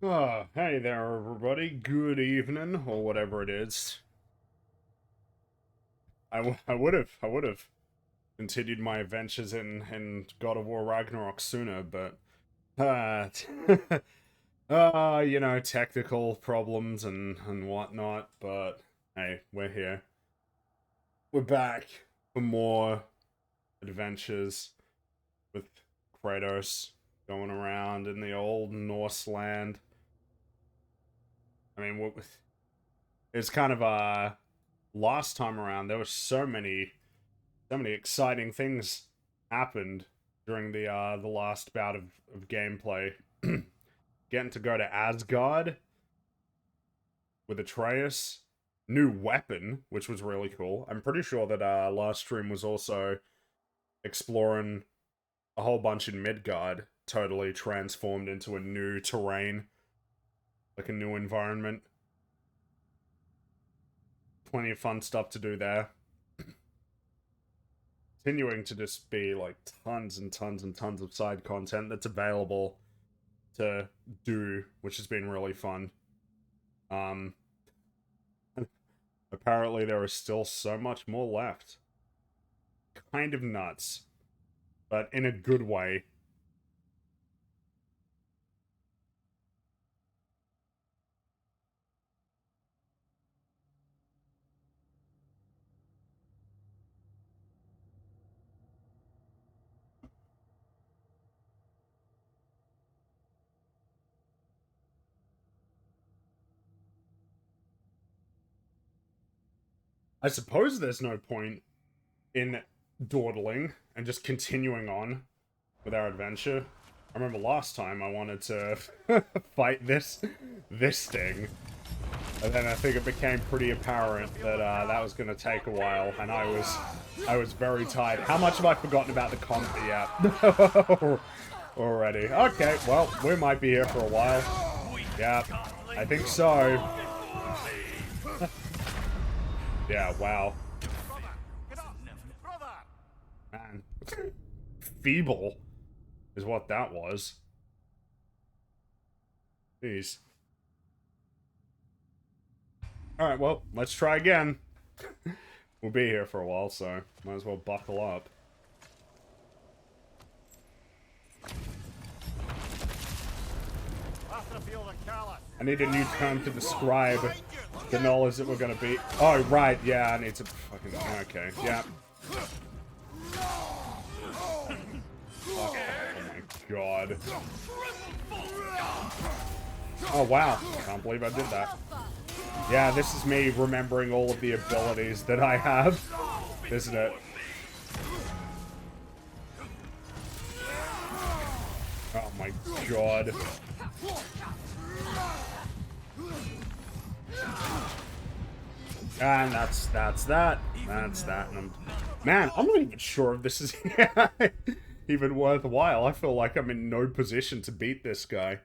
Oh, hey there, everybody. Good evening, or whatever it is. I would have continued my adventures in God of War Ragnarok sooner, but uh, technical problems and whatnot. But hey, we're here. We're back for more adventures with Kratos going around in the old Norse land. I mean, it's kind of last time around there were so many exciting things happened during the last bout of gameplay. Getting to go to Asgard with Atreus, new weapon, which was really cool. I'm pretty sure that last stream was also exploring a whole bunch in Midgard, totally transformed into a new terrain, like a new environment. Plenty of fun stuff to do there. Continuing to just be like tons and tons and tons of side content that's available to do, which has been really fun. Apparently there is still so much more left. Kind of nuts, but in a good way. I suppose there's no point in dawdling and just continuing on with our adventure. I remember last time I wanted to fight this thing, and then I think it became pretty apparent that that was going to take a while, and I was very tired. How much have I forgotten about the combat yet? Already. Okay, well, we might be here for a while. Yeah, I think so. Yeah, wow. Man. Feeble is what that was. Jeez. Alright, well, let's try again. We'll be here for a while, so might as well buckle up. I need a new term to describe the knowledge that we're gonna be. Oh, right, yeah, I need to fucking. Okay, yeah. Oh my god. Oh wow, can't believe I did that. Yeah, this is me remembering all of the abilities that I have, isn't it? Oh my god. And that's that. That's that. And man, I'm not even sure if this is even worthwhile. I feel like I'm in no position to beat this guy.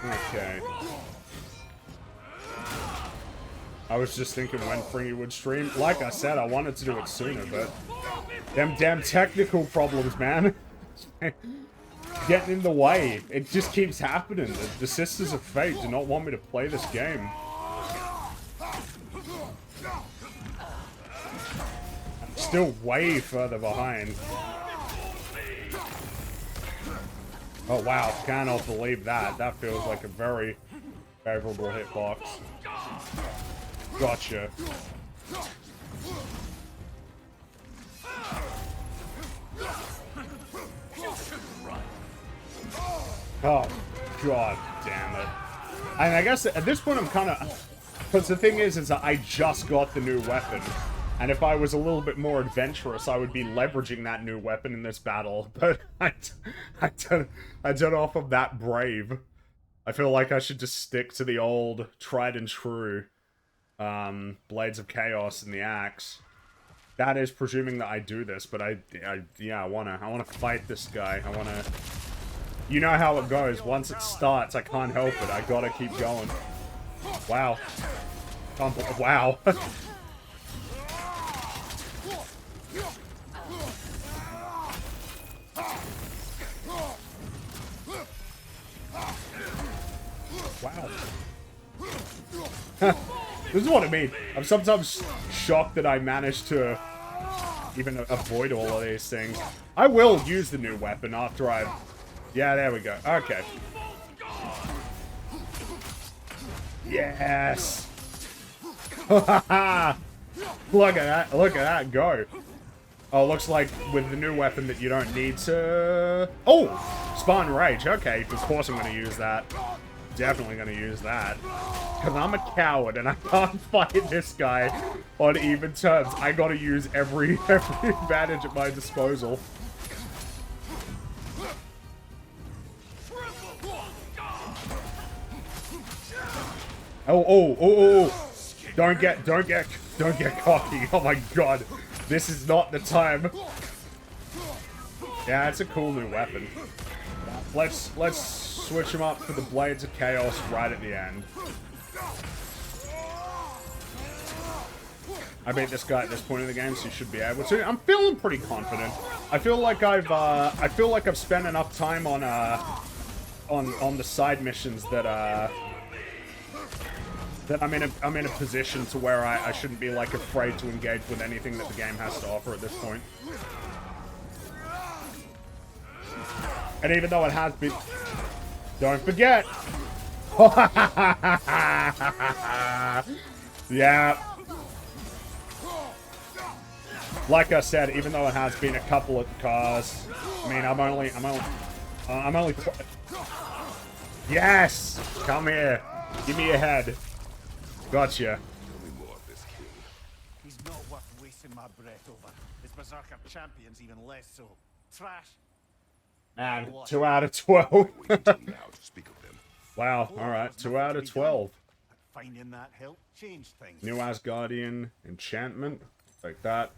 Okay. I was just thinking when Fringy would stream. Like I said, I wanted to do it sooner, but them damn technical problems, man. Getting in the way. It just keeps happening. The Sisters of Fate do not want me to play this game. I'm still way further behind. Oh wow, cannot believe that. That feels like a very favorable hitbox. Gotcha. Oh, god damn it. And I guess at this point I'm kind of... Because the thing is that I just got the new weapon. And if I was a little bit more adventurous, I would be leveraging that new weapon in this battle. But I don't know if I'm that brave. I feel like I should just stick to the old tried and true Blades of Chaos and the axe. That is presuming that I do this, but yeah, I wanna fight this guy. I wanna... You know how it goes. Once it starts, I can't help it. I gotta keep going. Wow. Wow. Wow. This is what I mean. I'm sometimes shocked that I managed to even avoid all of these things. I will use the new weapon after I've... Yeah, there we go. Okay. Yes! Look at that. Look at that go. Oh, looks like with the new weapon that you don't need to... Oh! Spartan Rage. Okay, of course I'm going to use that. Definitely going to use that. Because I'm a coward and I can't fight this guy on even terms. I got to use every advantage at my disposal. Oh. Don't get cocky. Oh my god. This is not the time. Yeah, it's a cool new weapon. Let's switch him up for the Blades of Chaos right at the end. I beat this guy at this point in the game, so you should be able to. I'm feeling pretty confident. I feel like I've spent enough time on the side missions that I'm in a position to where I shouldn't be like afraid to engage with anything that the game has to offer at this point. And even though it has been, don't forget. Yeah. Like I said, even though it has been a couple of cars, I mean, I'm only. Yes, come here. Give me your head. Gotcha. He's not worth wasting my breath over. His berserker champion's even less so. Trash. Man, 2 out of 12. Wow. All right, 2 out of 12. Finding that help changed things. New Asgardian enchantment, like that.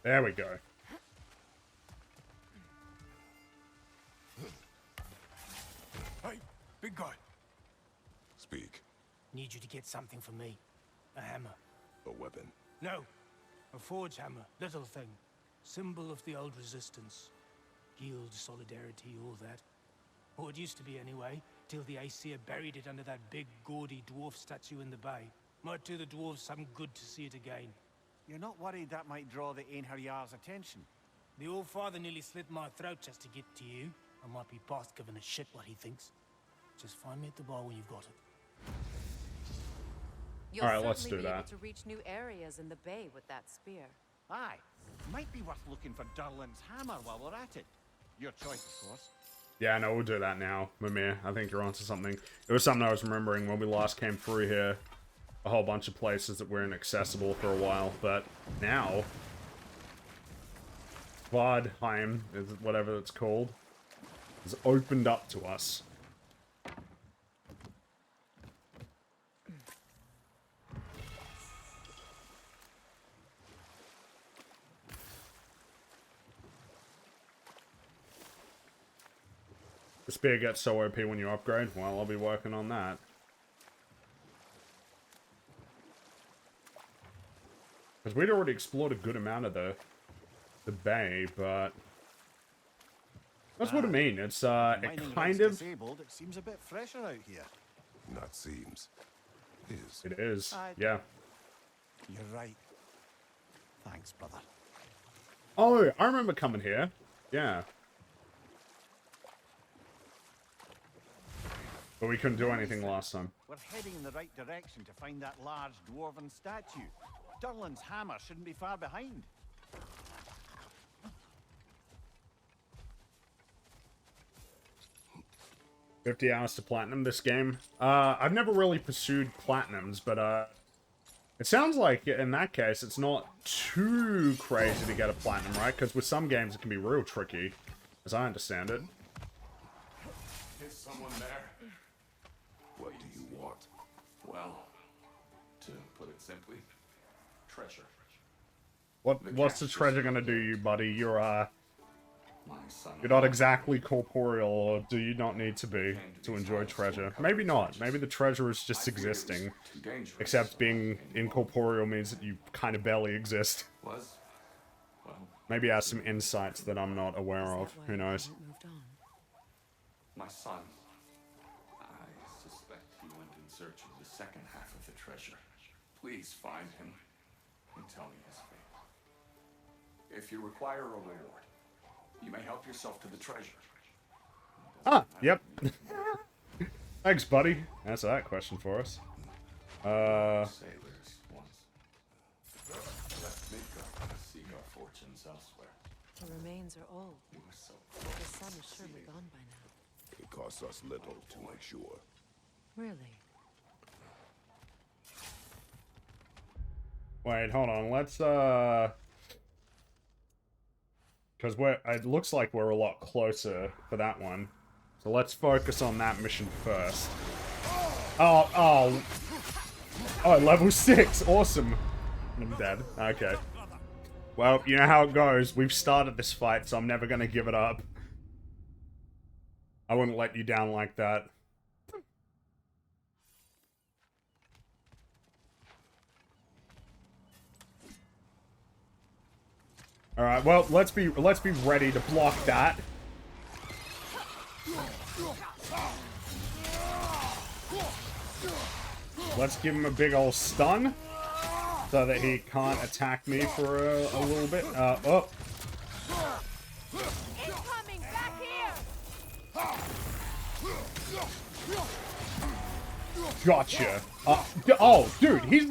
There we go. Hey, big guy. Speak. Need you to get something for me. A hammer. A weapon. No. A forge hammer. Little thing. Symbol of the old resistance. Guild, solidarity, all that. Or it used to be anyway, till the Aesir buried it under that big, gaudy dwarf statue in the bay. Might do the dwarves some good to see it again. You're not worried that might draw the Einherjar's attention? The old father nearly slit my throat just to get to you. I might be past giving a shit what he thinks. Just find me at the bar when you've got it. You'll Alright, let's certainly do be that. able to reach new areas in the bay with that spear. Aye. Might be worth looking for Durlin's hammer while we're at it. Your choice, of course. Yeah, no, we'll do that now, Mimir. I think you're onto something. It was something I was remembering when we last came through here. A whole bunch of places that were inaccessible for a while, but now Vadheim, is whatever it's called, is opened up to us. The spear gets so OP when you upgrade. Well, I'll be working on that. Because we'd already explored a good amount of the bay, but that's what I mean. It's it kind of disabled. It seems a bit fresher out here. Not seems. Is. it is. Yeah. You're right. Thanks, brother. Oh, I remember coming here. Yeah. But we couldn't do anything last time. We're heading in the right direction to find that large dwarven statue. Durlin's hammer shouldn't be far behind. $50 hours to platinum this game. I've never really pursued platinums, but it sounds like in that case it's not too crazy to get a platinum, right? Because with some games it can be real tricky. as I understand it. Is someone there? What do you want? Well, to put it simply, treasure. What's the treasure gonna do you, buddy? You're My son. you're not exactly corporeal, or do you not need to be to enjoy treasure? Maybe not. Maybe the treasure is just existing. Too dangerous. Except being incorporeal means that you kind of barely exist. Was, well, Maybe has some insights that I'm not aware of. Who knows? Moved on. my son. I suspect he went in search of the second half of the treasure. Please find him and tell me his fate. If you require a reward, you may help yourself to the treasure. Ah, yep. Thanks, buddy. Answer that question for us. Sailors once left Mika to seek our fortunes elsewhere. The remains are old. We were so The sun is surely gone by now. It costs us little to make sure. Really? Wait, hold on. Let's because it looks like we're a lot closer for that one. So let's focus on that mission first. Oh, level 6. Awesome. I'm dead. Okay. Well, you know how it goes. We've started this fight, so I'm never gonna give it up. I wouldn't let you down like that. Alright, well, let's be ready to block that. Let's give him a big old stun so that he can't attack me for a little bit. Oh. Incoming back here! Gotcha. Oh, dude, he's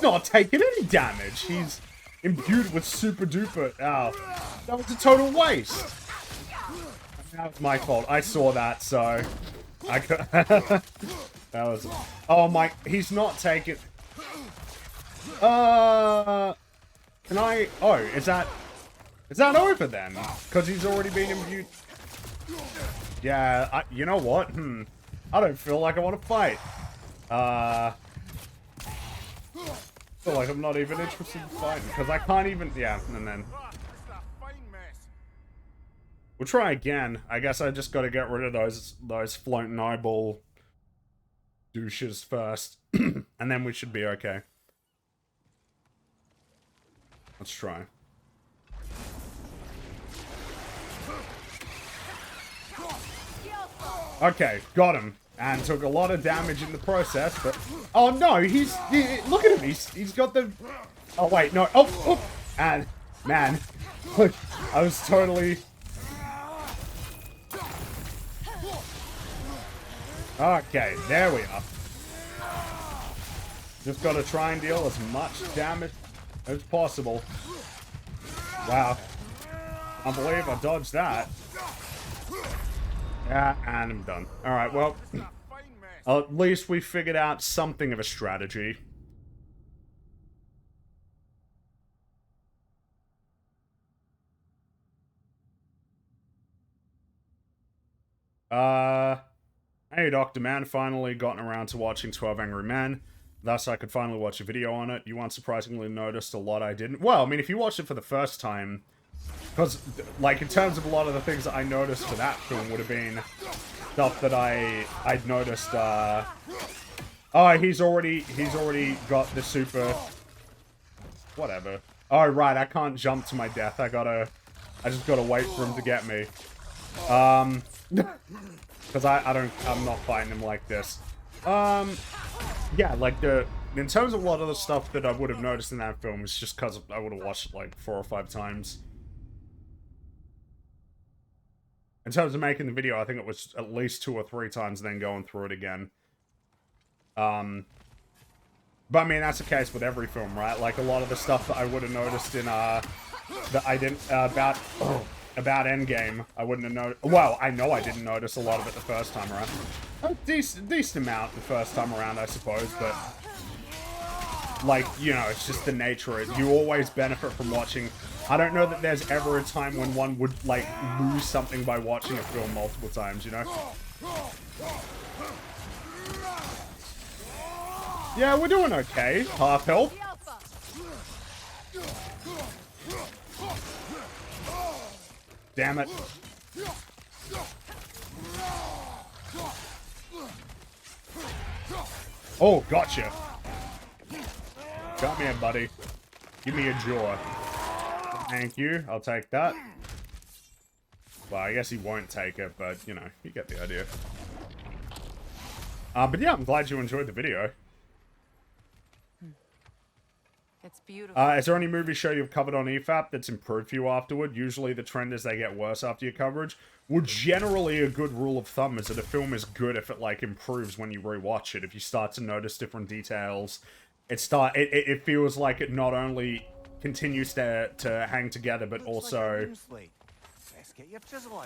not taking any damage. He's imbued with super duper. Oh, that was a total waste. That was my fault. I saw that, so I could. That was. Oh my! He's not taking. Can I? Oh, is that over then? Because he's already been imbued. Yeah. You know what? I don't feel like I want to fight. Feel like I'm not even interested in fighting because I can't even. Yeah, and then we'll try again. I guess I just got to get rid of those floating eyeball douches first, and then we should be okay. Let's try. Okay, got him. And took a lot of damage in the process, but... Oh no, look at him, he's got the... Oh wait, no, oh! And, man, look, I was totally... Okay, there we are. Just gotta try and deal as much damage as possible. Wow. I believe I dodged that. Yeah, and I'm done. Alright, well, at least we figured out something of a strategy. Hey, Dr. Man, finally gotten around to watching 12 Angry Men. Thus, I could finally watch a video on it. You unsurprisingly noticed a lot I didn't. Well, I mean, if you watched it for the first time... Because, like, in terms of a lot of the things that I noticed for that film would have been stuff that I'd noticed, oh, he's already got the super... Whatever. Oh, right, I can't jump to my death. I just gotta wait for him to get me. Because I'm not fighting him like this. Yeah, like, in terms of a lot of the stuff that I would have noticed in that film, it's just because I would have watched it, like, 4 or 5 times. In terms of making the video, I think it was at least 2 or 3 times, then going through it again. But I mean, that's the case with every film, right? Like, a lot of the stuff that I would have noticed in, that I didn't, about Endgame, I wouldn't have noticed. Well, I know I didn't notice a lot of it the first time around. A decent amount the first time around, I suppose, but... Like, you know, it's just the nature of it. You always benefit from watching I don't know that there's ever a time when one would, like, lose something by watching a film multiple times, you know? Yeah, we're doing okay. Half health. Damn it. Oh, gotcha. Got me a buddy. Give me a jaw. Thank you. I'll take that. Well, I guess he won't take it, but, you know, you get the idea. But yeah, I'm glad you enjoyed the video. It's beautiful. Is there any movie show you've covered on EFAP that's improved for you afterward? Usually the trend is they get worse after your coverage. Well, generally a good rule of thumb is that a film is good if it, like, improves when you rewatch it. If you start to notice different details, it feels like it not only continues to hang together, but also,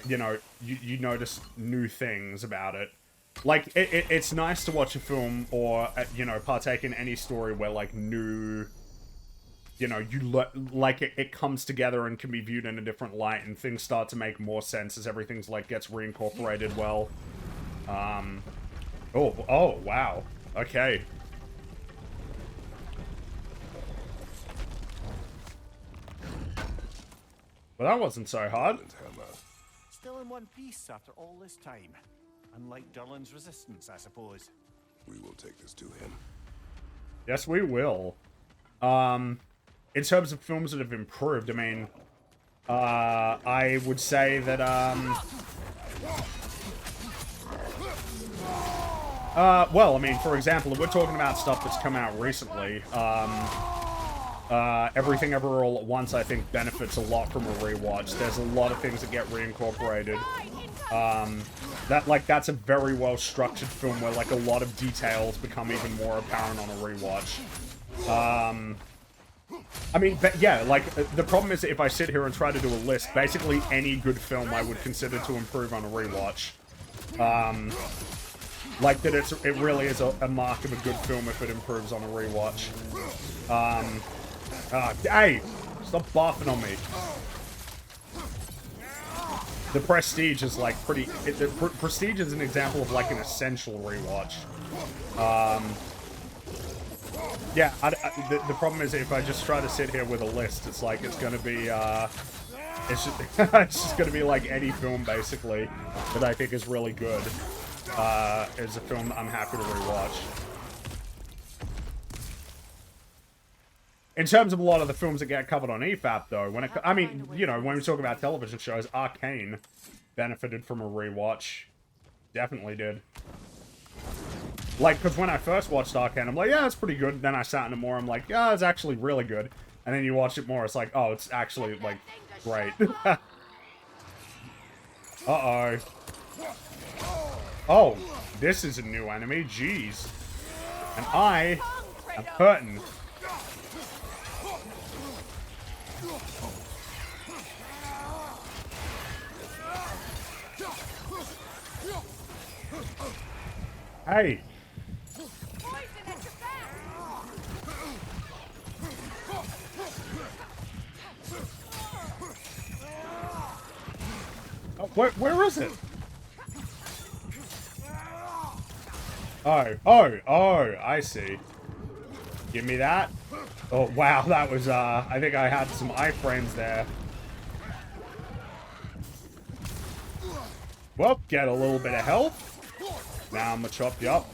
you know, you notice new things about it. Like, it's nice to watch a film or, you know, partake in any story where, like, new... You know, like it comes together and can be viewed in a different light, and things start to make more sense as everything's like gets reincorporated well. Oh, wow. Okay. Well, that wasn't so hard. Still in one piece after all this time. Unlike Durlin's resistance, I suppose. We will take this to him. Yes, we will. In terms of films that have improved, I mean, I would say that, well, I mean, for example, if we're talking about stuff that's come out recently, Everything Ever All at Once, I think, benefits a lot from a rewatch. There's a lot of things that get reincorporated. That's a very well-structured film where, like, a lot of details become even more apparent on a rewatch. I mean, but yeah, like, the problem is that if I sit here and try to do a list, basically any good film I would consider to improve on a rewatch. Like, that it really is a mark of a good film if it improves on a rewatch. Hey! Stop barfing on me. The Prestige is, like, Prestige is an example of, like, an essential rewatch. Yeah, the problem is if I just try to sit here with a list, it's like, it's gonna be, it's just gonna be like any film, basically, that I think is really good, is a film that I'm happy to rewatch. In terms of a lot of the films that get covered on EFAP, though, I mean, you know, when we talk about television shows, Arcane benefited from a rewatch. Definitely did. Like, because when I first watched Arcane, I'm like, yeah, it's pretty good. Then I sat in it more, I'm like, yeah, it's actually really good. And then you watch it more, it's like, oh, it's actually, like, great. Uh-oh. Oh, this is a new enemy, jeez. And I am hurting. Hey. Oh, where is it? Oh, I see. Give me that. Oh, wow, that was, I think I had some iframes there. Well, get a little bit of health. Now I'm gonna chop you up.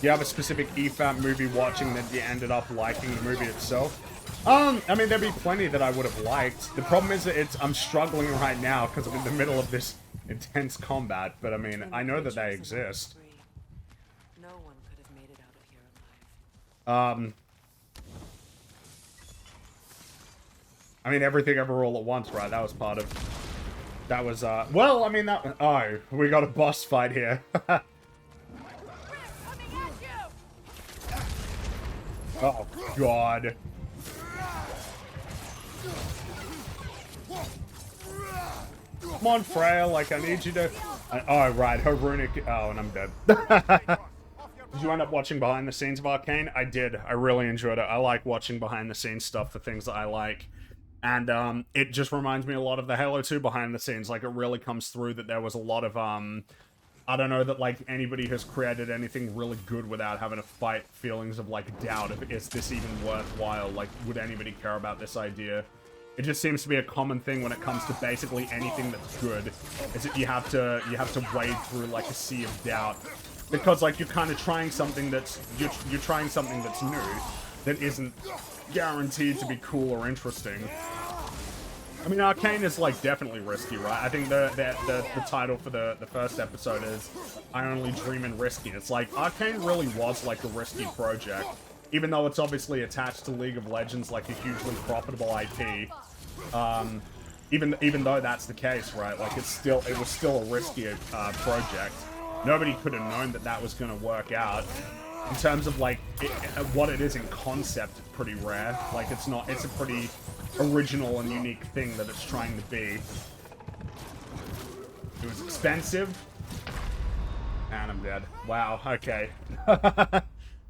You have a specific EFAP movie watching that you ended up liking the movie itself? I mean, there'd be plenty that I would have liked. The problem is that I'm struggling right now because I'm in the middle of this intense combat, but I mean, I know that they exist. No one could have made it out of here alive. I mean, Everything Ever All at Once, right? That was part of... That was, well, I mean, that... Oh, we got a boss fight here. Oh, God. Come on, Freya, like, I need you to... Oh, right, her runic... Oh, and I'm dead. Did you end up watching behind the scenes of Arcane? I did. I really enjoyed it. I like watching behind the scenes stuff for things that I like. And it just reminds me a lot of the Halo 2 behind the scenes. Like, it really comes through that there was a lot of, I don't know that, like, anybody has created anything really good without having to fight feelings of, like, doubt. Is this even worthwhile? Like, would anybody care about this idea? It just seems to be a common thing when it comes to basically anything that's good, is that you have to wade through, like, a sea of doubt. Because, like, you're kind of trying something that's, you're trying something that's new, that isn't guaranteed to be cool or interesting. I mean, Arcane is, like, definitely risky, right? I think the title for the first episode is I Only Dream in Risky. It's like, Arcane really was, like, a risky project. Even though it's obviously attached to League of Legends, like, a hugely profitable IP. Even though that's the case, right? Like, it was still a risky project. Nobody could have known that that was going to work out. In terms of, like, what it is in concept, it's pretty rare. Like, it's a pretty original and unique thing that it's trying to be. It was expensive. And I'm dead. Wow, okay.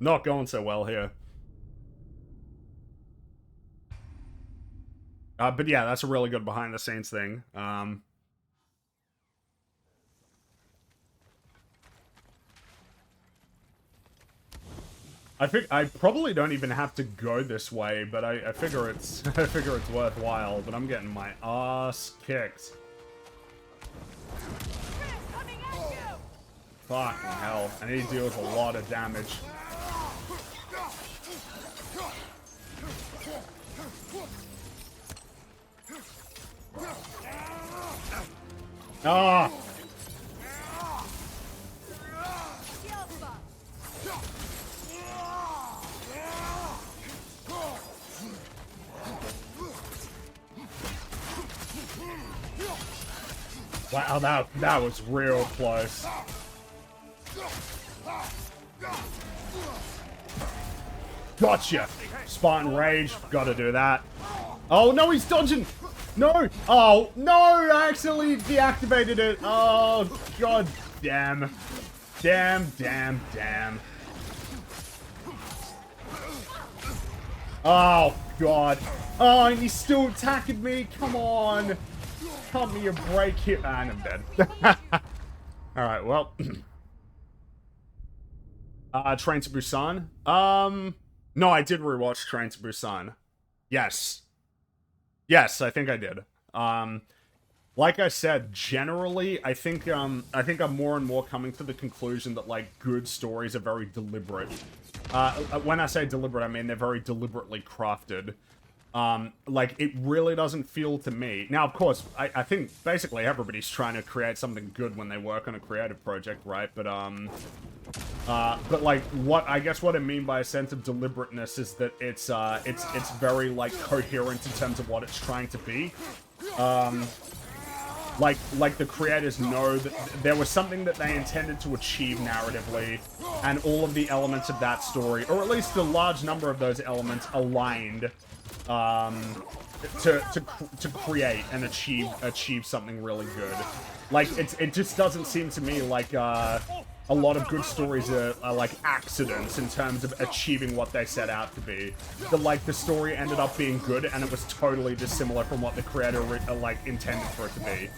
Not going so well here. But yeah, that's a really good behind-the-scenes thing. I probably don't even have to go this way, but I figure it's worthwhile. But I'm getting my ass kicked. Fucking hell! And he deals a lot of damage. Ah! Wow, that was real close. Gotcha! Spartan Rage, gotta do that. Oh no, he's dodging! No! Oh, no! I accidentally deactivated it! Oh, god damn. Damn. Oh, god. Oh, and he's still attacking me! Come on! Cut me a break here. And I'm dead. Alright, well. Train to Busan? No, I did rewatch Train to Busan. Yes. Yes, I think I did. Like I said, generally, I think I'm more and more coming to the conclusion that, like, good stories are very deliberate. When I say deliberate, I mean they're very deliberately crafted. Like, it really doesn't feel to me... Now, of course, I think basically everybody's trying to create something good when they work on a creative project, right? But like, I guess what I mean by a sense of deliberateness is that it's very, like, coherent in terms of what it's trying to be. Like the creators know that there was something that they intended to achieve narratively, and all of the elements of that story, or at least a large number of those elements, aligned to create and achieve something really good. Like, it just doesn't seem to me like a lot of good stories are like accidents in terms of achieving what they set out to be. The story ended up being good, and it was totally dissimilar from what the creator like intended for it to be.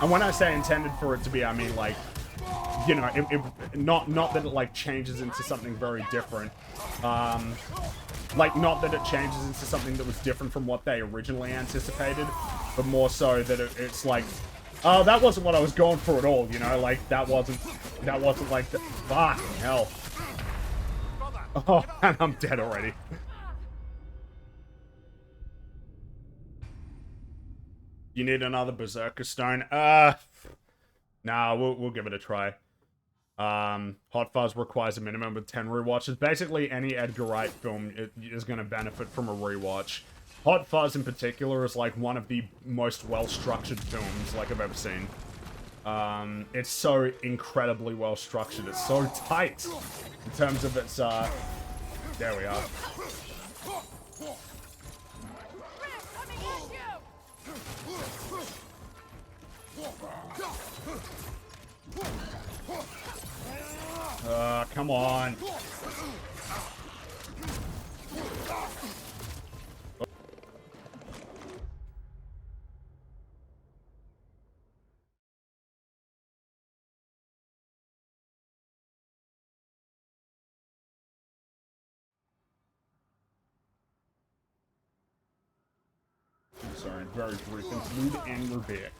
And when I say intended for it to be, I mean, like, you know, not that it like changes into something very different. Like, not that it changes into something that was different from what they originally anticipated, but more so that it's like, oh, that wasn't what I was going for at all, you know? Like, that wasn't like the... Fucking hell. Oh, and I'm dead already. You need another Berserker Stone? Nah, we'll give it a try. Hot Fuzz requires a minimum of 10 rewatches. Basically, any Edgar Wright film is going to benefit from a rewatch. Hot Fuzz, in particular, is, like, one of the most well-structured films, like, I've ever seen. It's so incredibly well-structured. It's so tight in terms of its, there we are. come on. Sorry, very brief interlude, and we're back.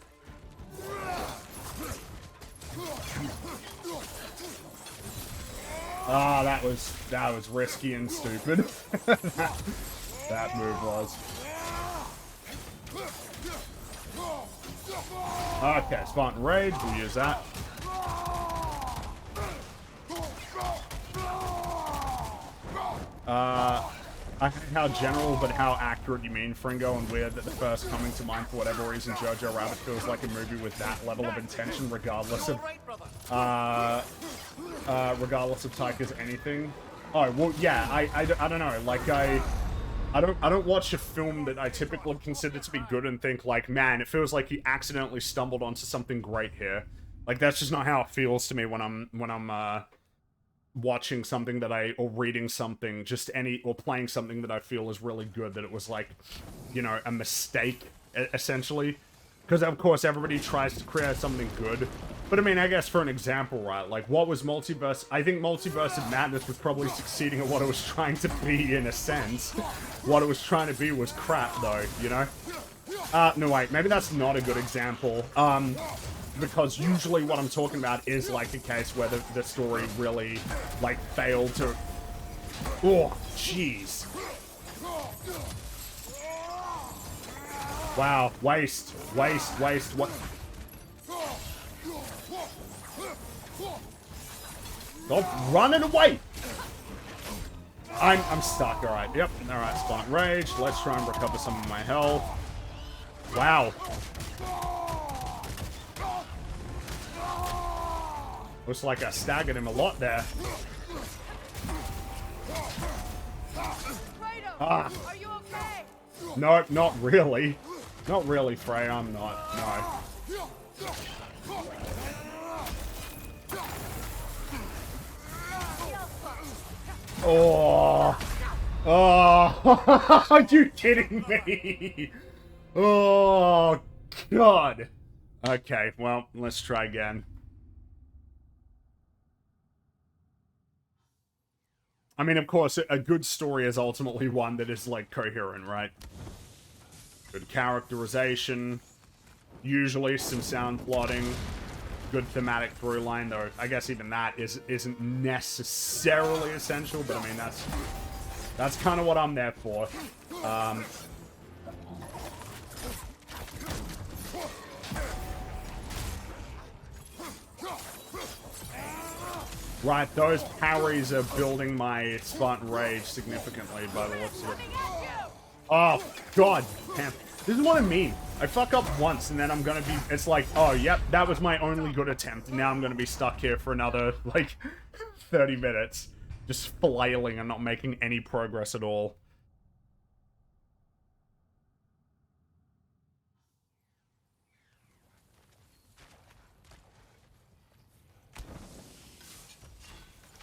Ah, that was risky and stupid. that move was. Okay, Spartan Rage, we'll use that. I hate how general but how accurate you mean, Fringo, and weird that the first coming to mind for whatever reason Jojo Rabbit feels like a movie with that level of intention regardless of regardless of Taika's anything. Oh, well, yeah, I don't know, like, I don't watch a film that I typically consider to be good and think, like, man, it feels like he accidentally stumbled onto something great here. Like, that's just not how it feels to me when I'm watching something that or reading something, or playing something that I feel is really good, that it was, like, you know, a mistake, essentially. Because, of course, everybody tries to create something good. But, I mean, I guess for an example, right, like, what was Multiverse? I think Multiverse of Madness was probably succeeding at what it was trying to be, in a sense. What it was trying to be was crap, though, you know? No, wait, maybe that's not a good example. Because usually what I'm talking about is, like, a case where the story really, like, failed to... Oh, jeez. Wow, waste, what... Stop running away! I'm stuck, alright, yep, alright, Spartan Rage, let's try and recover some of my health. Wow. Looks like I staggered him a lot there. Ah. Are you okay? No, not really. Not really, Frey, I'm not. No. Oh. Oh. Are you kidding me? Oh, God. Okay, well, let's try again. I mean, of course, a good story is ultimately one that is, like, coherent, right? Good characterization, usually some sound plotting, good thematic through line, though I guess even that isn't necessarily essential, but I mean, that's kind of what I'm there for. Right, those parries are building my Spartan Rage significantly by the looks of it. Oh, God damn. This is what I mean. I fuck up once, and then I'm gonna be... It's like, oh, yep, that was my only good attempt, and now I'm gonna be stuck here for another, like, 30 minutes. Just flailing and not making any progress at all.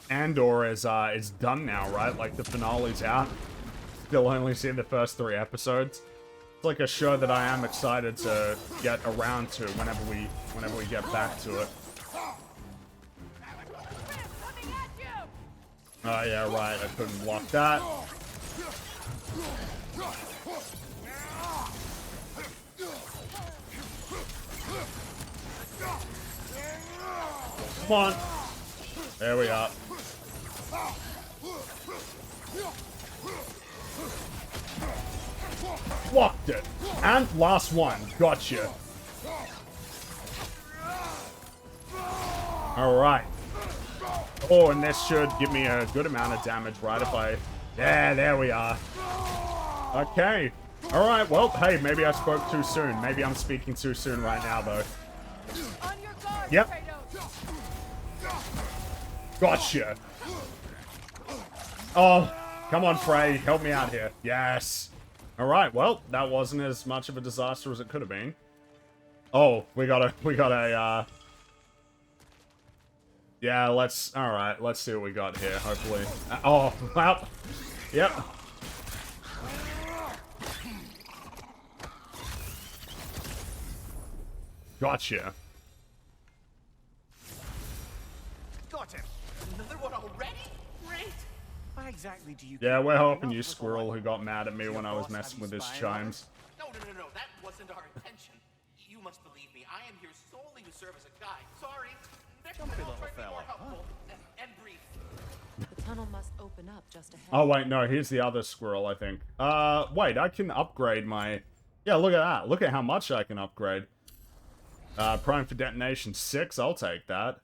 Andor is done now, right? Like, the finale's out. Still only seen the first 3 episodes. It's like a show that I am excited to get around to whenever we get back to it. Oh, yeah, right. I couldn't block that. Come on. There we are. Blocked it. And last one. Gotcha. Alright. Oh, and this should give me a good amount of damage, right? If I... Yeah, there we are. Okay. Alright, well, hey, maybe I spoke too soon. Maybe I'm speaking too soon right now, though. On your guard, Yep. Kratos. Gotcha. Oh, come on, Frey. Help me out here. Yes. Alright, well, that wasn't as much of a disaster as it could have been. Oh, we got a, Yeah, alright, let's see what we got here, hopefully. Oh, well, yep. Gotcha. Got him. Another one already? Great. Why exactly do you? Yeah, keep we're coming helping up you, with all Squirrel, that? who got mad at me Does when your I was boss have messing you with his spying on chimes. No, that wasn't our intention. You must believe me. I am here solely to serve as a guide. Sorry. Next time Jumpy I'll little try to be more fella, helpful and brief. The tunnel must open up just ahead. Oh, wait, no, here's the other squirrel, I think. Wait, I can upgrade my... Yeah, look at that. Look at how much I can upgrade. Prime for detonation 6, I'll take that.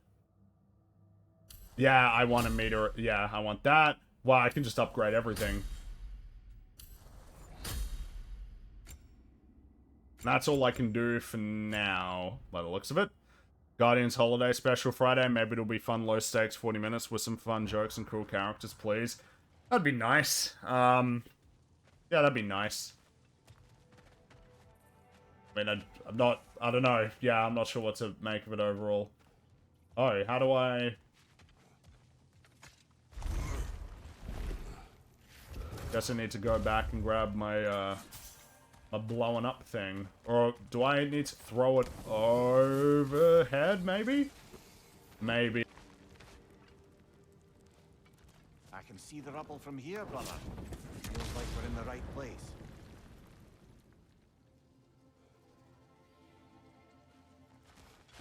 Yeah, I want a meter. Yeah, I want that. Well, I can just upgrade everything. That's all I can do for now, by the looks of it. Guardians Holiday Special Friday. Maybe it'll be fun, low stakes, 40 minutes with some fun jokes and cool characters, please. That'd be nice. Yeah, that'd be nice. I mean, I don't know. Yeah, I'm not sure what to make of it overall. Oh, how do I... Guess I need to go back and grab my, my blowing up thing. Or do I need to throw it overhead, maybe? Maybe. I can see the rubble from here, brother. Feels like we're in the right place.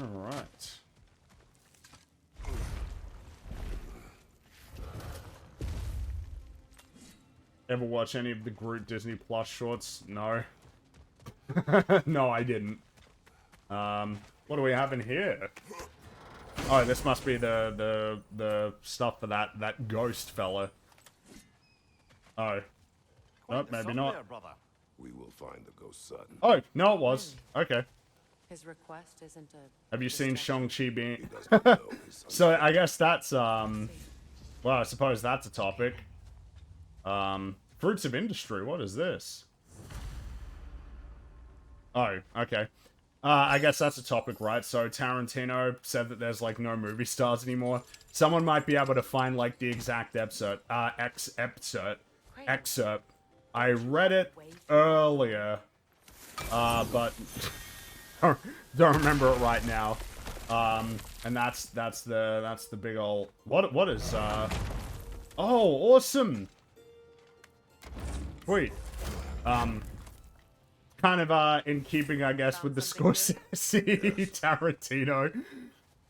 Alright. Ever watch any of the Groot Disney Plus shorts? No. No, I didn't. What do we have in here? Oh, this must be the stuff for that ghost fella. Oh. Nope, Quite the maybe sum not. there, brother. We will find the ghost son. Oh, no, it was. Okay. His request isn't a. Have you seen distraction. Shang-Chi being... He does not know his son. So, I guess that's, well, I suppose that's a topic. Fruits of industry, what is this? Oh, okay. I guess that's a topic, right? So Tarantino said that there's, like, no movie stars anymore. Someone might be able to find, like, the exact excerpt. I read it earlier, but don't remember it right now. And that's the big ol'... What is, Oh, awesome! Sweet. Kind of, in keeping, I guess, with the Scorsese Tarantino,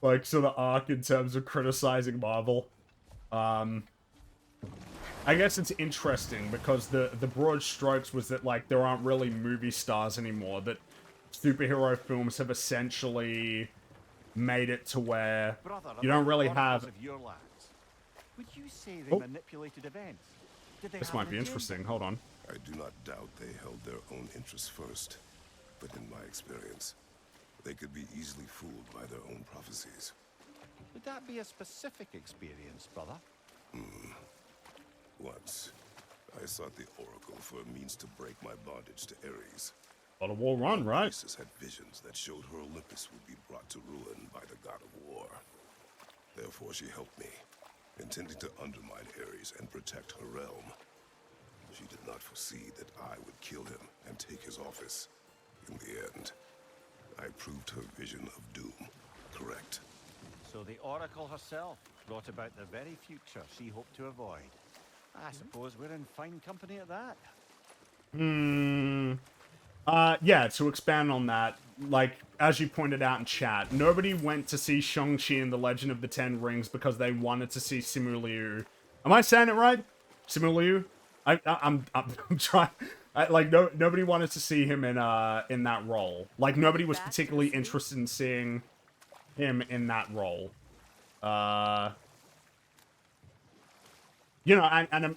like, sort of arc in terms of criticizing Marvel. I guess it's interesting because the broad strokes was that, like, there aren't really movie stars anymore, that superhero films have essentially made it to where Brother, you don't really about the have... oracles of your lads. Would you say they manipulated events? Did they This have might an be agenda? interesting, hold on. I do not doubt they held their own interests first, but in my experience, they could be easily fooled by their own prophecies. Would that be a specific experience, brother? Once, I sought the Oracle for a means to break my bondage to Ares. God of War Run, right? Isis had visions that showed her Olympus would be brought to ruin by the god of war. Therefore, she helped me, intending to undermine Ares and protect her realm. She did not foresee that I would kill him and take his office. In the end, I proved her vision of doom correct. So the Oracle herself brought about the very future she hoped to avoid. I suppose we're in fine company at that. Yeah, to expand on that, like, as you pointed out in chat, nobody went to see Shang-Chi and the Legend of the Ten Rings because they wanted to see Simu Liu. Am I saying it right? Simu Liu? I'm trying... nobody wanted to see him in that role. Like, nobody was particularly interested in seeing him in that role. You know, and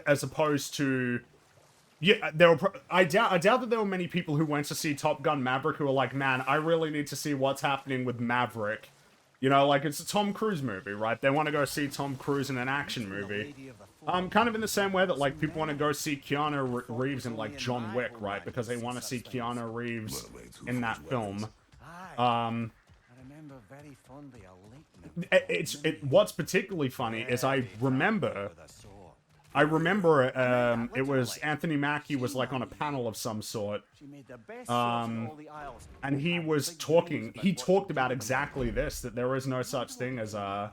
as opposed to... Yeah, there were. I doubt that there were many people who went to see Top Gun Maverick who were like, man, I really need to see what's happening with Maverick. You know, like, it's a Tom Cruise movie, right? They want to go see Tom Cruise in an action movie. Kind of in the same way that, like, people want to go see Keanu Reeves in, like, John Wick, right? Because they want to see Keanu Reeves in that film. I remember very fondly a late What's particularly funny is I remember it was Anthony Mackie was like on a panel of some sort, and he was talking. He talked about exactly this, that there is no such thing as like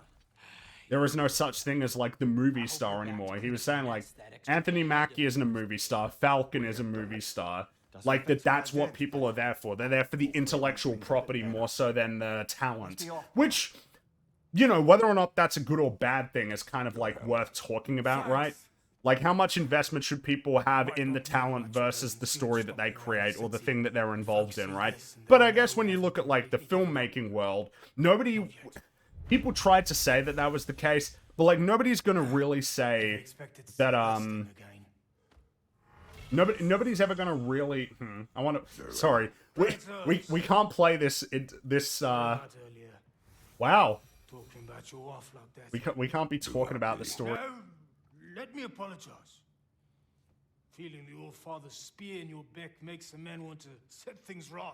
the movie star anymore. He was saying like Anthony Mackie isn't a movie star, Falcon is a movie star. Like that's what people are there for. They're there for the intellectual property more so than the talent. Which, you know, whether or not that's a good or bad thing is kind of like worth talking about, right? Like how much investment should people have in the talent versus the story that they create or the thing that they're involved in, right? But I guess when you look at like the filmmaking world, people tried to say that that was the case, but like nobody's gonna really say that nobody's ever gonna really sorry, we can't play this wow, we can't be talking about the story. Let me apologize. Feeling the old father's spear in your back makes a man want to set things right.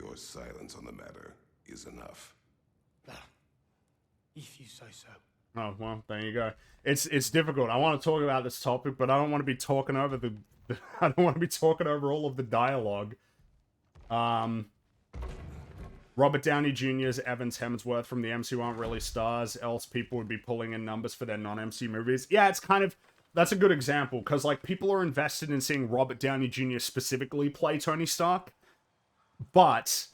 Your silence on the matter is enough. If you say so. Oh, well, there you go. It's difficult. I want to talk about this topic, but I don't want to be talking over I don't want to be talking over all of the dialogue. Robert Downey Jr.'s Evans Hemsworth from the MCU aren't really stars, else people would be pulling in numbers for their non-MCU movies. Yeah, it's kind of... That's a good example, because, like, people are invested in seeing Robert Downey Jr. specifically play Tony Stark. But,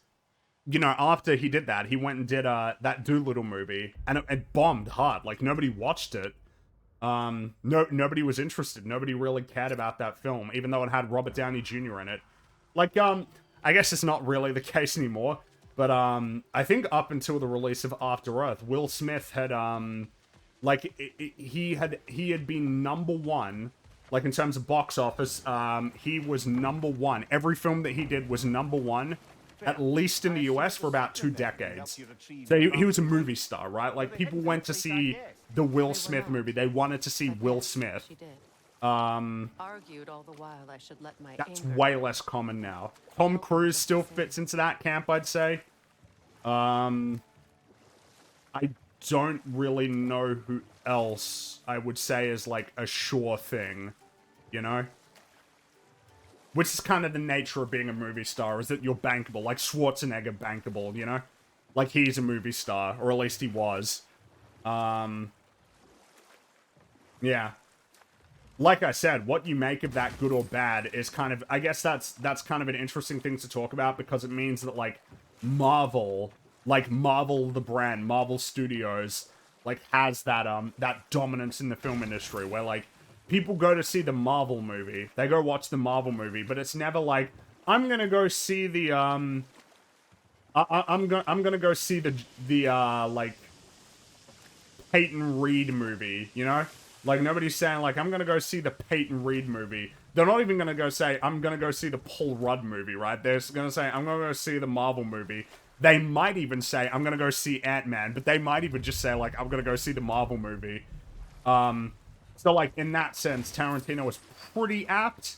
you know, after he did that, he went and did that Doolittle movie, and it bombed hard. Like, nobody watched it. Nobody was interested. Nobody really cared about that film, even though it had Robert Downey Jr. in it. Like, I guess it's not really the case anymore. But, I think up until the release of After Earth, Will Smith had, he had been number one, like, in terms of box office, he was number one. Every film that he did was number one, at least in the US, for about 2 decades. So he was a movie star, right? Like, people went to see the Will Smith movie. They wanted to see Will Smith. Argued all the while I should let my That's anger way less common now. Tom Cruise still fits into that camp, I'd say. I don't really know who else I would say is like a sure thing, you know? Which is kind of the nature of being a movie star, is that you're bankable. Like Schwarzenegger bankable, you know? Like he's a movie star, or at least he was. Yeah. Like I said, what you make of that, good or bad, is kind of... I guess that's kind of an interesting thing to talk about, because it means that, like, Marvel, the brand, Marvel Studios, like, has that, that dominance in the film industry, where, like, people go to see the Marvel movie, they go watch the Marvel movie, but it's never like, I'm gonna go see the, I'm gonna go see the, like, Peyton Reed movie, you know? Like, nobody's saying, like, I'm gonna go see the Peyton Reed movie. They're not even gonna go say, I'm gonna go see the Paul Rudd movie, right? They're gonna say, I'm gonna go see the Marvel movie. They might even say, I'm gonna go see Ant-Man, but they might even just say, like, I'm gonna go see the Marvel movie. So, like, in that sense, Tarantino is pretty apt.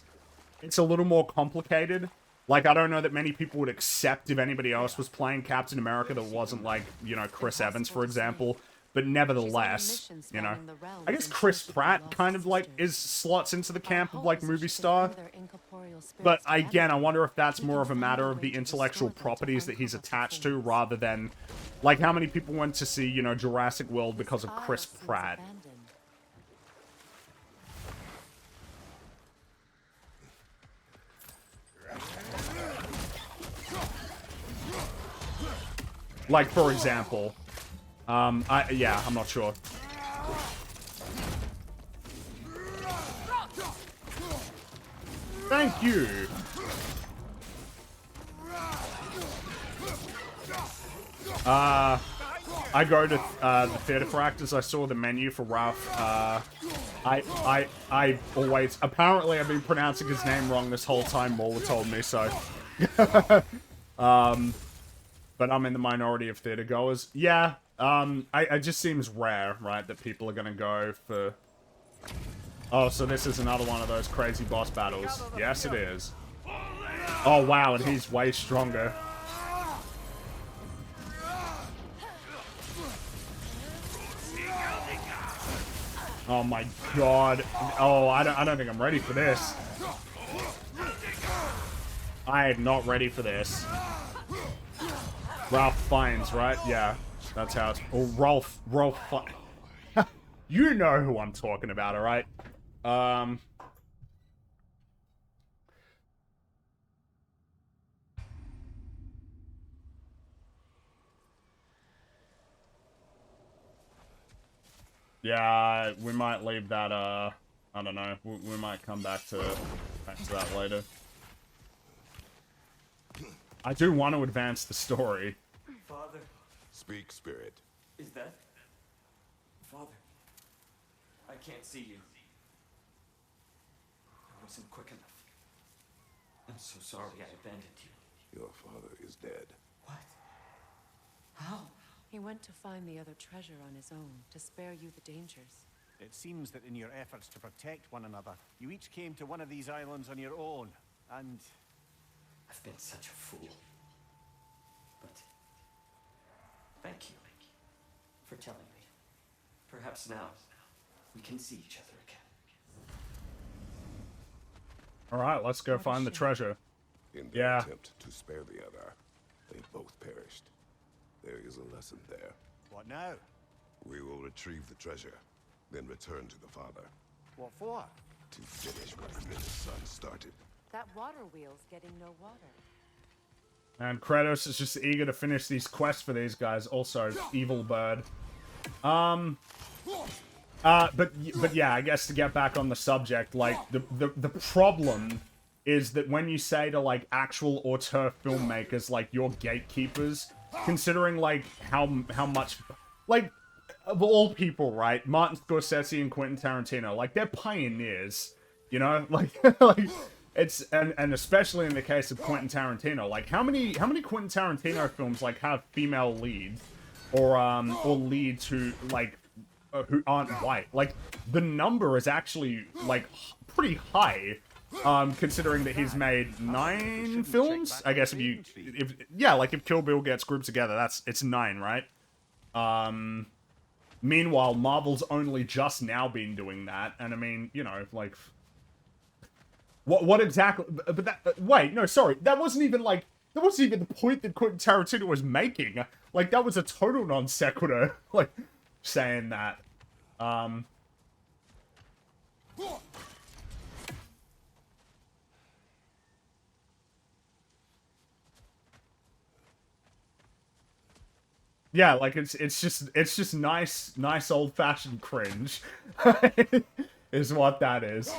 It's a little more complicated. Like, I don't know that many people would accept if anybody else was playing Captain America that wasn't, like, you know, Chris Evans, for example. But nevertheless, you know, I guess Chris Pratt kind of, like, slots into the camp of, like, movie star. But, again, I wonder if that's more of a matter of the intellectual properties that he's attached to, rather than, like, how many people went to see, you know, Jurassic World because of Chris Pratt. Like, for example... I'm not sure. Thank you! I go to, the theater for actors. I saw the menu for Ralph. I always... Apparently, I've been pronouncing his name wrong this whole time, Mola told me, so... But I'm in the minority of theater goers. Yeah, it just seems rare, right, that people are gonna go for... Oh, so this is another one of those crazy boss battles. Yes, it is. Oh, wow, and he's way stronger. Oh my god. Oh, I don't think I'm ready for this. I am not ready for this. Ralph Fiennes, right? Yeah, that's how it's... Oh, Rolf Fiennes. You know who I'm talking about, alright? Yeah, we might leave that, I don't know. We might come back to that later. I do want to advance the story. Father, Speak, spirit. is that... Father, I can't see you. I wasn't quick enough. I'm so sorry I abandoned you. Your father is dead. What? How? He went to find the other treasure on his own, to spare you the dangers. It seems that in your efforts to protect one another, you each came to one of these islands on your own, and... I've been such a fool. But... thank you for telling me. Perhaps now we can see each other again. Alright, let's go find the treasure. In their Yeah. attempt to spare the other, they both perished. There is a lesson there. What now? We will retrieve the treasure, then return to the father What for? to finish what Minna's son started. That water wheel's getting no water. And Kratos is just eager to finish these quests for these guys. Also, evil bird. But yeah, I guess to get back on the subject, like, the problem is that when you say to, like, actual auteur filmmakers, like, you're gatekeepers, considering, like, how much, like, of all people, right, Martin Scorsese and Quentin Tarantino, like, they're pioneers, you know, like, like, it's, and especially in the case of Quentin Tarantino, like, how many Quentin Tarantino films, like, have female leads, or leads who, like, who aren't white? Like, the number is actually, like, pretty high, considering that he's made 9 films. I guess if Kill Bill gets grouped together, it's 9, right? Meanwhile, Marvel's only just now been doing that, and I mean, you know, like, what exactly? But that, wait, no, sorry, that wasn't even the point that Quentin Tarantino was making. Like, that was a total non sequitur. Like, saying that. Yeah, like, it's just nice old-fashioned cringe. Is what that is.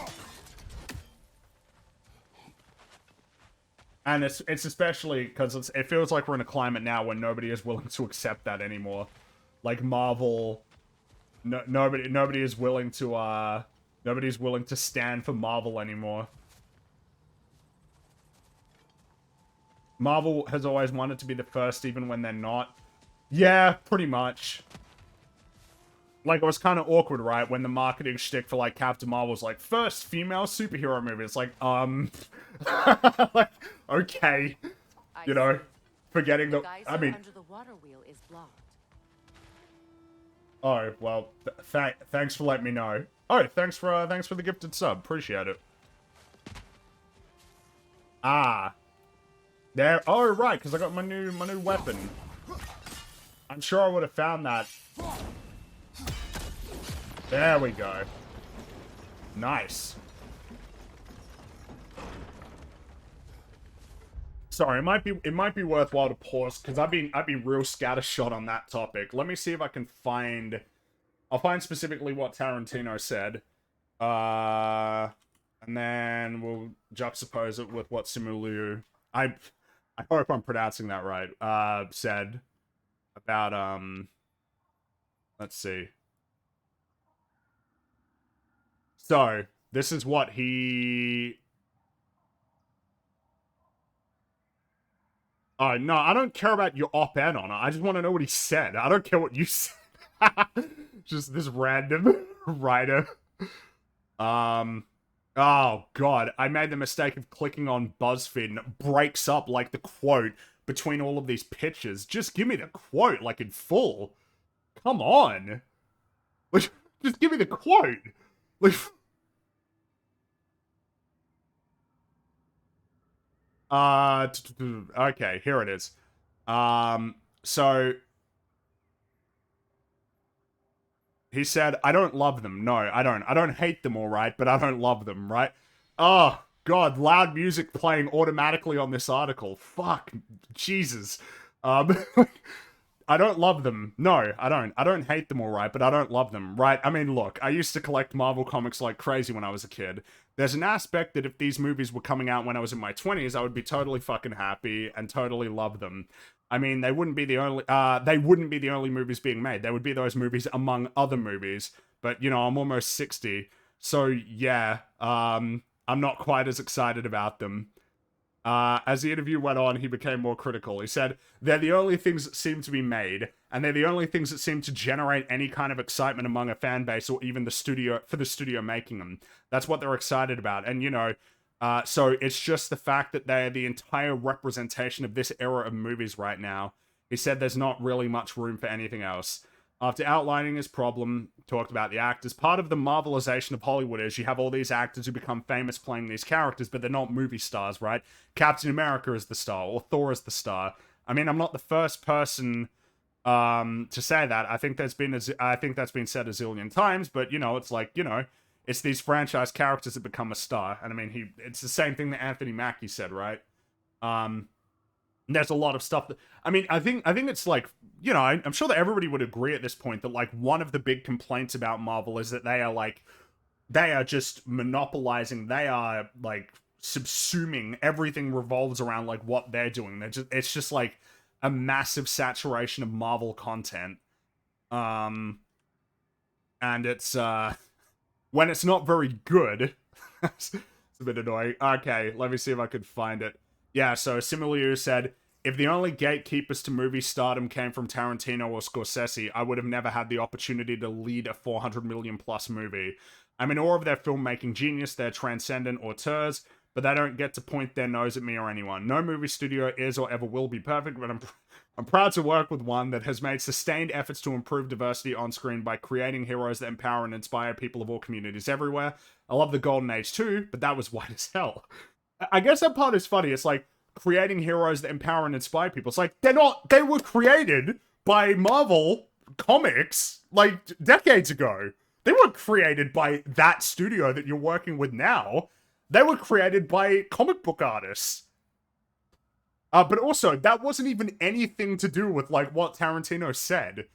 And it's especially because it feels like we're in a climate now where nobody is willing to accept that anymore. Like, Marvel, nobody is willing to nobody's willing to stand for Marvel anymore. Marvel has always wanted to be the first, even when they're not. Yeah, pretty much. Like, it was kind of awkward, right? When the marketing shtick for, like, Captain Marvel was like, first female superhero movie. It's like, like, okay. You know, forgetting the, I mean... under the water wheel is blocked. Oh, well, thanks for letting me know. Oh, thanks for the gifted sub. Appreciate it. Ah. There, oh, right, because I got my new weapon. I'm sure I would have found that. There we go. Nice. Sorry, it might be worthwhile to pause because I've been real scattershot on that topic. Let me see if I can find. I'll find specifically what Tarantino said, and then we'll juxtapose it with what Simu Liu, I hope I'm pronouncing that right, said about let's see. So this is what he. Oh, no, I don't care about your op-ed on it. I just want to know what he said. I don't care what you said. Just this random writer. Oh, God. I made the mistake of clicking on BuzzFeed and it breaks up, like, the quote between all of these pictures. Just give me the quote, like, in full. Come on. Just give me the quote. Like, okay, here it is. So he said, I don't love them. No, I don't. I don't hate them, all right, but I don't love them, right? Oh, God, loud music playing automatically on this article. Fuck, Jesus. I don't love them. No, I don't. I don't hate them, all right, but I don't love them, right? I mean, look, I used to collect Marvel comics like crazy when I was a kid. There's an aspect that if these movies were coming out when I was in my 20s, I would be totally fucking happy and totally love them. I mean, they wouldn't be the only movies being made. There would be those movies among other movies. But, you know, I'm almost 60. So, yeah, I'm not quite as excited about them. As the interview went on, he became more critical. He said, they're the only things that seem to be made, and they're the only things that seem to generate any kind of excitement among a fan base or even the studio making them. That's what they're excited about. And, you know, so it's just the fact that they're the entire representation of this era of movies right now. He said there's not really much room for anything else. After outlining his problem, talked about the actors. Part of the marvelization of Hollywood is you have all these actors who become famous playing these characters, but they're not movie stars, right? Captain America is the star, or Thor is the star. I mean, I'm not the first person to say that. I think that's been said a zillion times, but you know, it's like, you know, it's these franchise characters that become a star. And I mean, it's the same thing that Anthony Mackie said, right? There's a lot of stuff that, I mean, I think it's like, you know, I'm sure that everybody would agree at this point that, like, one of the big complaints about Marvel is that they are just monopolizing, they are, like, subsuming, everything revolves around, like, what they're doing. It's just, like, a massive saturation of Marvel content. And it's, when it's not very good, it's a bit annoying. Okay, let me see if I could find it. Yeah, so Similiu said, if the only gatekeepers to movie stardom came from Tarantino or Scorsese, I would have never had the opportunity to lead a 400 million plus movie. I'm in awe of their filmmaking genius, their transcendent auteurs, but they don't get to point their nose at me or anyone. No movie studio is or ever will be perfect, but I'm proud to work with one that has made sustained efforts to improve diversity on screen by creating heroes that empower and inspire people of all communities everywhere. I love the Golden Age too, but that was white as hell. I guess that part is funny. It's like creating heroes that empower and inspire people. It's like they were created by Marvel Comics like decades ago. They weren't created by that studio that you're working with now. They were created by comic book artists. But also, that wasn't even anything to do with like what Tarantino said.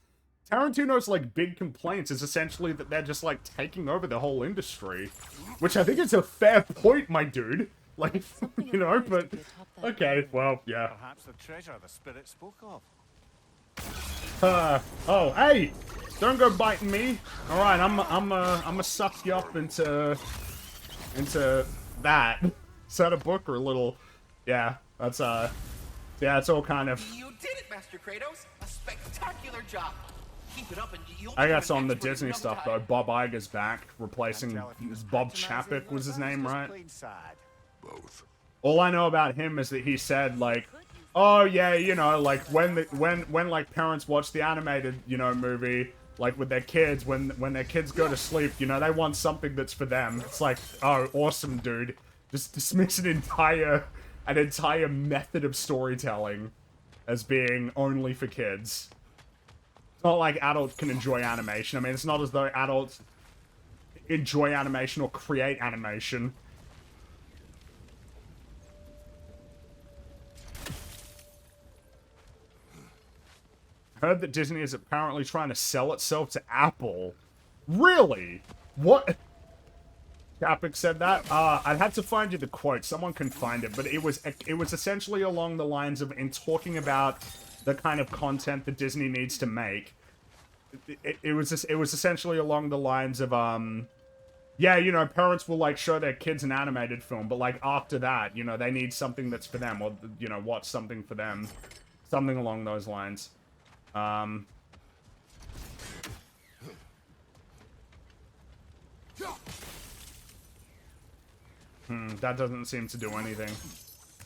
Tarantino's like big complaints is essentially that they're just like taking over the whole industry, which I think is a fair point, my dude. Like, you know, but okay, well, yeah. Perhaps the treasure the spirit spoke of. Oh, hey, don't go biting me. All right, I'm a suck you up into that. Is that a book or a little? Yeah, that's yeah, it's all kind of. You did it, Master Kratos. A spectacular job. Keep it up, and you'll. I guess on the Disney stuff though, Bob Iger's back, replacing Bob Chapek was his name, right? Both. All I know about him is that he said like, oh yeah, you know, like when like parents watch the animated, you know, movie like with their kids, when their kids go to sleep, you know, they want something that's for them. It's like, oh, awesome, dude. Just dismiss an entire method of storytelling as being only for kids. It's not like adults can enjoy animation. I mean, it's not as though adults enjoy animation or create animation. Heard that Disney is apparently trying to sell itself to Apple. Really? What? Chapek said that? I'd have to find you the quote. Someone can find it, but it was essentially along the lines of, in talking about the kind of content that Disney needs to make. It was essentially along the lines of yeah, you know, parents will like show their kids an animated film, but like after that, you know, they need something that's for them, or you know, watch something for them, something along those lines. That doesn't seem to do anything.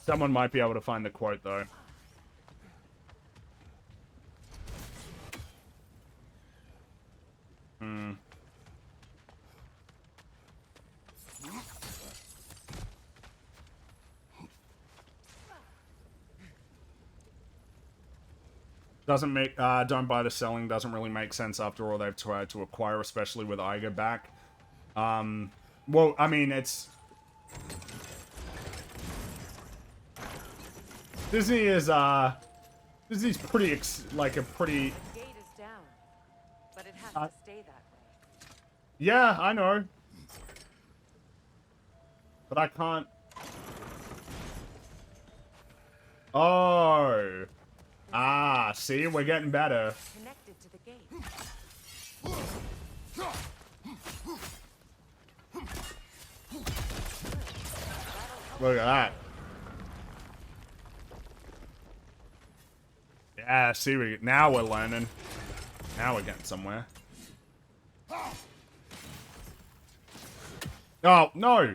Someone might be able to find the quote, though. Doesn't make, don't buy the selling, doesn't really make sense after all they've tried to acquire, especially with Iger back. Well, I mean, it's... Disney is, Disney's pretty, like, a pretty... The gate is down, but it has to stay that way. Yeah, I know. But I can't... Oh. Ah, see? We're getting better. Connected to the gate. Look at that. Yeah, see, now we're learning. Now we're getting somewhere. Oh, no!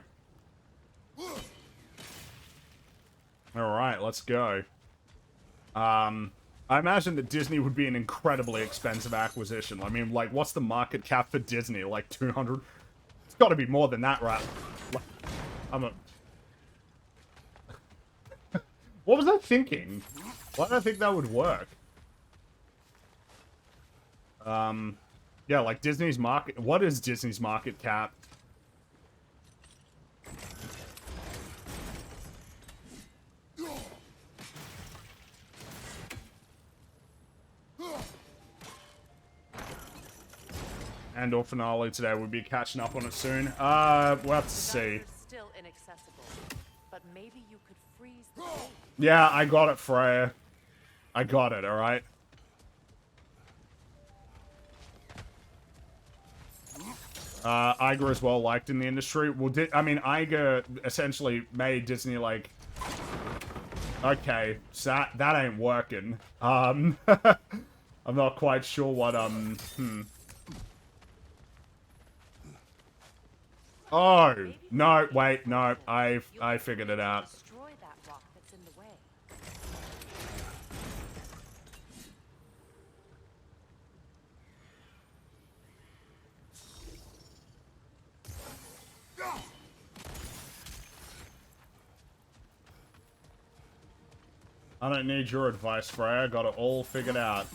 Alright, let's go. I imagine that Disney would be an incredibly expensive acquisition. I mean, like, what's the market cap for Disney? Like, 200? It's gotta be more than that, right? Like, I'm a... What was I thinking? Why did I think that would work? Yeah, like, Disney's market... What is Disney's market cap? Andor finale today. We'll be catching up on it soon. We'll have to see. Still inaccessible, but maybe you could freeze the gate. Yeah, I got it, Freya. I got it, alright? Iger is well liked in the industry. Well, I mean, Iger essentially made Disney like... Okay, so that ain't working. I'm not quite sure what, Oh, no, wait, no, I figured it out. Destroy that rock that's in the way. I don't need your advice, Freya. I got it all figured out.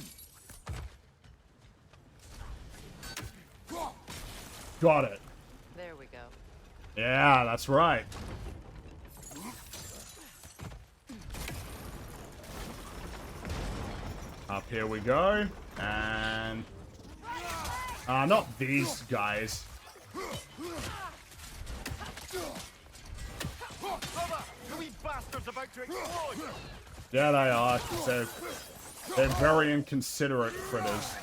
Got it. There we go. Yeah, that's right. Up here we go. And... not these guys. Yeah, they are. They're very inconsiderate critters.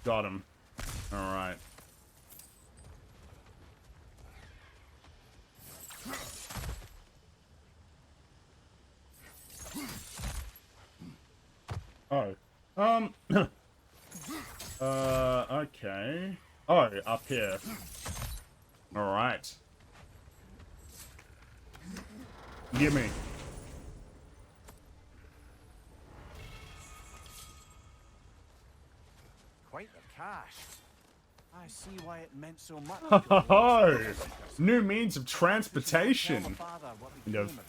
Got him. Alright. Oh. Okay. Oh, up here. Alright. Gimme. Quite the cache. I see why it meant so much. Oh, new means of transportation. Kind of.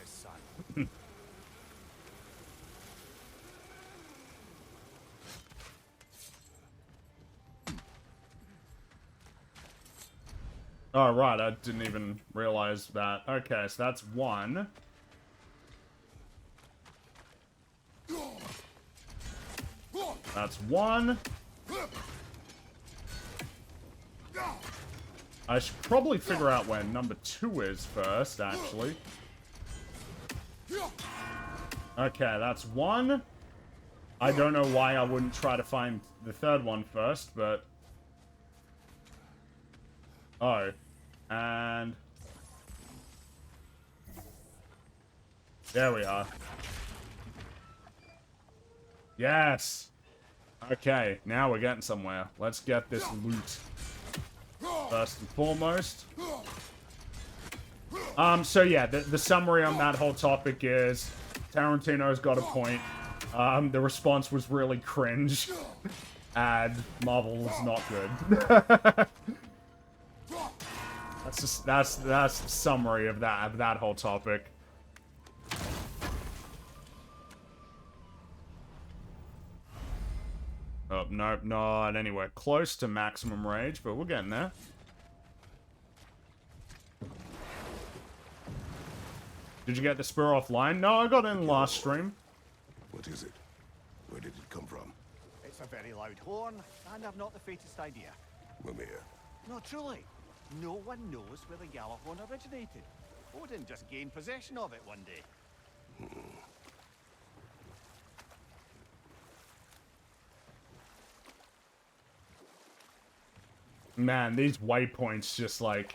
Oh, right, I didn't even realize that. Okay, so that's one. That's one. I should probably figure out where number 2 is first, actually. Okay, that's one. I don't know why I wouldn't try to find the third one first, but... Oh. And... There we are. Yes! Okay, now we're getting somewhere. Let's get this loot. First and foremost. So yeah, the summary on that whole topic is Tarantino's got a point. The response was really cringe. And Marvel was not good. That's the summary of that whole topic. nope, not anywhere close to maximum rage, but we're getting there. Did you get the spear offline? No, I got in last stream. What is it? Where did it come from? It's a very loud horn, and I've not the faintest idea. Mimir. No, truly. No one knows where the Gjallarhorn originated. Odin just gained possession of it one day. Man, these waypoints just like...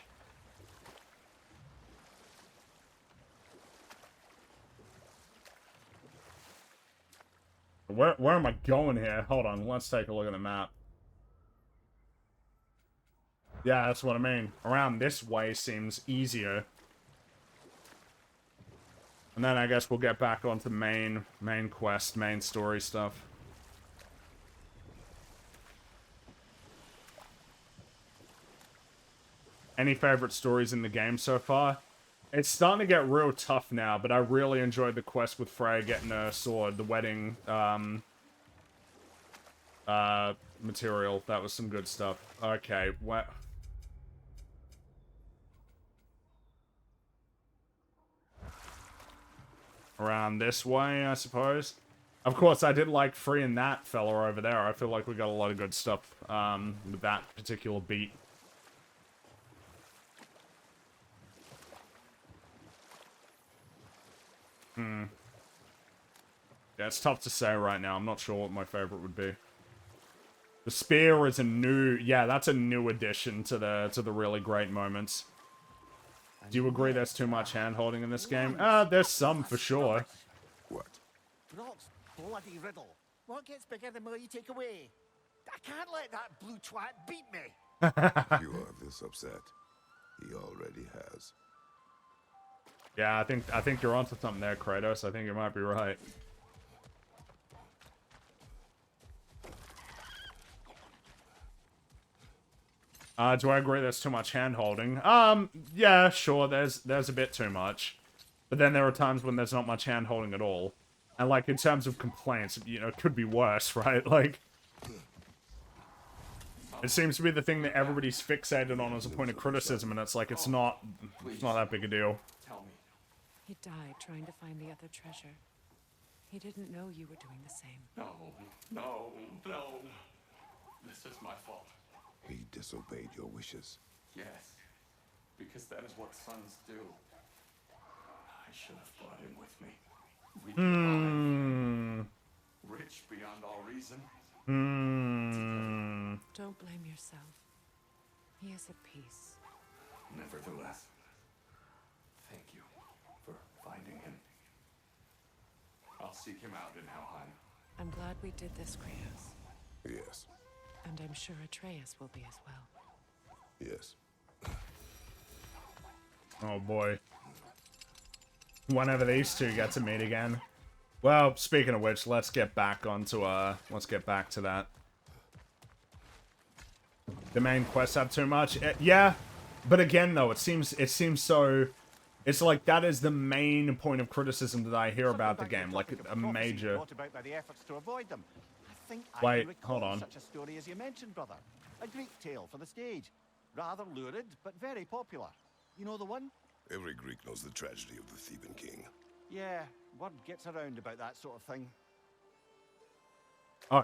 Where am I going here? Hold on, let's take a look at the map. Yeah, that's what I mean. Around this way seems easier. And then I guess we'll get back onto main quest, main story stuff. Any favorite stories in the game so far? It's starting to get real tough now, but I really enjoyed the quest with Freya getting her sword, the wedding material. That was some good stuff. Okay, what? Around this way, I suppose. Of course, I did like freeing that fella over there. I feel like we got a lot of good stuff with that particular beat. Yeah, it's tough to say right now. I'm not sure what my favorite would be. The spear is a new... Yeah, that's a new addition to the really great moments. Do you agree there's too much hand-holding in this game? There's some, for sure. What? Brock's bloody riddle. What gets bigger the more you take away? I can't let that blue twat beat me. If you are this upset, he already has. Yeah, I think you're onto something there, Kratos. I think you might be right. Do I agree there's too much hand-holding? Yeah, sure, there's a bit too much. But then there are times when there's not much hand-holding at all. And, like, in terms of complaints, you know, it could be worse, right? Like, it seems to be the thing that everybody's fixated on as a point of criticism, and it's like, it's not that big a deal. Tell me. He died trying to find the other treasure. He didn't know you were doing the same. No, no, no. This is my fault. He disobeyed your wishes. Yes, because that is what sons do. I should have brought him with me. We'd be alive. Rich beyond all reason. Don't blame yourself. He is at peace. Nevertheless, thank you for finding him. I'll seek him out in Helheim. I'm glad we did this, Kratos. Yes. And I'm sure Atreus will be as well. Yes. Oh boy. Whenever these two get to meet again. Well, speaking of which, let's get back onto let's get back to that. The main quests have too much. Yeah, but again though, it seems so. It's like that is the main point of criticism that I hear about the game, like a major. About by the efforts to avoid them. I think I Wait, can recall hold on. such a story as you mentioned, brother. A Greek tale for the stage. Rather lurid, but very popular. You know the one? Every Greek knows the tragedy of the Theban king. Yeah, word gets around about that sort of thing. Oh.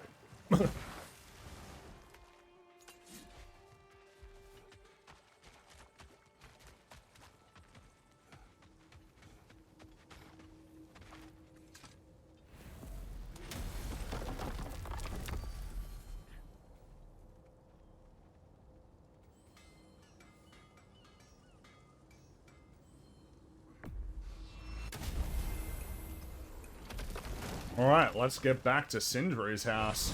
Alright, let's get back to Sindri's house.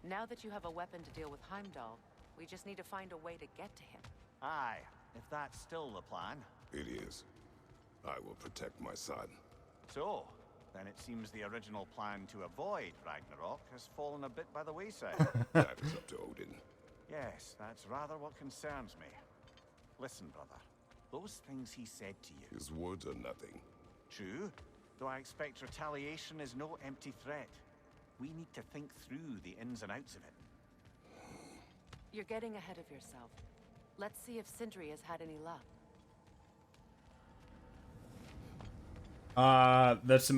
Now that you have a weapon to deal with Heimdall, we just need to find a way to get to him. Aye, if that's still the plan. It is. I will protect my son. So, then it seems the original plan to avoid Ragnarok has fallen a bit by the wayside. That is up to Odin. Yes, that's rather what concerns me. Listen, brother. Those things he said to you. His words are nothing. True, though I expect retaliation is no empty threat. We need to think through the ins and outs of it. You're getting ahead of yourself. Let's see if Sindri has had any luck. That's the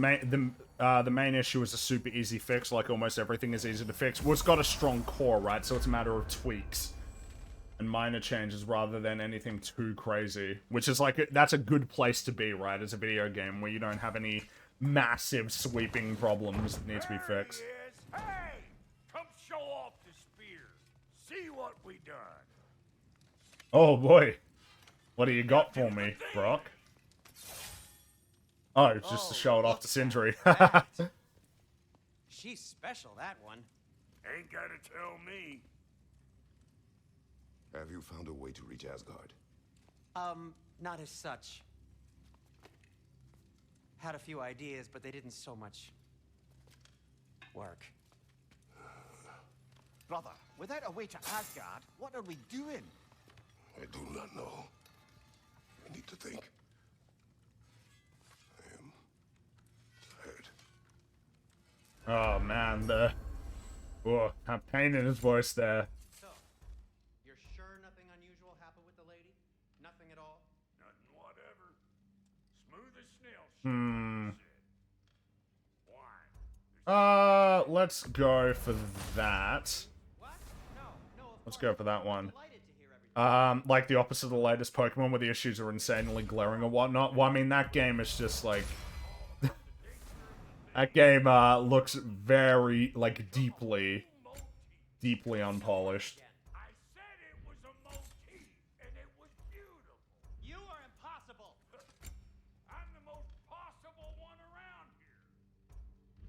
main issue is a super easy fix. Like almost everything is easy to fix. Well, it's got a strong core, right? So it's a matter of tweaks and minor changes rather than anything too crazy. Which is like that's a good place to be, right? As a video game where you don't have any massive sweeping problems that need to be fixed. Hey, come show off the spear. See what we done. Oh boy, what do you got for me, Brock? Oh, just to show it off to Sindri. She's special, that one. Ain't gotta tell me. Have you found a way to reach Asgard? Not as such. Had a few ideas, but they didn't so much work. Brother, without a way to Asgard, what are we doing? I do not know. I need to think. I am tired. Oh man, have pain in his voice there. So, you're sure nothing unusual happened with the lady? Nothing at all? Nothing whatever. Smooth as snail. Why? Let's go for that. What? No, Let's go for that one. delighted to hear everything. Like the opposite of the latest Pokemon where the issues are insanely glaring or whatnot. Well, I mean, that game is just like... that game, looks very, like, deeply unpolished. I said it was a motif, and it was beautiful. You are impossible. I'm the most possible one around here.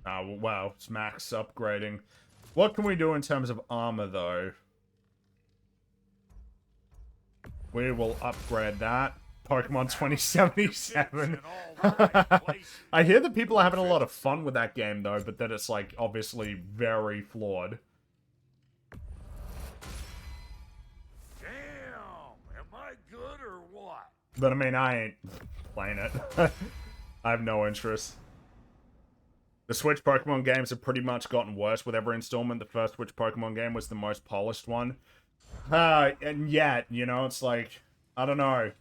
Oh, wow, it's max upgrading. What can we do in terms of armor, though? We will upgrade that. Pokemon 2077. I hear that people are having a lot of fun with that game, though, but that it's, like, obviously very flawed. Damn, am I good or what? But, I mean, I ain't playing it. I have no interest. The Switch Pokemon games have pretty much gotten worse with every installment. The first Switch Pokemon game was the most polished one. And yet, you know, it's like, I don't know.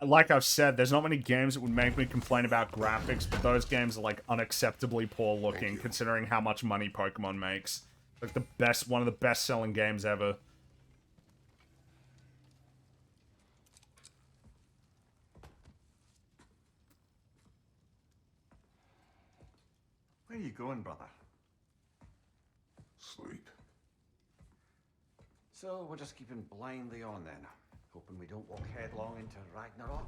Like I've said, there's not many games that would make me complain about graphics, but those games are, like, unacceptably poor looking, considering how much money Pokemon makes. Like, one of the best-selling games ever. Where are you going, brother? Sleep. So we're just keeping blindly on then, hoping we don't walk headlong into Ragnarök.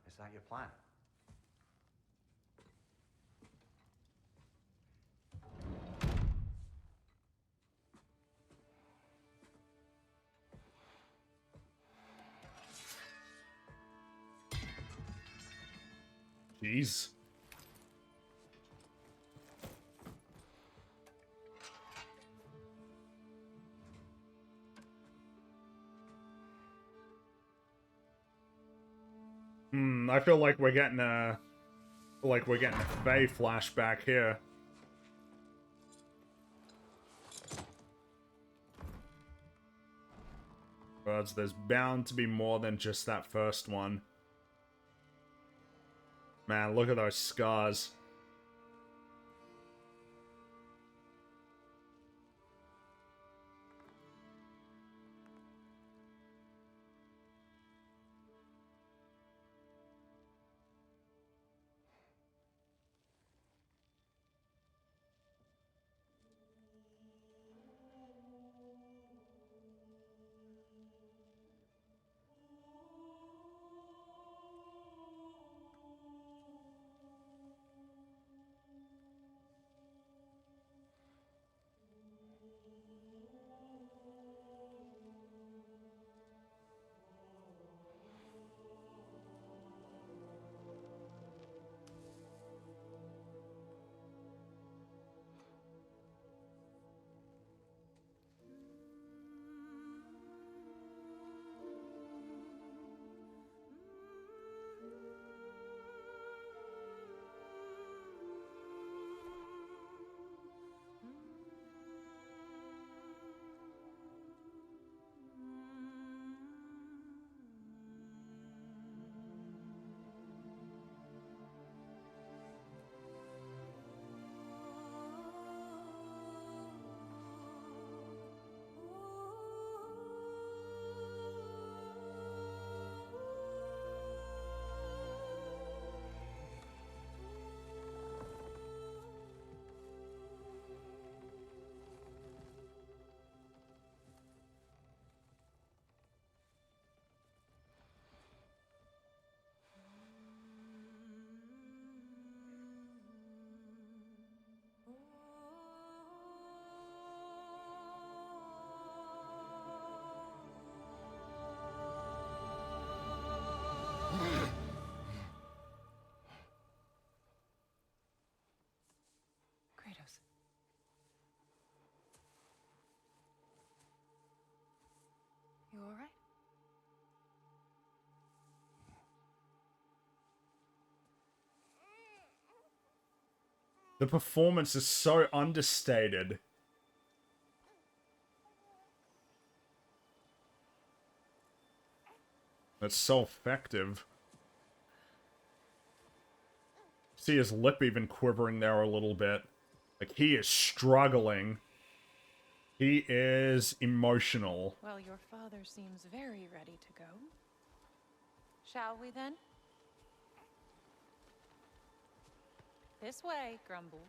Is that your plan? Jeez. I feel like we're getting a Faye flashback here. But there's bound to be more than just that first one. Man, look at those scars. The performance is so understated. That's so effective. See his lip even quivering there a little bit. Like, he is struggling. He is emotional. Well, your father seems very ready to go. Shall we then? This way, Grumbles.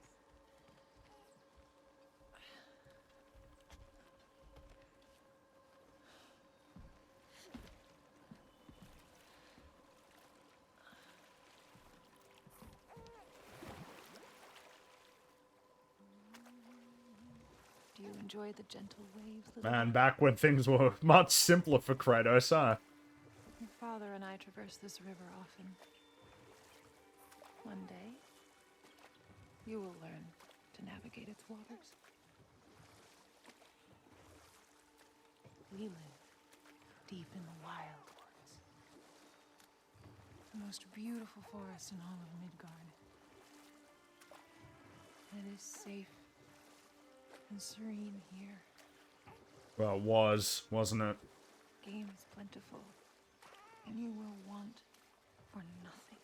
Do you enjoy the gentle waves? Man, back when things were much simpler for Kratos, huh? Your father and I traverse this river often. One day, you will learn to navigate its waters. We live deep in the wild woods. The most beautiful forest in all of Midgard. It is safe and serene here. Well, it was, wasn't it? Game is plentiful, and you will want for nothing.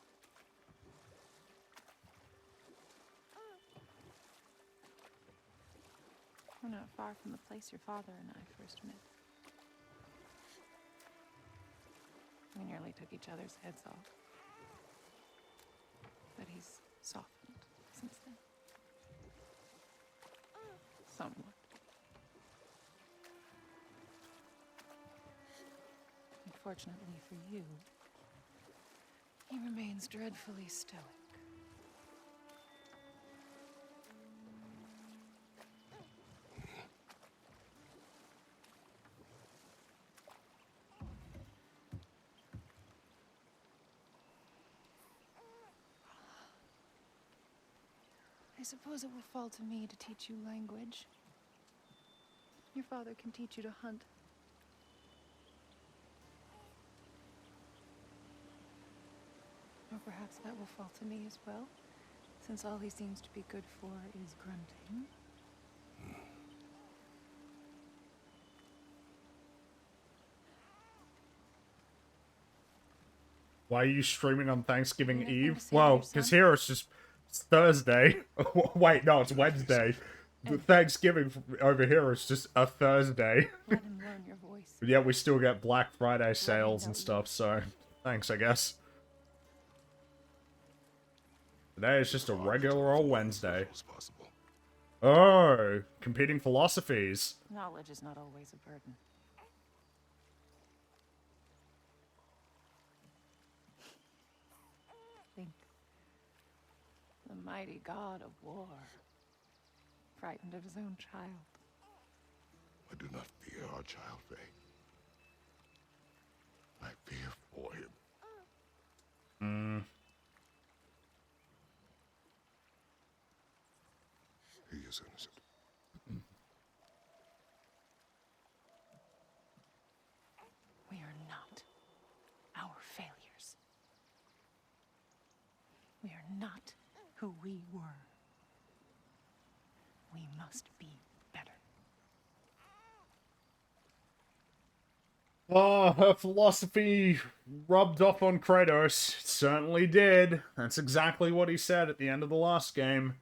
We're not far from the place your father and I first met. We nearly took each other's heads off. But he's softened since then. Somewhat. Unfortunately for you, he remains dreadfully stoic. I suppose it will fall to me to teach you language. Your father can teach you to hunt. Or perhaps that will fall to me as well, since all he seems to be good for is grunting. Why are you streaming on Thanksgiving Anything Eve? to say to Well, your because son? here it's Thursday. Wait, no, it's Wednesday. The Thanksgiving over here is just a Thursday. Let him learn your voice. But yeah, we still get Black Friday sales and stuff, so thanks, I guess. Today is just a regular old Wednesday. Oh, competing philosophies. Knowledge is not always a burden. Think. The mighty god of war. Frightened of his own child. I do not fear our child, Faye. I fear for him. He is innocent. We are not our failures. We are not who we were. We must be better. Oh, her philosophy rubbed off on Kratos. It certainly did. That's exactly what he said at the end of the last game.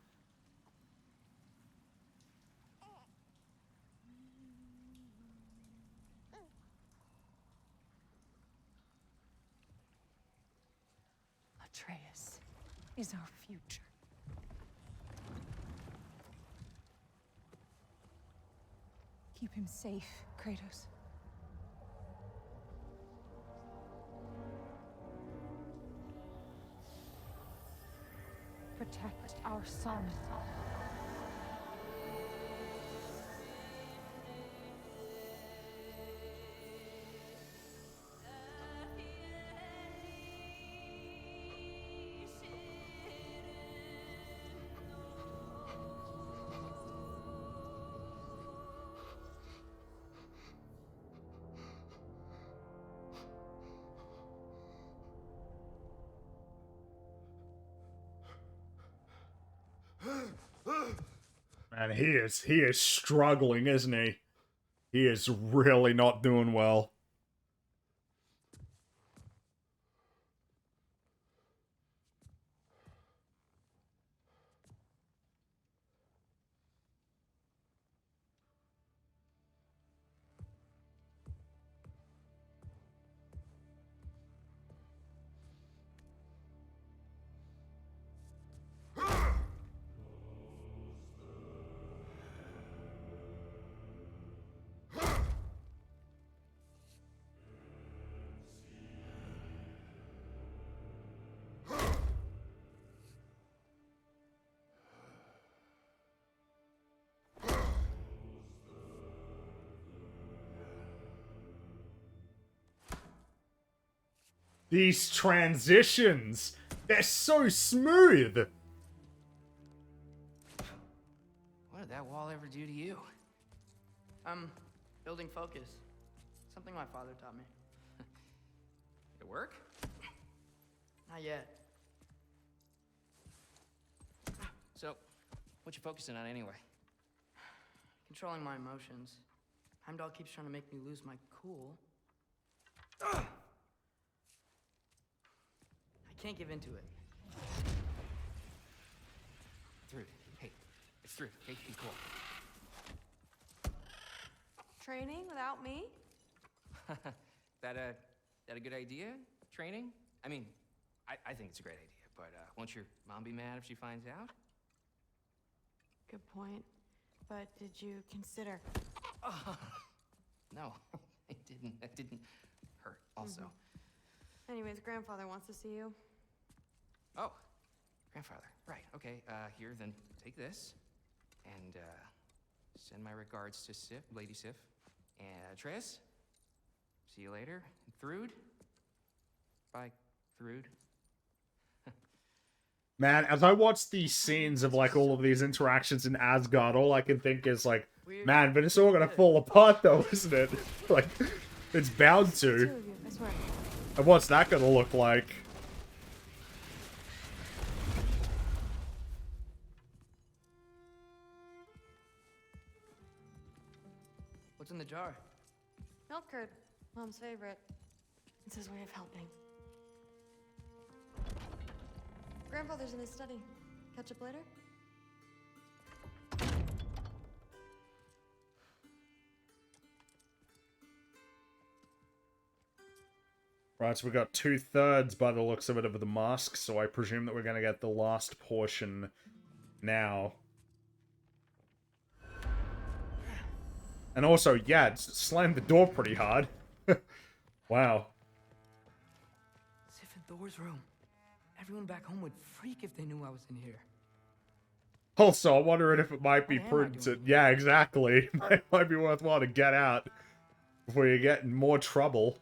Atreus is our future. Keep him safe, Kratos. Protect our son. And he is struggling, isn't he? He is really not doing well. These transitions, they're so smooth. What did that wall ever do to you? Building focus. Something my father taught me. Did it work? Not yet. So, what you focusing on anyway? Controlling my emotions. Heimdall keeps trying to make me lose my cool. I can't give into it. Through. Hey, it's through. Hey, be cool. Training without me? that a good idea? Training? I mean, I think it's a great idea, but won't your mom be mad if she finds out? Good point. But did you consider? No, it didn't. It didn't hurt. Also. Anyways, grandfather wants to see you. Oh, grandfather. Right. Okay. Here, then take this, and send my regards to Sif, Lady Sif, and Tris. See you later. Thrud. Bye, Thrud. Man, as I watch these scenes of like all of these interactions in Asgard, all I can think is like, man, but it's all gonna fall apart though, isn't it? Like, it's bound to. Two of you, I swear. And what's that gonna look like? What's in the jar? Milk curd, Mom's favorite. It's his way of helping. Grandfather's in his study. Catch up later? Right, so we got 2/3 by the looks of it of the mask, so I presume that we're gonna get the last portion now. And also, yeah, it slammed the door pretty hard. Wow. Sif and Thor's room. Everyone back home would freak if they knew I was in here. Also, I'm wondering if it might be What am I prudent to... doing? Yeah, exactly. It might be worthwhile to get out before you get in more trouble.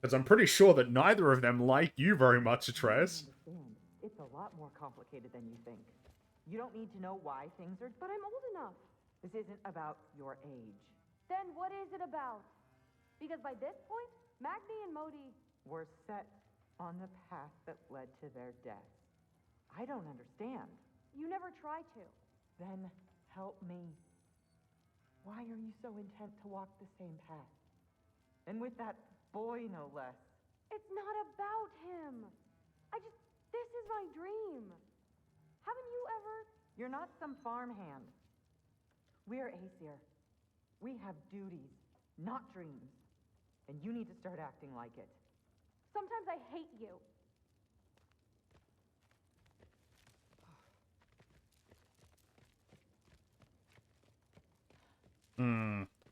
Because I'm pretty sure that neither of them like you very much, Atreus. Understand. It's a lot more complicated than you think. You don't need to know why things are... But I'm old enough. This isn't about your age. Then what is it about? Because by this point, Magni and Modi... We're set on the path that led to their death. I don't understand. You never try to. Then help me. Why are you so intent to walk the same path? And with that boy, no less. It's not about him. This is my dream. Haven't you ever... You're not some farmhand. We're Aesir. We have duties, not dreams. And you need to start acting like it. Sometimes I hate you.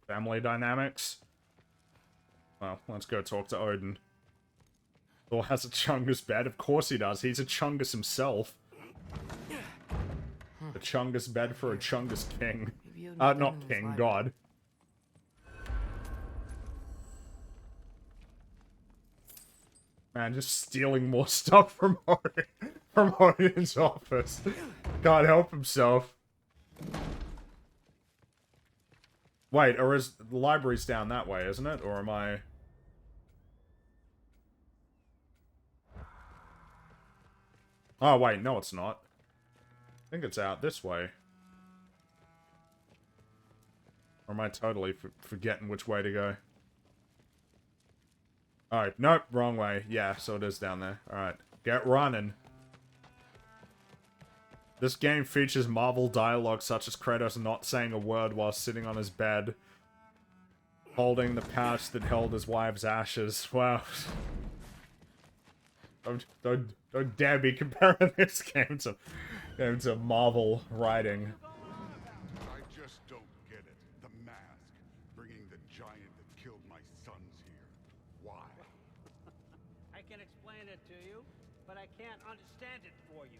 Family dynamics? Well, let's go talk to Odin. Thor has a Chungus bed? Of course he does. He's a Chungus himself. A Chungus bed for a Chungus king. Not king, god. Man, just stealing more stuff from Odin's office. Can't help himself. Wait, or is the library's down that way, isn't it? Or am I... Oh, wait, no it's not. I think it's out this way. Or am I totally forgetting which way to go? Alright, nope, wrong way. Yeah, so it is down there. Alright, get running. This game features Marvel dialogue such as Kratos not saying a word while sitting on his bed, holding the pouch that held his wife's ashes. Wow. Don't dare be comparing this game to Marvel writing. I just don't get it. The mask, bringing the giant that killed my sons here. Why? I can explain it to you, but I can't understand it for you.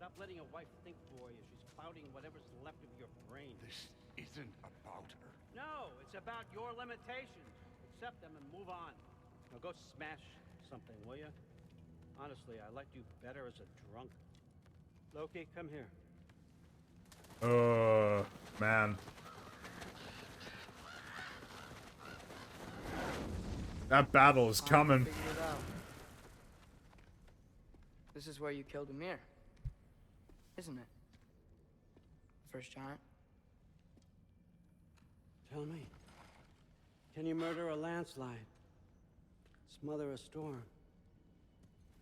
Stop letting your wife think for you. She's clouding whatever's left of your brain. This isn't about her. No, it's about your limitations. Accept them and move on. Now go smash something, will you? Honestly, I liked you better as a drunk. Loki, come here. Man. That battle is coming. This is where you killed Ymir, isn't it? First giant. Tell me, can you murder a landslide? Smother a storm?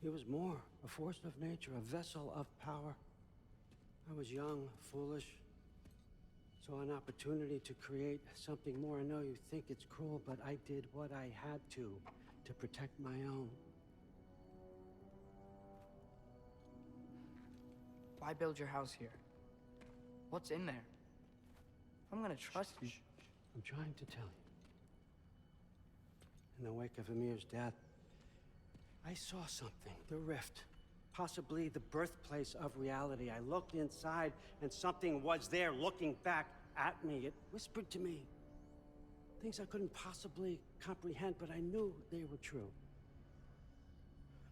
He was more, a force of nature, a vessel of power. I was young, foolish, saw an opportunity to create something more. I know you think it's cruel, but I did what I had to protect my own. Why build your house here? What's in there? I'm gonna trust you. I'm trying to tell you. In the wake of Ymir's death, I saw something, the rift, possibly the birthplace of reality. I looked inside, and something was there looking back at me. It whispered to me things I couldn't possibly comprehend, but I knew they were true.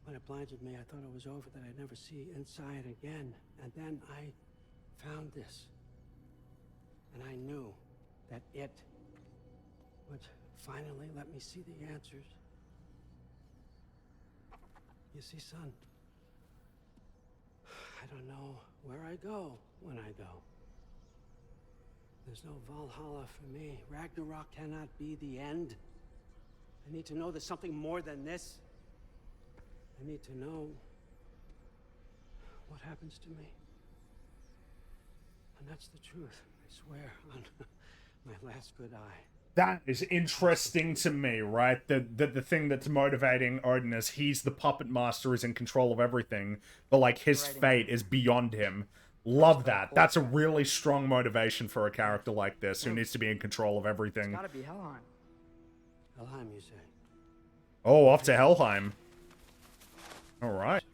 When it blinded me, I thought it was over, that I'd never see inside again. And then I found this, and I knew that it would finally let me see the answers. You see, son, I don't know where I go when I go. There's no Valhalla for me. Ragnarok cannot be the end. I need to know there's something more than this. I need to know what happens to me. And that's the truth, I swear, on my last good eye. That is interesting to me, right? The thing that's motivating Odin is he's the puppet master, is in control of everything, but like his fate is beyond him. Love that. That's a really strong motivation for a character like this who needs to be in control of everything. It's gotta be Helheim. Helheim, you say? Oh, off to Helheim. Alright.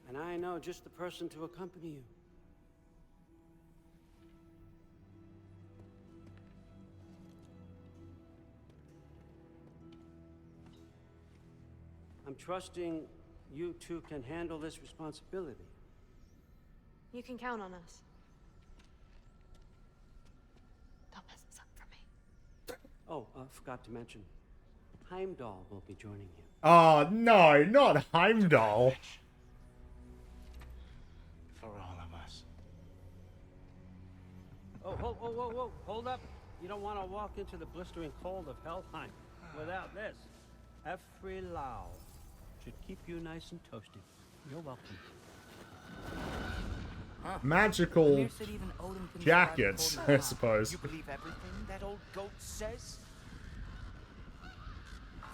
And I know just the person to accompany you. I'm trusting you two can handle this responsibility. You can count on us. Don't mess this up for me. Oh, forgot to mention, Heimdall will be joining you. Oh, no, not Heimdall. For all of us. Oh, whoa, hold up. You don't want to walk into the blistering cold of Helheim without this. Every Lau should keep you nice and toasty. You're welcome. Magical jackets, I suppose. You believe everything that old goat says?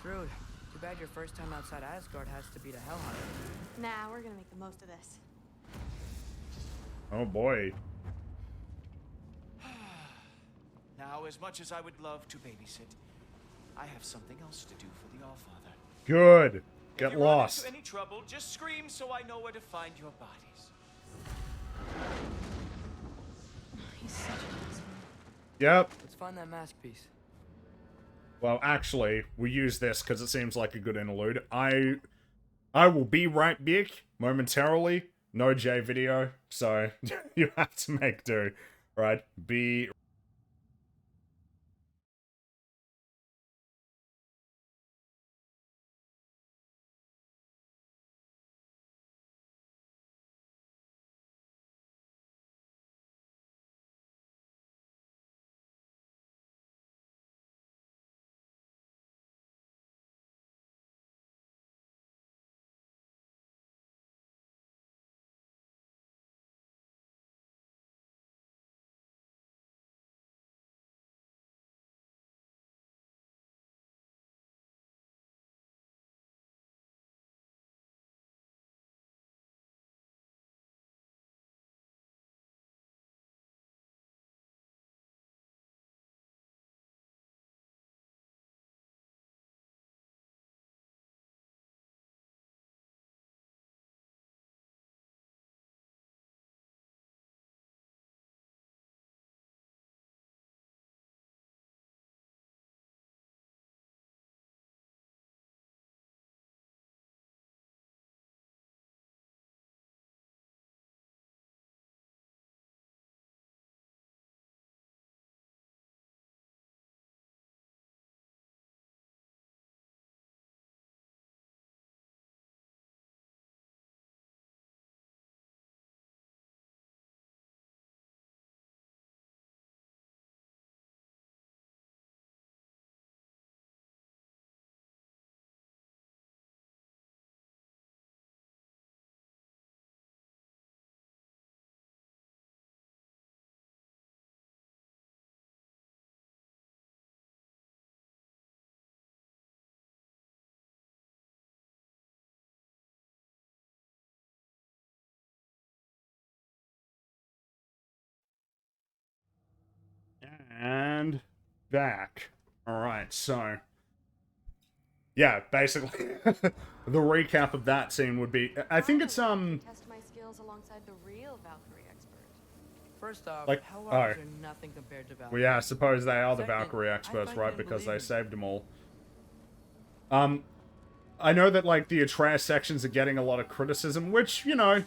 Rude. Too bad your first time outside Asgard has to be to Helheim. Nah, we're gonna make the most of this. Oh boy. Now, as much as I would love to babysit, I have something else to do for the Allfather. Good. Get If you lost. run into any trouble, just scream so I know where to find your bodies. He's such an asshole. Yep. Let's find that mask piece. Well, actually, we use this because it seems like a good interlude. I will be right back momentarily. No J video, so you have to make do. Right? Be and back. Alright, so... yeah, basically, the recap of that scene would be... I think it's, Test my skills alongside the real Valkyrie expert. First off, like, Hellwalkers are nothing compared to Valkyrie. well, yeah, I suppose they are the Second, Valkyrie I experts, fight right? them Because they believing. saved them all. I know that, like, the Atreus sections are getting a lot of criticism, which, you know,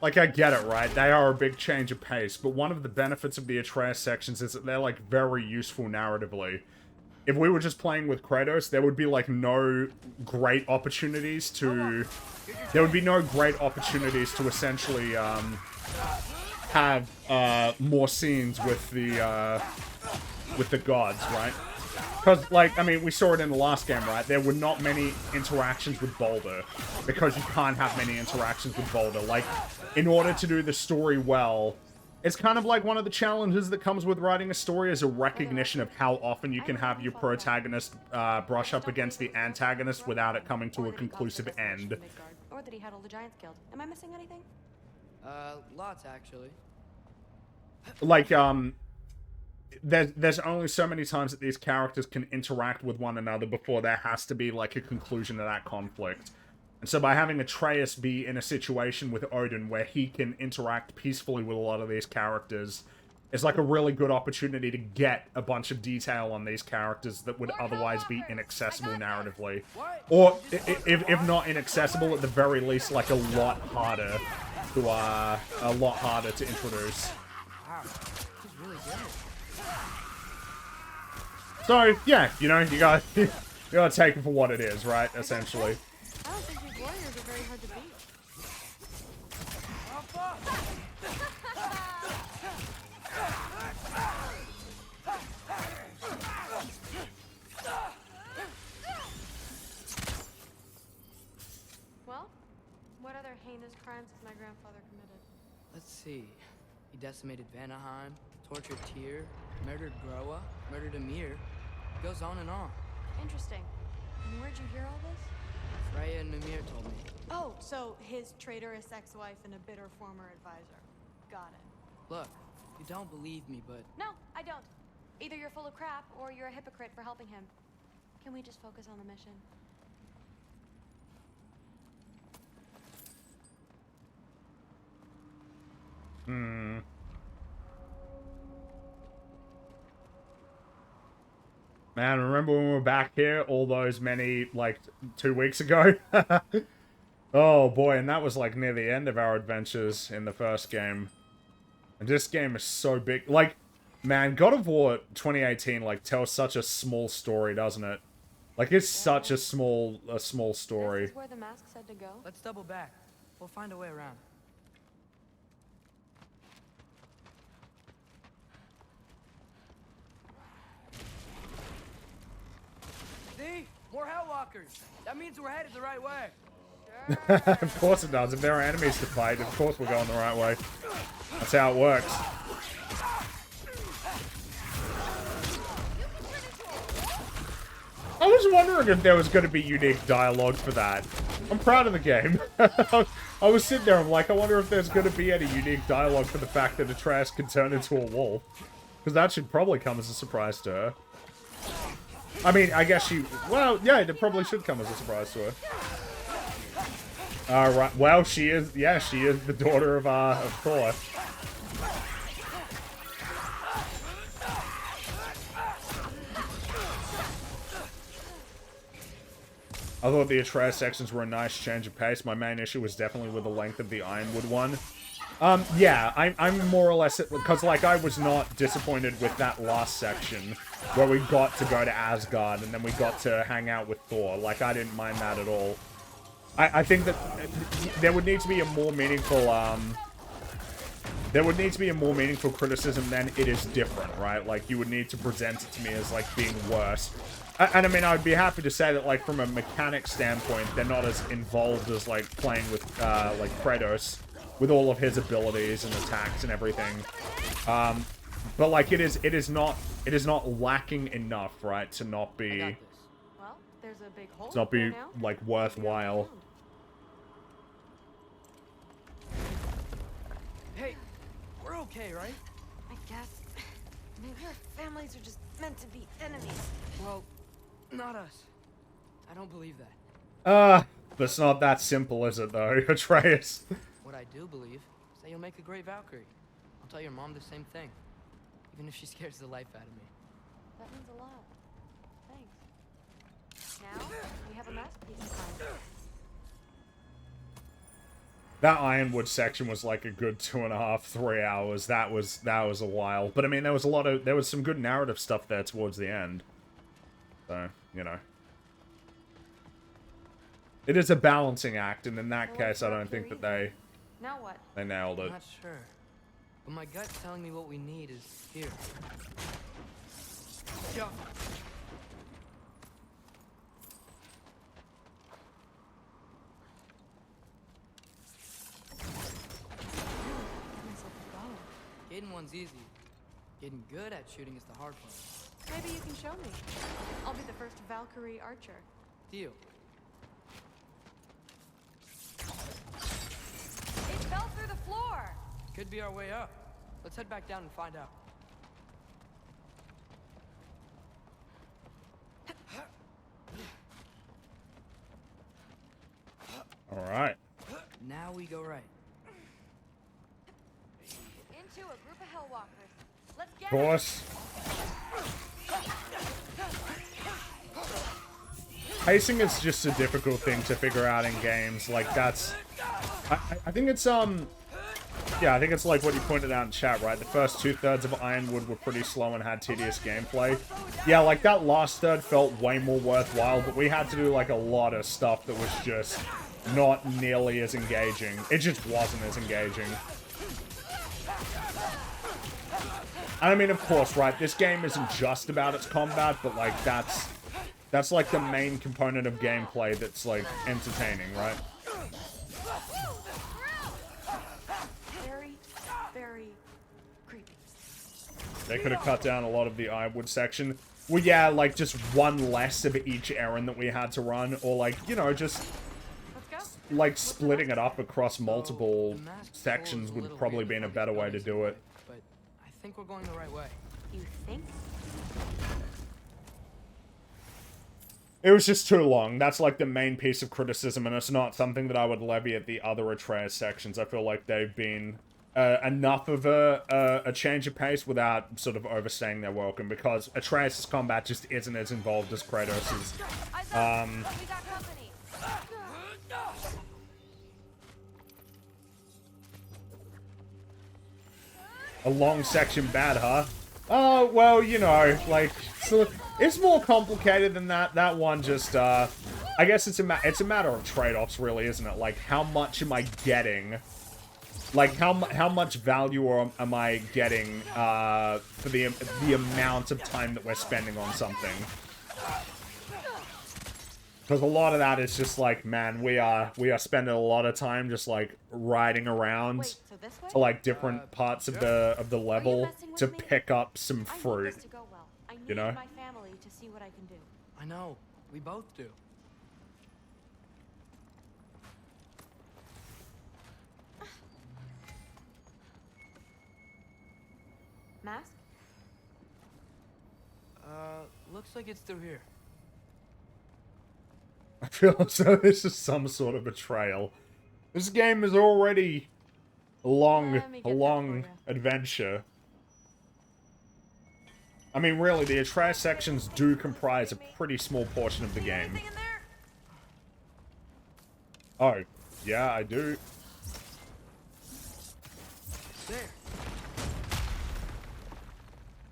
like, I get it, right? They are a big change of pace, but one of the benefits of the Atreus sections is that they're, like, very useful narratively. If we were just playing with Kratos, there would be, like, no great opportunities to... there would be no great opportunities to essentially, have, more scenes with the gods, right? Because, like, I mean, we saw it in the last game, right? There were not many interactions with Boulder, because you can't have many interactions with Boulder. Like, in order to do the story well, it's kind of like one of the challenges that comes with writing a story is a recognition of how often you can have your protagonist brush up against the antagonist without it coming to a conclusive end. Or that he had all the giants killed. Am I missing anything? Lots, actually. Like, there's only so many times that these characters can interact with one another before there has to be, like, a conclusion to that conflict. And so by having Atreus be in a situation with Odin where he can interact peacefully with a lot of these characters is, like, a really good opportunity to get a bunch of detail on these characters that would otherwise be inaccessible narratively. Or, if not inaccessible, at the very least, like, a lot harder to introduce. Wow, he's really good. So, yeah, you know, you gotta take it for what it is, right? Essentially. I don't think these warriors are very hard to beat. Well, what other heinous crimes has my grandfather committed? Let's see. He decimated Vanaheim, tortured Tyr, murdered Groa, murdered Emir. It goes on and on. Interesting. And where'd you hear all this? Freya and Emir told me. Oh, so his traitorous ex-wife and a bitter former advisor. Got it. Look, you don't believe me, but... No, I don't. Either you're full of crap, or you're a hypocrite for helping him. Can we just focus on the mission? Man, remember when we were back here all those many, like, 2 weeks ago? Oh boy, and that was, like, near the end of our adventures in the first game. And this game is so big. Like, man, God of War 2018, like, tells such a small story, doesn't it? Like, it's such a small story. This is where the mask said to go? Let's double back. We'll find a way around. See? More Hellwalkers. That means we're headed the right way. Of course it does. If there are enemies to fight, of course we're going the right way. That's how it works. I was wondering if there was going to be unique dialogue for that. I'm proud of the game. I was sitting there, I'm like, I wonder if there's going to be any unique dialogue for the fact that Atreus can turn into a wolf. Because that should probably come as a surprise to her. I mean, I guess she... well, yeah, it probably should come as a surprise to her. Right. Well, she is... yeah, she is the daughter of Thor. I thought the Atreus sections were a nice change of pace. My main issue was definitely with the length of the Ironwood one. Yeah, I'm more or less... because, like, I was not disappointed with that last section where we got to go to Asgard and then we got to hang out with Thor. Like, I didn't mind that at all. I think that there would need to be a more meaningful, there would need to be a more meaningful criticism than it is different, right? Like, you would need to present it to me as, like, being worse. And I mean, I'd be happy to say that, like, from a mechanic standpoint, they're not as involved as, like, playing with, like, Kratos, with all of his abilities and attacks and everything. But, like, it is not lacking enough, right, to not be, Well, there's a big hole to not be, there now. like, worthwhile. Hey, we're okay, right? I guess. Maybe our families are just meant to be enemies. Well, not us. I don't believe that. But it's not that simple, is it, though, Atreus? What I do believe is that you'll make a great Valkyrie. I'll tell your mom the same thing, even if she scares the life out of me. That means a lot. Thanks. Now, we have a masterpiece to find. That Ironwood section was like a good 2.5, 3 hours. That was a while. But I mean, there was some good narrative stuff there towards the end. So, you know. It is a balancing act, and in that case, I don't think that they nailed it. I'm not sure. But my gut's telling me what we need is here. Yo. Getting one's easy. Getting good at shooting is the hard part. Maybe you can show me. I'll be the first Valkyrie archer. Deal. It fell through the floor! Could be our way up. Let's head back down and find out. Alright. Now we go right. Into a group of Hellwalkers. Let's get Of course. Pacing is just a difficult thing to figure out in games. Like, that's... I think it's, yeah, I think it's like what you pointed out in chat, right? The first 2/3 of Ironwood were pretty slow and had tedious gameplay. Yeah, like, that last third felt way more worthwhile, but we had to do, like, a lot of stuff that was just not nearly as engaging. It just wasn't as engaging. And I mean, of course, right, this game isn't just about its combat, but, like, that's like, the main component of gameplay that's, like, entertaining, right? Very, very creepy. They could have cut down a lot of the Ironwood section. Well, yeah, like, just one less of each errand that we had to run, or, like, you know, just... like, splitting it up across multiple sections would probably been a better way to do it. But I think we're going the right way. You think? It was just too long. That's, like, the main piece of criticism, and it's not something that I would levy at the other Atreus sections. I feel like they've been enough of a change of pace without sort of overstaying their welcome, because Atreus' combat just isn't as involved as Kratos'. A long section bad, huh? Oh, well, you know, like, so it's more complicated than that. That one just, I guess it's a matter of trade-offs, really, isn't it? Like, how much am I getting? Like, how much value am I getting, for the amount of time that we're spending on something? Because a lot of that is just like, man, we are spending a lot of time just like riding around to like different parts of the level to pick up some fruit. You know? My family to see what I can do. I know. We both do. Mask? Looks like it's through here. I feel as though this is some sort of betrayal. This game is already a long adventure. I mean, really, the Atreus sections do comprise a pretty small portion of the game. Oh, yeah, I do. There.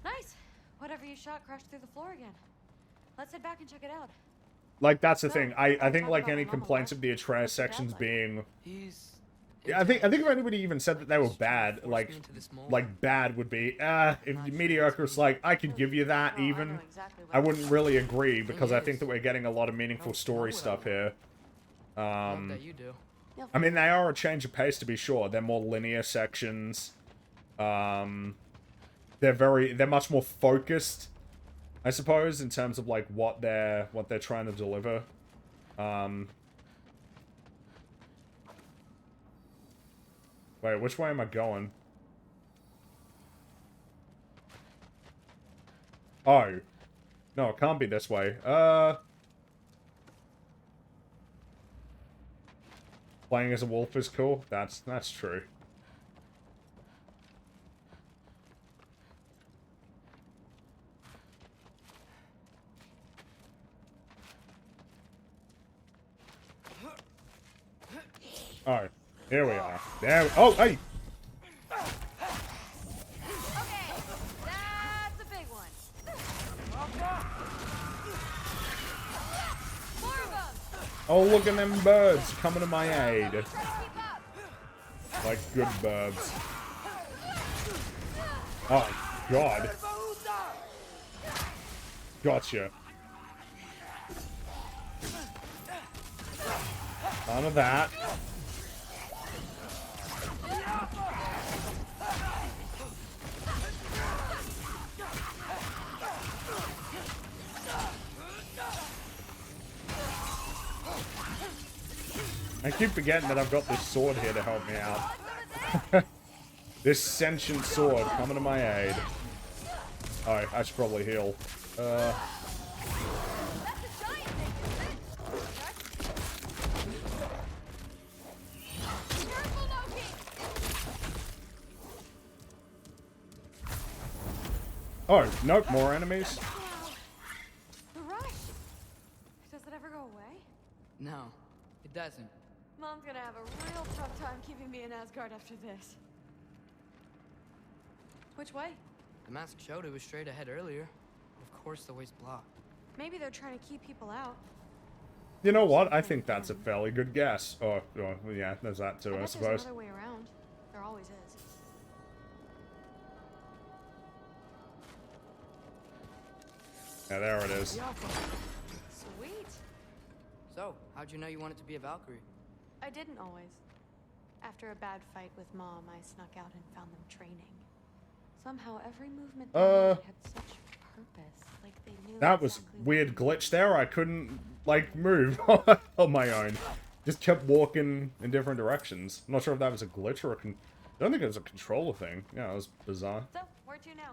Nice. Whatever you shot crashed through the floor again. Let's head back and check it out. Like, that's the thing. I think, like, any complaints of the Atreus sections being... Yeah, I think if anybody even said that they were bad, like bad would be, if mediocre's like, I could give you that, even. I wouldn't really agree, because I think that we're getting a lot of meaningful story stuff here. I mean, they are a change of pace, to be sure. They're more linear sections. They're much more focused, I suppose, in terms of, like, what they're trying to deliver. Wait, which way am I going? Oh. No, it can't be this way. Playing as a wolf is cool. That's true. Oh, here we are. There. Oh, hey. That's a big one. More of them. Oh, look at them birds coming to my aid. Like good birds. Oh, God. Gotcha. None of that. I keep forgetting that I've got this sword here to help me out. This sentient sword coming to my aid. Oh, I should probably heal. Oh, nope, more enemies. The rush. Does it ever go away? No, it doesn't. Mom's gonna have a real tough time keeping me in Asgard after this. Which way? The mask showed it was straight ahead earlier. Of course the way's blocked. Maybe they're trying to keep people out. You know what? I think that's a fairly good guess. Oh yeah, there's that too, I bet suppose. there's another way around. There always is. Yeah, there it is. Sweet. So, how'd you know you wanted to be a Valkyrie? I didn't always. After a bad fight with Mom, I snuck out and found them training. Somehow every movement they made had such purpose. Like they knew That was exactly weird glitch there. I couldn't, like, move on my own. Just kept walking in different directions. I'm not sure if that was a glitch or a I don't think it was a controller thing. Yeah, it was bizarre. So, where to now?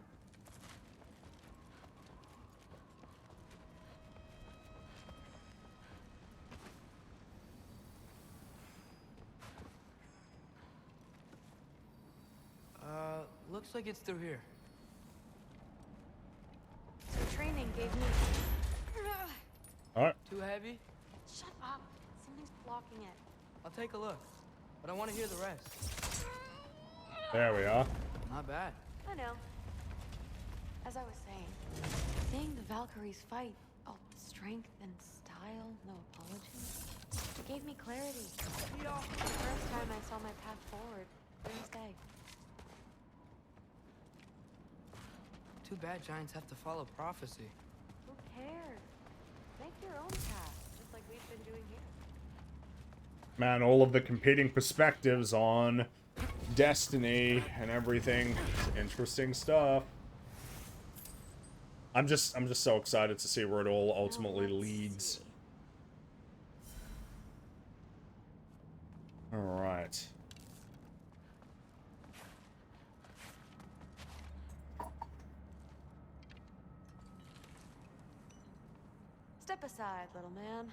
Looks like it's through here. So training gave me... Alright. Too heavy? Shut up. Something's blocking it. I'll take a look. But I want to hear the rest. There we are. Not bad. I know. As I was saying, seeing the Valkyries fight, all strength and style, no apologies, it gave me clarity. The first time I saw my path forward, clear as day. Too bad giants have to follow prophecy. Who cares? Make your own path, just like we've been doing here. Man, all of the competing perspectives on Destiny and everything. Interesting stuff. I'm just so excited to see where it all ultimately leads. All right. Step aside, little man.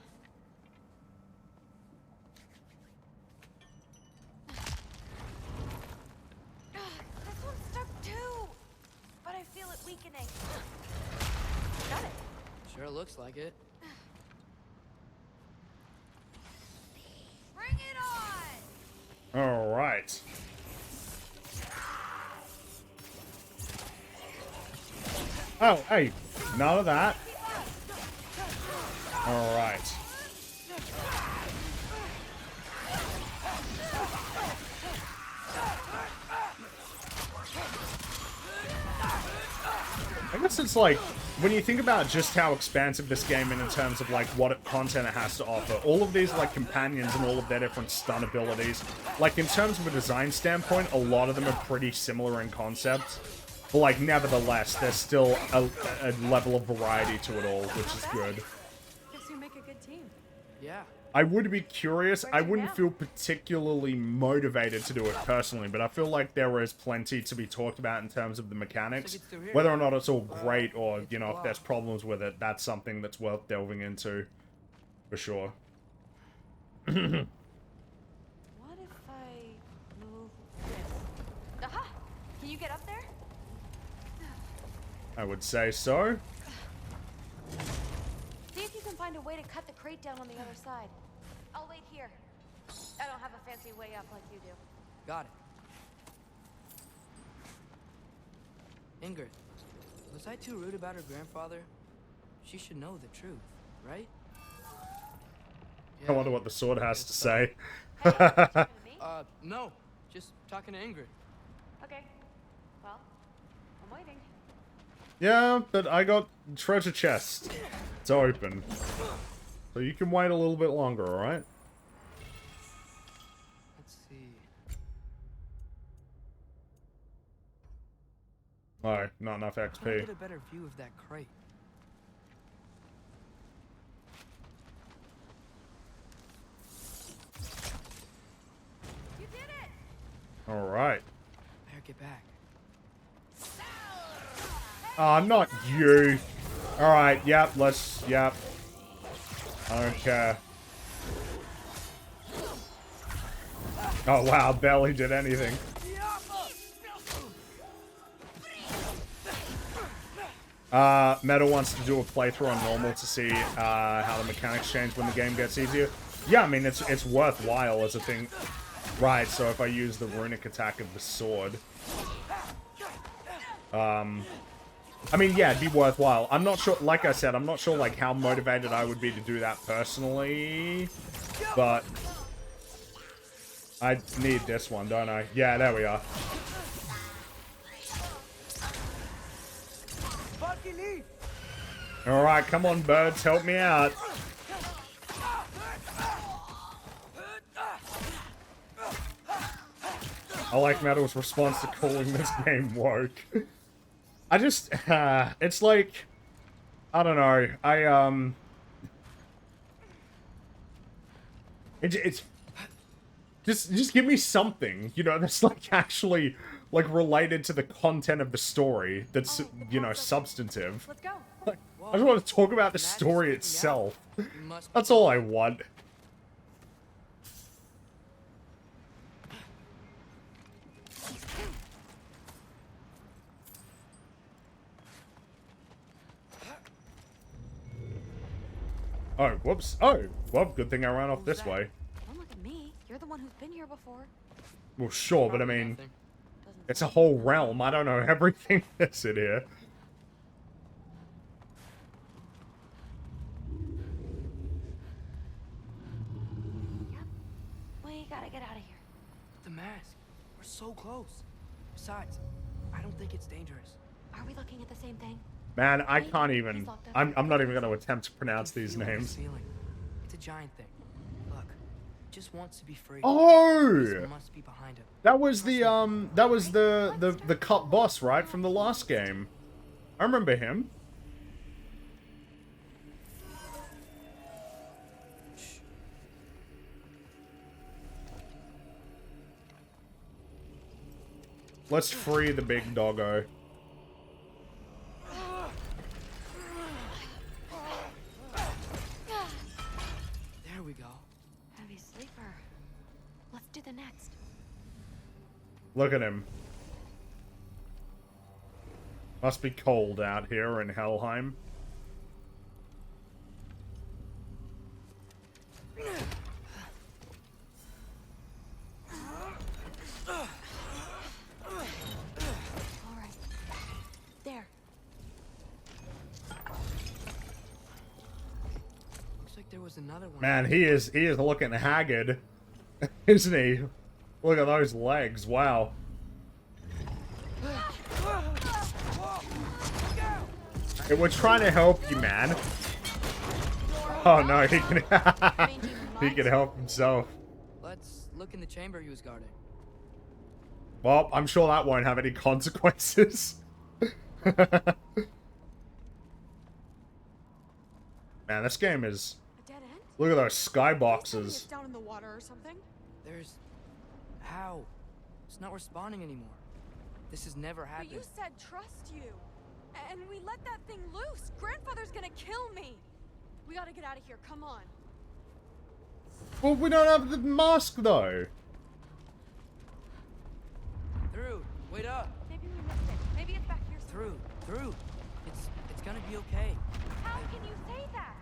This one's stuck too, but I feel it weakening. Got it. Sure looks like it. Bring it on! All right. Oh, hey, none of that. All right. I guess it's like, when you think about just how expansive this game is in terms of like what content it has to offer, all of these like companions and all of their different stun abilities, like in terms of a design standpoint, a lot of them are pretty similar in concept. But like nevertheless, there's still a level of variety to it all, which is good. Guess you make a good team. Yeah. I would be curious. I wouldn't feel particularly motivated to do it personally, but I feel like there is plenty to be talked about in terms of the mechanics. Whether or not it's all great or, you know, if there's problems with it, that's something that's worth delving into. For sure. What if I move this? Aha! Can you get up there? I would say so. See if you can find a way to cut the crate down on the other side. I'll wait here. I don't have a fancy way up like you do. Got it. Ingrid, was I too rude about her grandfather? She should know the truth, right? I wonder what the sword has to say. No. Just talking to Ingrid. Okay. Well, I'm waiting. Yeah, but I got treasure chest. It's open. So you can wait a little bit longer, alright? Let's see. Oh, not enough How do I XP. get a better view of that crate? You did it! Alright. Better get back. Not you. Alright, yep, yep. I don't care. Oh wow, barely did anything. Meta wants to do a playthrough on normal to see how the mechanics change when the game gets easier. Yeah, I mean, it's worthwhile as a thing. Right, so if I use the runic attack of the sword. I mean, yeah, it'd be worthwhile. I'm not sure, like I said, I'm not sure, like, how motivated I would be to do that personally. But I need this one, don't I? Yeah, there we are. Alright, come on, birds, help me out. I like Metal's response to calling this game woke. I just, it's like, I don't know, it's, just give me something, you know, that's like actually, like, related to the content of the story, that's, you know, substantive. Let's go. Like, I just want to talk about the story itself. That's all I want. Oh, whoops. Oh, well, good thing I ran off this way. Don't look at me. You're the one who's been here before. Well, sure, but I mean, it's a whole realm. I don't know everything that's in here. Yep. We gotta get out of here. The mask. We're so close. Besides, I don't think it's dangerous. Are we looking at the same thing? Man, I can't even. I'm not even going to attempt to pronounce these names. It's a giant thing. Look, it just wants to be free. Oh! This must be behind him. That was the cut boss, right, from the last game. I remember him. Let's free the big doggo. There we go. Heavy sleeper. Let's do the next. Look at him. Must be cold out here in Helheim. Alright. There. Looks like there was another one. Man, he is looking haggard, isn't he? Look at those legs. Wow. Hey, we're trying to help you, man. Oh no, he can he can help himself. Let's look in the chamber he was guarding. Well, I'm sure that won't have any consequences. Man, this game is... Look at those sky It's boxes. down in the water or something. There's... How? It's not responding anymore. This has never happened. But you said trust you. And we let that thing loose. Grandfather's gonna kill me. We gotta get out of here. Come on. Well, we don't have the mask though. Through. Wait up. Maybe we missed it. Maybe it's back here somewhere. Through. It's gonna be okay. How can you say that?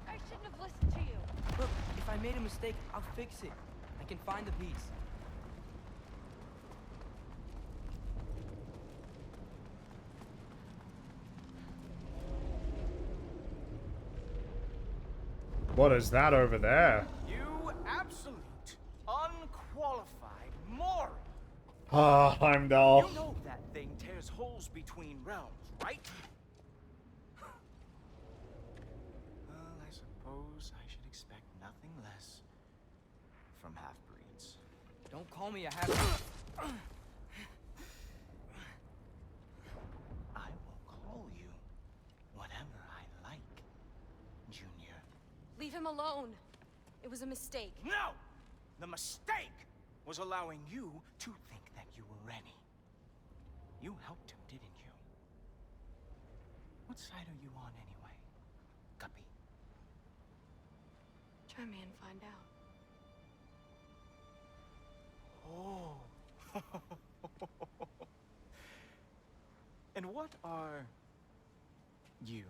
I shouldn't have listened to you. Look, if I made a mistake, I'll fix it. I can find the piece. What is that over there? You absolute, unqualified moron! Ah, Heimdall. You know that thing tears holes between realms, right? Well, I suppose I should expect nothing less from half-breeds. Don't call me a half... I will call you whatever I like, Junior. Leave him alone. It was a mistake. No! The mistake was allowing you to think that you were Rennie. You helped him, didn't you? What side are you on anyway, Guppy? Try me and find out. Oh. And what are you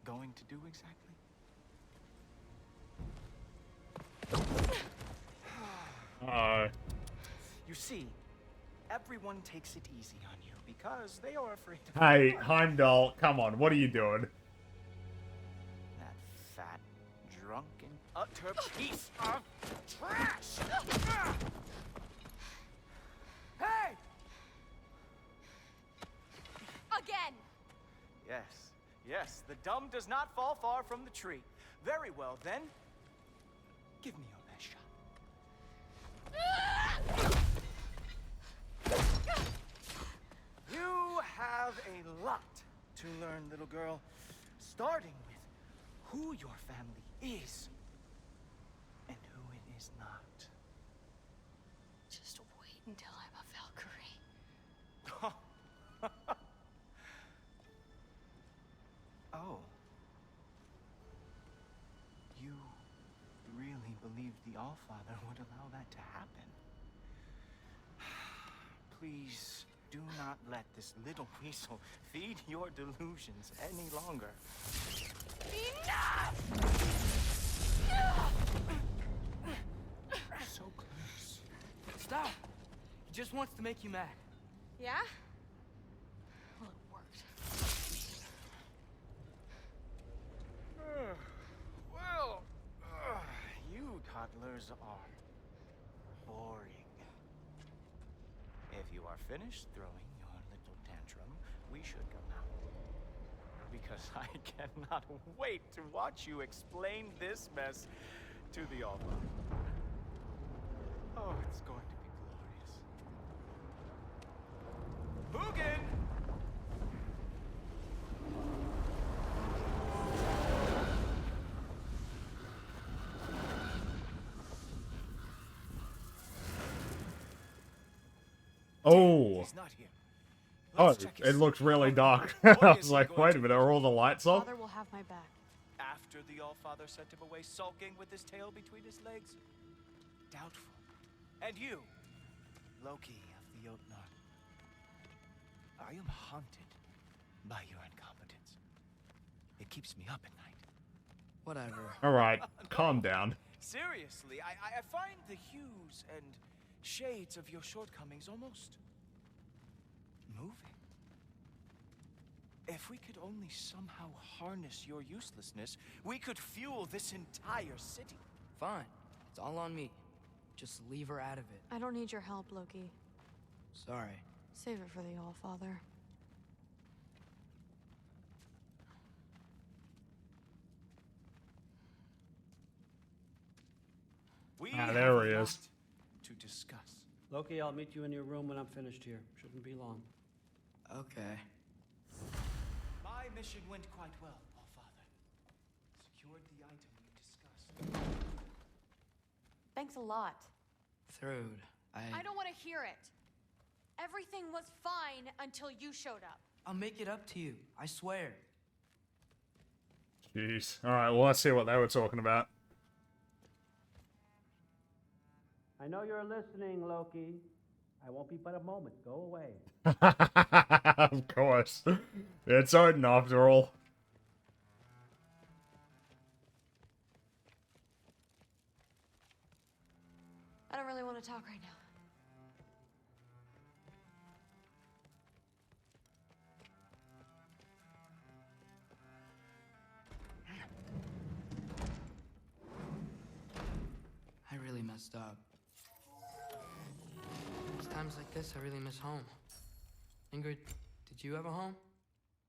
going to do exactly? You see, everyone takes it easy on you because they are afraid of... Hey, Heimdall, come on, what are you doing? That fat, drunken, utter piece of trash! Hey! Again! Yes, the dumb does not fall far from the tree. Very well, then. Give me your best shot. You have a lot to learn, little girl. Starting with who your family is and who it is not. Just wait until I'm a Valkyrie. Oh. You really believed the Allfather would allow that to happen? Please do not let this little weasel feed your delusions any longer. Enough! So close. Stop! He just wants to make you mad. Yeah? Well, it worked. Well, you toddlers are boring. If you are finished throwing your little tantrum, we should go now. Because I cannot wait to watch you explain this mess to the Allfather. Oh, it's going to be glorious. Hugin! Oh. He's not here. Oh, Let's check his it looks really dark. What I is was he like, going wait to a minute, are all the lights off? Father will have my back. After the Allfather sent him away sulking with his tail between his legs? Doubtful. And you, Loki of the Jotnar. I am haunted by your incompetence. It keeps me up at night. Whatever. Alright, calm down. Seriously, I find the hues and shades of your shortcomings almost moving. If we could only somehow harness your uselessness, we could fuel this entire city. Fine. It's all on me. Just leave her out of it. I don't need your help, Loki. Sorry. Save it for the Allfather. We there he have a is. lot to discuss. Loki, I'll meet you in your room when I'm finished here. Shouldn't be long. Okay. My mission went quite well, Allfather. Secured the item we discussed. Thanks a lot. Thrud, I don't want to hear it. Everything was fine until you showed up. I'll make it up to you. I swear. Jeez. Alright, well, let's see what they were talking about. I know you're listening, Loki. I won't be but a moment. Go away. Of course. It's Odin after all. I don't really want to talk right now. I really messed up. It's times like this I really miss home. Ingrid, did you have a home?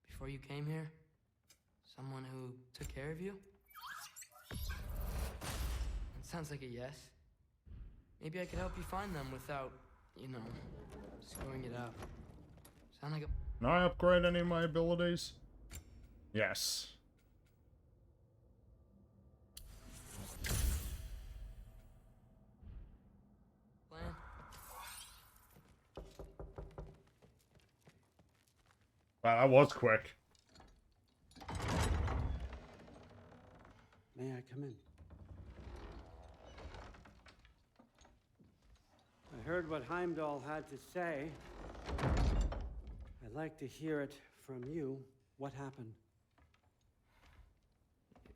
Before you came here? Someone who took care of you? It sounds like a yes. Maybe I could help you find them without, you know, screwing it up. Sound like a... Can I upgrade any of my abilities? Yes. plan? Wow, that was quick. May I come in? I heard what Heimdall had to say. I'd like to hear it from you. What happened?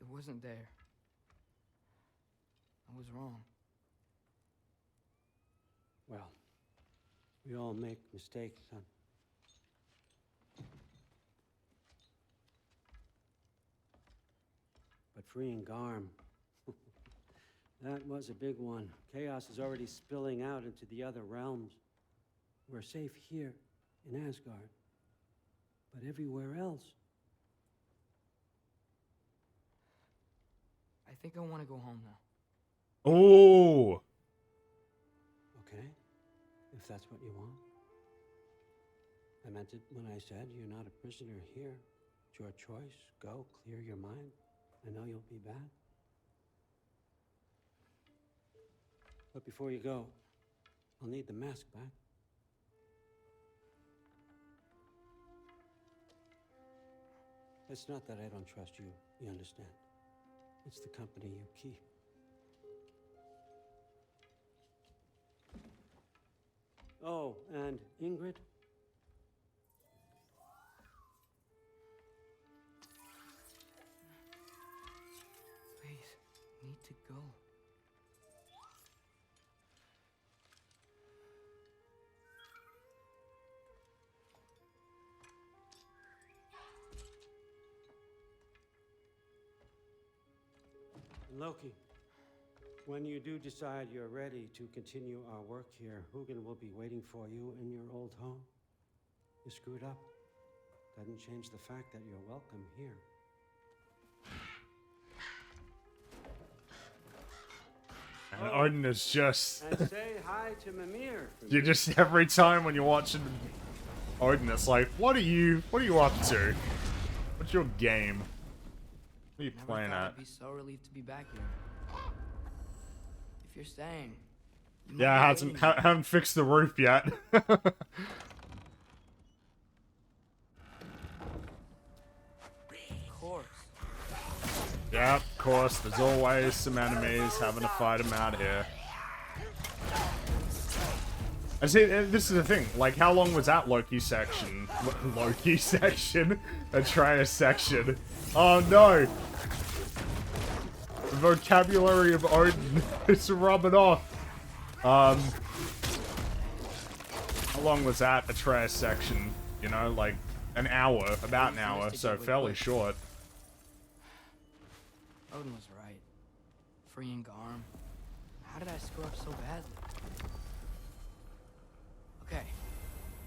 It wasn't there. I was wrong. Well, we all make mistakes, son. But freeing Garm, that was a big one. Chaos is already spilling out into the other realms. We're safe here in Asgard, but everywhere else. I think I want to go home now. Oh. Okay, if that's what you want. I meant it when I said you're not a prisoner here. It's your choice. Go, clear your mind. I know you'll be back. But before you go, I'll need the mask back. It's not that I don't trust you, you understand. It's the company you keep. Oh, and Ingrid? Please, need to go. Loki, when you do decide you're ready to continue our work here, Hugin will be waiting for you in your old home. You screwed up. Doesn't change the fact that you're welcome here. And Odin is just... And say hi to Mimir. You just, every time when you're watching Odin, it's like, what are you up to? What's your game? What are you playing at? I'd be so relieved to be back here. If you're staying. Yeah, haven't fixed the roof yet. Of course. Yeah, of course. There's always some enemies having to fight them out here. I see. This is the thing. Like, how long was that Loki section? Loki section, Atreus section. Oh no! The vocabulary of Odin is rubbing off. How long was that Atreus section? You know, like an hour, about an hour, so fairly short. Odin was right. Freeing Garm. How did I screw up so badly? Okay.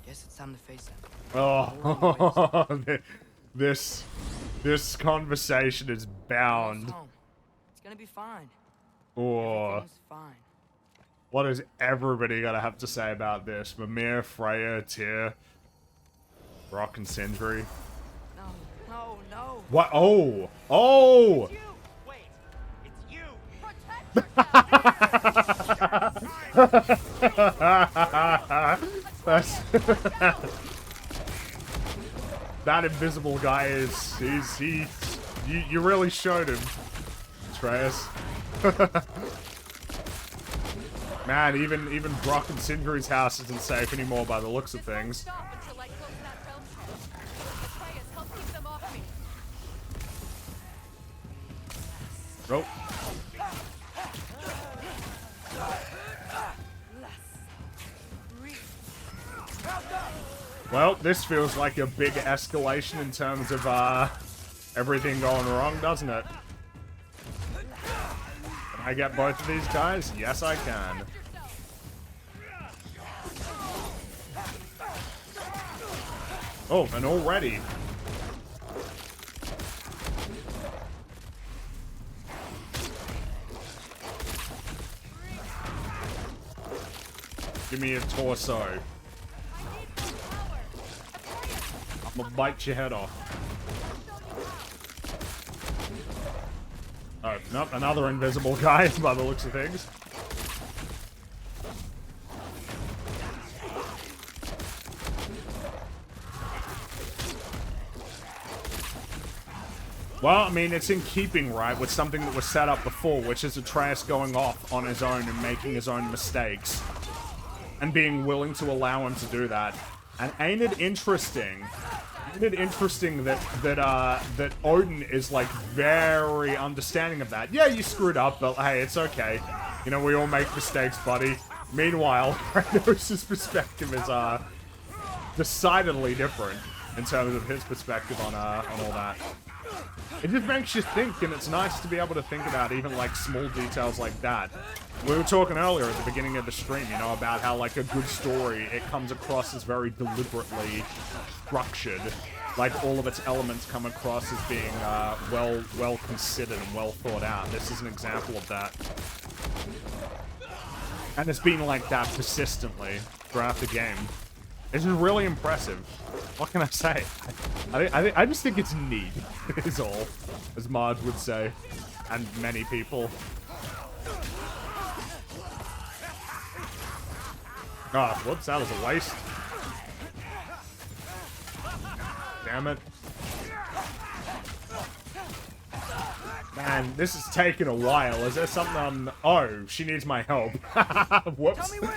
Guess it's time to face him. Oh, this conversation is bound. It's gonna be fine. Or Everything's fine. what is everybody gonna have to say about this? Mimir, Freya, Tyr, Rock, and Sindri. No. What? Oh! Oh! Wait, it's you! That's that invisible guy is you really showed him, Atreus. Man, even Brock and Sindri's house isn't safe anymore by the looks of things. Nope. Well, this feels like a big escalation in terms of everything going wrong, doesn't it? Can I get both of these guys? Yes, I can. Oh, and already. Give me a torso. I'm gonna bite your head off. Oh, nope, another invisible guy by the looks of things. Well, I mean, it's in keeping, right, with something that was set up before, which is Atreus going off on his own and making his own mistakes. And being willing to allow him to do that. And ain't it interesting? Ain't it interesting that Odin is, like, very understanding of that? Yeah, you screwed up, but hey, it's okay. You know, we all make mistakes, buddy. Meanwhile, Kratos' perspective is, decidedly different in terms of his perspective on all that. It just makes you think, and it's nice to be able to think about even, like, small details like that. We were talking earlier at the beginning of the stream, you know, about how, like, a good story, it comes across as very deliberately structured. Like, all of its elements come across as being, well considered and well thought out. This is an example of that. And it's been like that persistently throughout the game. This is really impressive. What can I say? I just think it's neat, is all, as Marge would say, and many people. Oh, whoops, that was a waste. Damn it. Man, this is taking a while. Is there something oh, she needs my help. Whoops. Tell me when.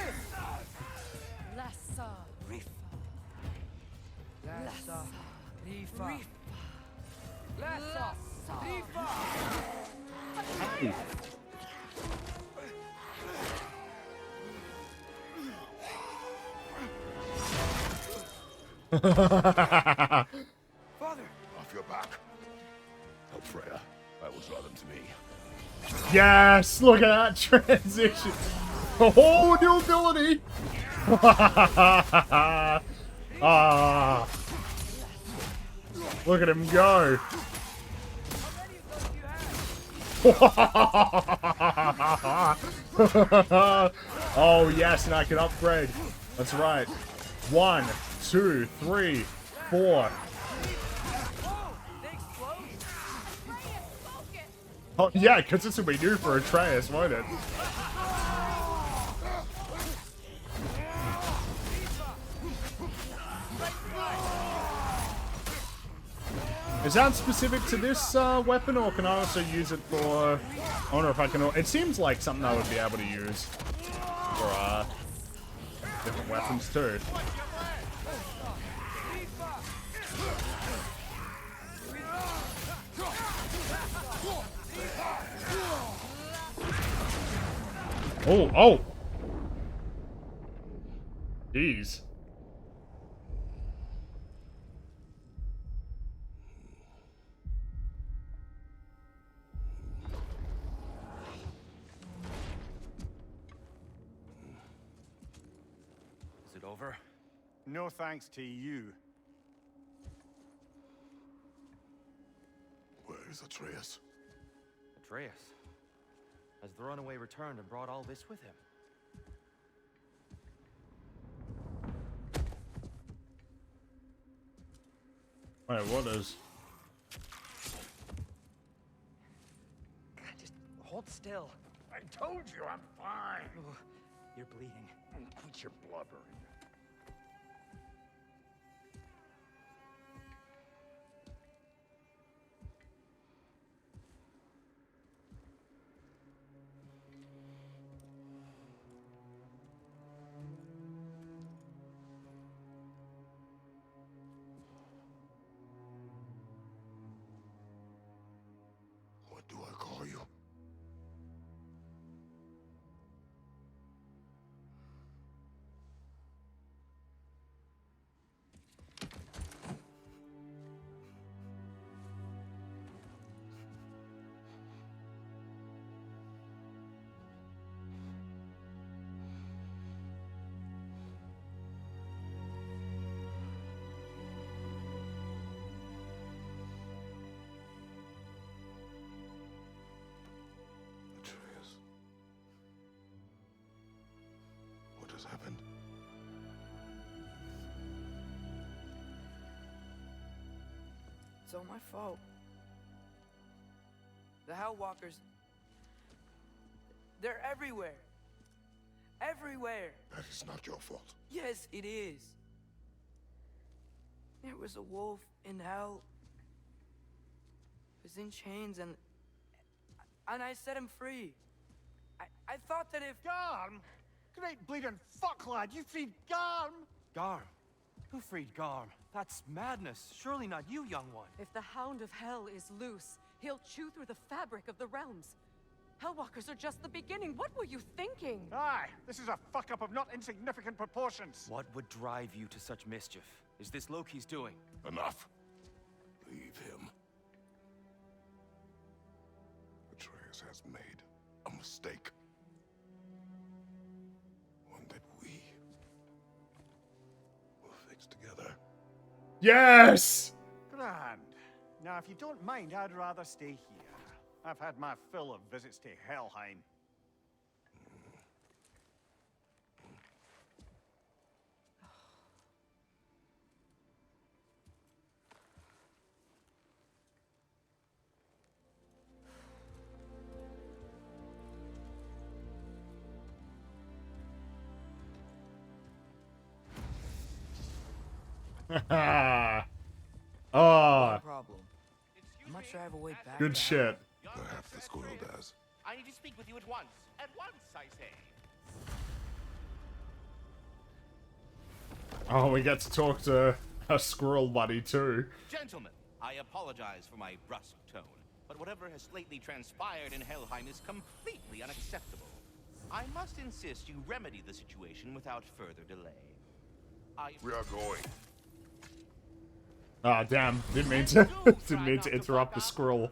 Father! Off your back. Help Freya. I will draw them to me. Yes! Look at that transition! Oh, new ability! Ah! Look at him go! Oh, yes, and I can upgrade. That's right. 1, 2, 3, 4. Oh, yeah, because this will be new for Atreus, won't it? Is that specific to this weapon, or can I also use it for... I wonder if I can... It seems like something I would be able to use for different weapons, too. Oh, oh! Jeez. Is it over? No thanks to you. Where is Atreus? Atreus? Has the runaway returned and brought all this with him? Wait, what is? Just hold still. I I told you I'm fine. Oh, you're bleeding. Quit your blubbering. What do I call you? Atreus. What has happened? It's all my fault. The Hellwalkers... They're everywhere. Everywhere. That is not your fault. Yes, it is. There was a wolf in hell. He was in chains and I set him free. I thought that if... Garm? Great bleeding fuck, lad. You freed Garm? Garm? Who freed Garm? That's madness. Surely not you, young one. If the Hound of Hell is loose, he'll chew through the fabric of the realms. Hellwalkers are just the beginning. What were you thinking? Aye, this is a fuck-up of not insignificant proportions. What would drive you to such mischief? Is this Loki's doing? Enough. Leave him. Atreus has made a mistake. One that we will fix together. Yes! Grand. Now, if you don't mind, I'd rather stay here. I've had my fill of visits to Helheim. Oh, problem. I'm not sure I have a way back. good shit. Perhaps the squirrel does. I need to speak with you at once. At once, I say. Oh, we get to talk to a squirrel buddy too. Gentlemen, I apologize for my brusque tone, but whatever has lately transpired in Helheim is completely unacceptable. I must insist you remedy the situation without further delay. We are going. Oh, damn. Didn't mean to interrupt the squirrel.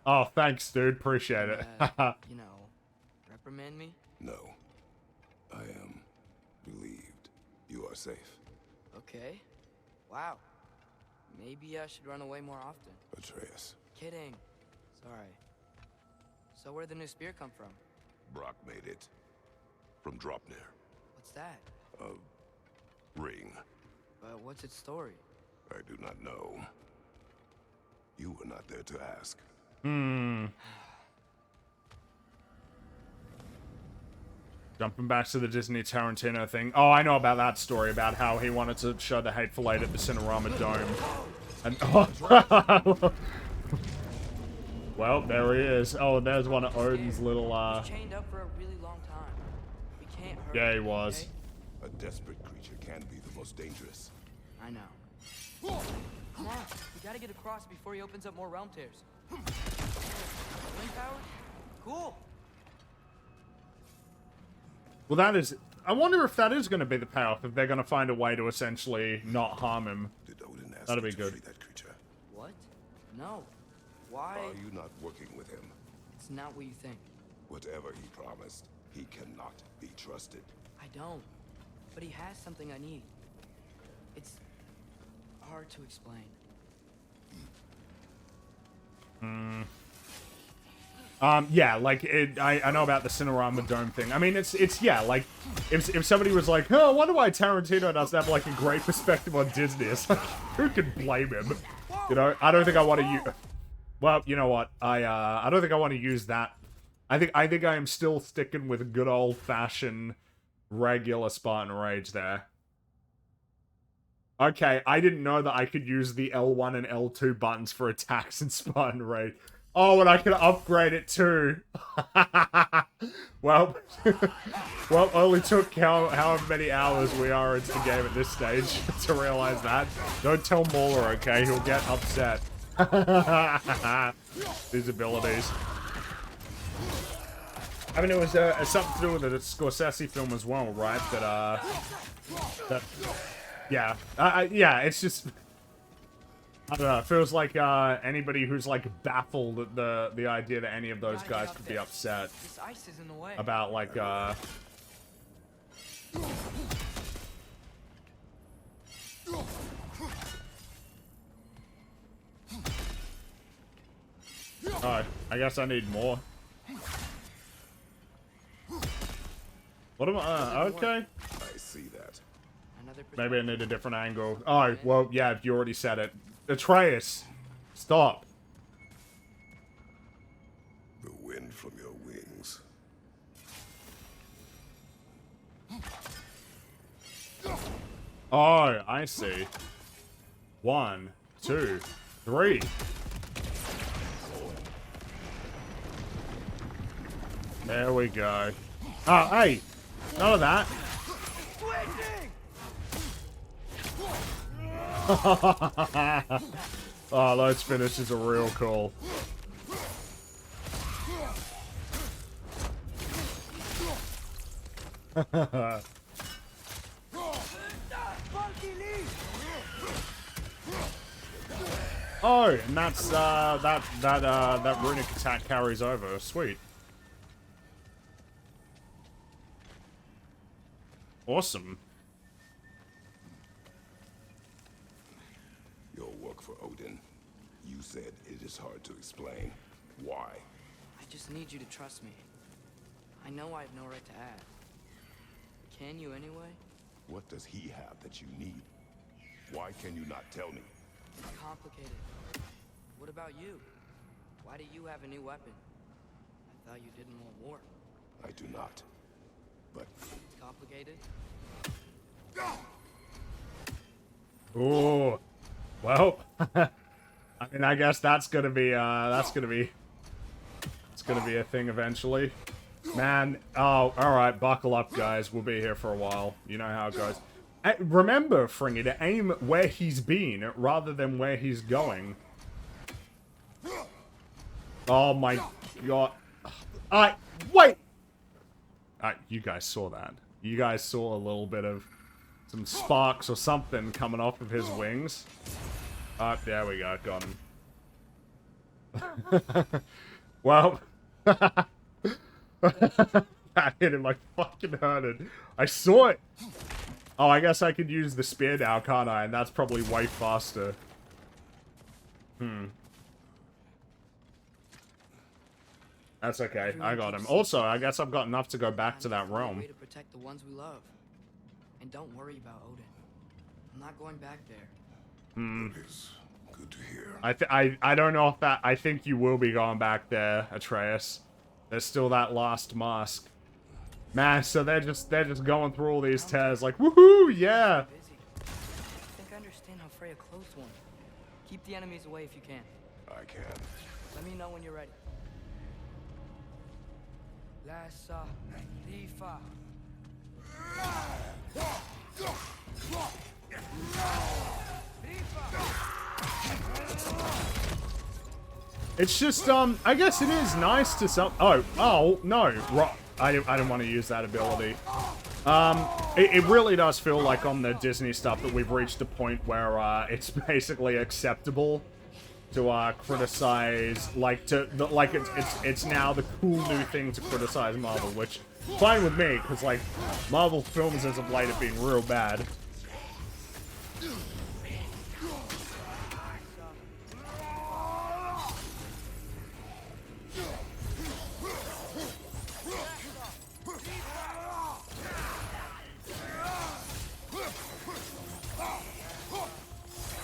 Oh, thanks, dude. Appreciate it. You know, reprimand me? No. I am relieved. You are safe. Okay. Wow. Maybe I should run away more often. Atreus. Kidding. Sorry. So where'd the new spear come from? Brock made it. From Dropnir. What's that? A ring. But what's its story? I do not know. You were not there to ask. Jumping back to the Disney Tarantino thing. Oh, I know about that story, about how he wanted to show the Hateful Eight at the Cinerama Dome. And oh, well, there he is. Oh, and there's one of Odin's little He's chained up for a really long time. We can't hurt yeah, he him, was. okay? A desperate creature can be the most dangerous. I know. Come on, we gotta get across before he opens up more realm tears. Wind power? Cool. Well, that is... I wonder if that is going to be the payoff, if they're going to find a way to essentially not harm him. Did Odin ask That'd you be to good. free that creature? What? No. Why? Are you not working with him? It's not what you think. Whatever he promised, he cannot be trusted. I don't. But he has something I need. It's hard to explain. Yeah, like, I know about the Cinerama Dome thing. I mean, it's yeah, like, if somebody was like, oh, I wonder why Tarantino doesn't have, like, a great perspective on Disney, it's like, who could blame him? You know, I don't think I want to use... Well, you know what, I don't think I want to use that. I think I am still sticking with good old-fashioned regular Spartan Rage there. Okay, I didn't know that I could use the L1 and L2 buttons for attacks in Spartan Rage. Oh, and I can upgrade it too. Well, well, only took however many hours we are into the game at this stage to realize that. Don't tell Mauler, okay? He'll get upset. These abilities. I mean, it was something to do with the Scorsese film as well, right? Yeah, yeah. It's just, I don't know. It feels like anybody who's like baffled at the idea that any of those guys could be upset This ice is in the way. about like Oh, I guess I need more. What am I? Okay. I see that. Maybe I need a different angle. Oh, well, yeah, you already said it. Atreus, stop. The wind from your wings. Oh, I see. 1, 2, 3. There we go. Oh, hey! None of that. Oh, those finishes are real cool. Oh, and that's that runic attack carries over. Sweet. Awesome. Your work for Odin. You said it is hard to explain. Why? I just need you to trust me. I know I have no right to ask. Can you anyway? What does he have that you need? Why can you not tell me? It's complicated. What about you? Why do you have a new weapon? I thought you didn't want war. I do not. But it's complicated. Ooh. Well, I mean, I guess that's gonna be a thing eventually. Man, oh, alright, buckle up, guys. We'll be here for a while. You know how it goes. Remember, Fringy, to aim where he's been rather than where he's going. Oh my god. Wait! You guys saw that. You guys saw a little bit of some sparks or something coming off of his wings. There we go. Got him. Well. That hit him like fucking hurted. I saw it! Oh, I guess I could use the spear now, can't I? And that's probably way faster. That's okay. I got him. Also, I guess I've got enough to go back to that realm. To protect the ones we love. And don't worry about Odin. I'm not going back there. That is good to hear. I don't know if that... I think you will be going back there, Atreus. There's still that last mask. Man, so they're just going through all these tears like, woohoo, yeah! I think I understand how Freya closed one. Keep the enemies away if you can. I can. Let me know when you're ready. Lassa, Lifa. It's just, I guess it is nice to some... Oh, no. I didn't want to use that ability. It really does feel like on the Disney stuff that we've reached a point where, it's basically acceptable to, criticize, like, it's now the cool new thing to criticize Marvel, which, fine with me, because, like, Marvel films as of late have been real bad.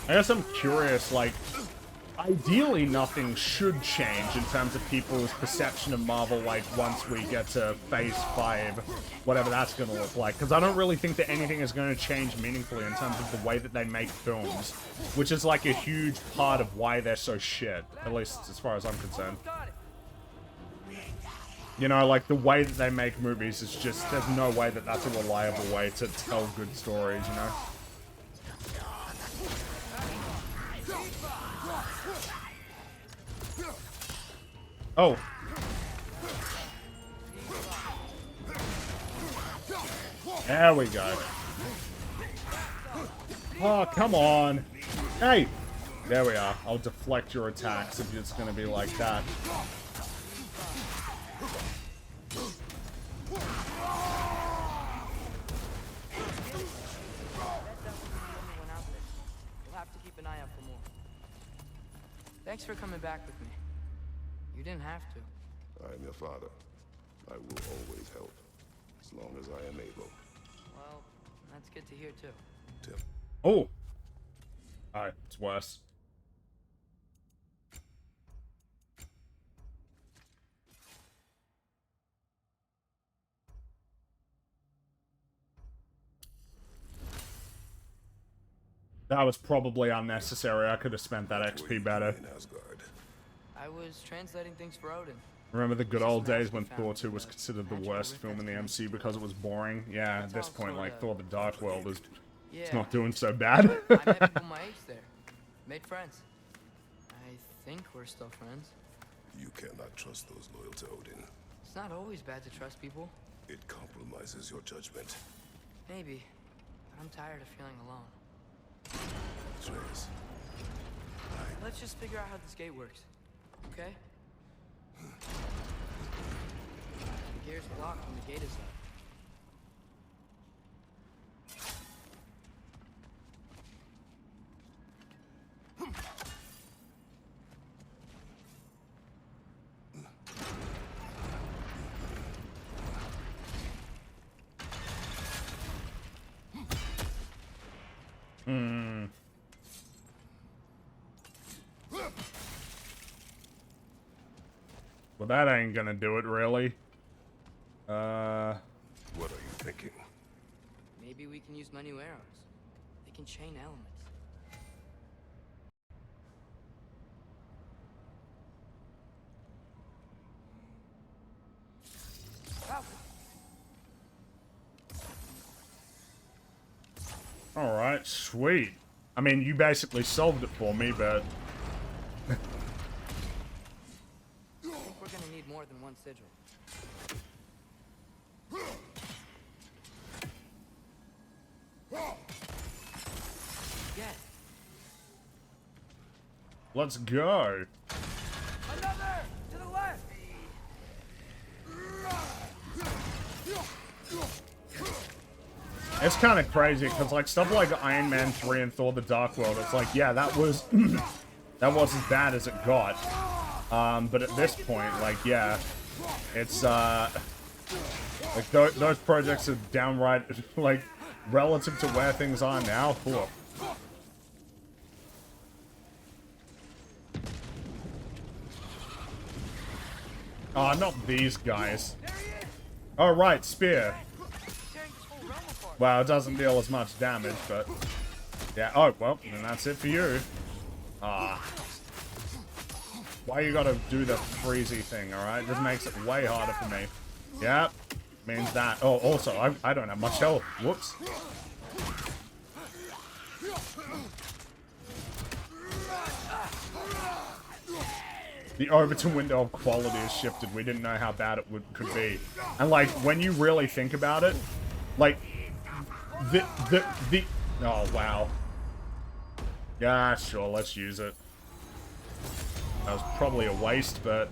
I guess I'm curious, like, ideally nothing should change in terms of people's perception of Marvel, like, once we get to Phase 5, whatever that's gonna look like. Because I don't really think that anything is going to change meaningfully in terms of the way that they make films, which is, like, a huge part of why they're so shit, at least as far as I'm concerned. You know, like, the way that they make movies is just, there's no way that that's a reliable way to tell good stories, you know? Oh. There we go. Oh, come on. Hey! There we are. I'll deflect your attacks if it's gonna be like that. We'll have to keep an eye out for more. Thanks for coming back with me. You didn't have to. I am your father. I will always help, as long as I am able. Well, that's good to hear too. Tim. Oh! Alright, it's worse. That was probably unnecessary. I could have spent that XP better. I was translating things for Odin. Remember the good old days when Thor 2 was considered the worst film in the MCU because it was boring? Yeah, at this point, like, Thor the Dark World is it's not doing so bad. I met people my age there. Made friends. I think we're still friends. You cannot trust those loyal to Odin. It's not always bad to trust people. It compromises your judgment. Maybe. But I'm tired of feeling alone. Trace. Let's just figure out how this gate works. Okay? The gear's blocked when the gate is up. Well, that ain't gonna do it, really. What are you thinking? Maybe we can use my new arrows. They can chain elements. Alright, sweet. I mean, you basically solved it for me, but... I think we're gonna need more than one sigil. Yes. Let's go. Another! To the left! It's kind of crazy, because, like, stuff like Iron Man 3 and Thor the Dark World, it's like, yeah, that was... that was as bad as it got. But at this point, like, yeah, it's, like, those projects are downright, like, relative to where things are now, cool. Oh, not these guys. Oh, right, spear. Well, it doesn't deal as much damage, but... yeah, oh, well, then that's it for you. Ah. Why you gotta do the freezy thing, alright? This makes it way harder for me. Yep. Means that. Oh, also, I don't have much health. Whoops. The Overton window of quality has shifted. We didn't know how bad it could be. And, like, when you really think about it, like, oh, wow. Yeah, sure, let's use it. That was probably a waste, but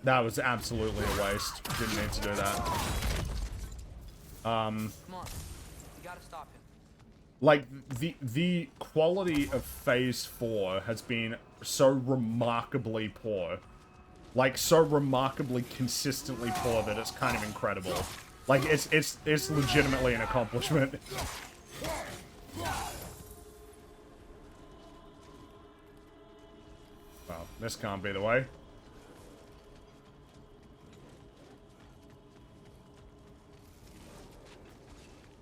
that was absolutely a waste. Didn't need to do that. Come on. We gotta stop him. Like, the quality of Phase 4 has been so remarkably poor. Like, so remarkably consistently poor that it's kind of incredible. Like, it's legitimately an accomplishment. This can't be the way.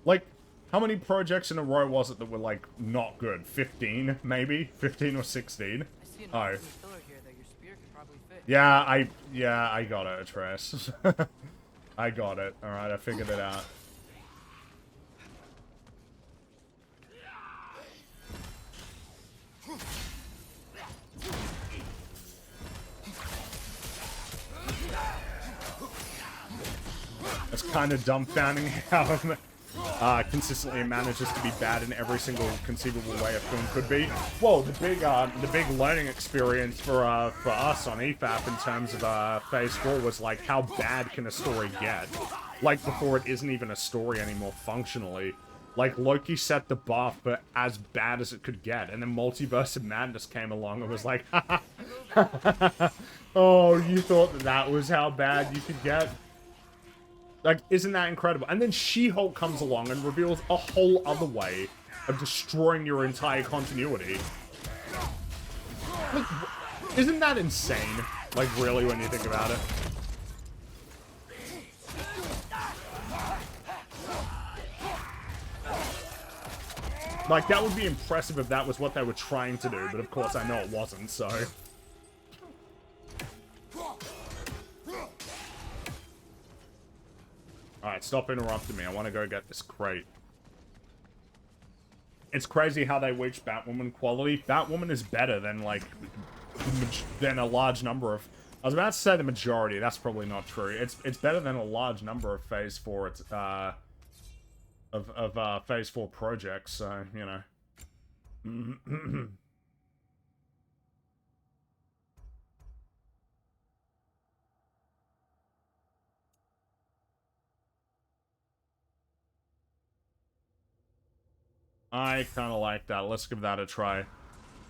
Like, how many projects in a row was it that were, like, not good? 15, maybe? 15 or 16? Oh. Yeah, I got it, Atreus. I got it. Alright, I figured it out. It's kind of dumbfounding how consistently it manages to be bad in every single conceivable way a film could be. Whoa, the big learning experience for us on EFAP in terms of Phase 4 was like, how bad can a story get? Like, before it isn't even a story anymore functionally. Like, Loki set the bar for as bad as it could get, and then Multiverse of Madness came along and was like, oh, you thought that was how bad you could get? Like, isn't that incredible? And then She-Hulk comes along and reveals a whole other way of destroying your entire continuity. Like, isn't that insane? Like, really, when you think about it? Like, that would be impressive if that was what they were trying to do, but of course I know it wasn't, so... Alright, stop interrupting me. I want to go get this crate. It's crazy how they reach Batwoman quality. Batwoman is better than, like, than a large number of... I was about to say the majority. That's probably not true. It's better than a large number of Phase 4... Phase 4 projects, so, you know. I kind of like that. Let's give that a try.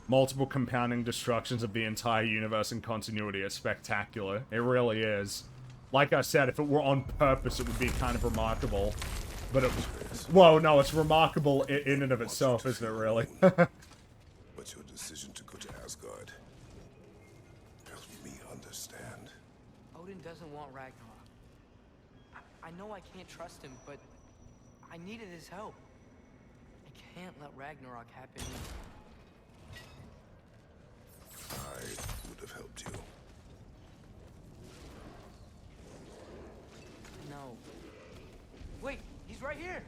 Multiple compounding destructions of the entire universe and continuity is spectacular. It really is. Like I said, if it were on purpose, it would be kind of remarkable. But it was... Whoa, no, it's remarkable in and of itself, isn't it, really? But your decision to go to Asgard helps me understand. Odin doesn't want Ragnarok. I know I can't trust him, but I needed his help. I can't let Ragnarok happen. I would have helped you. No. Wait, he's right here.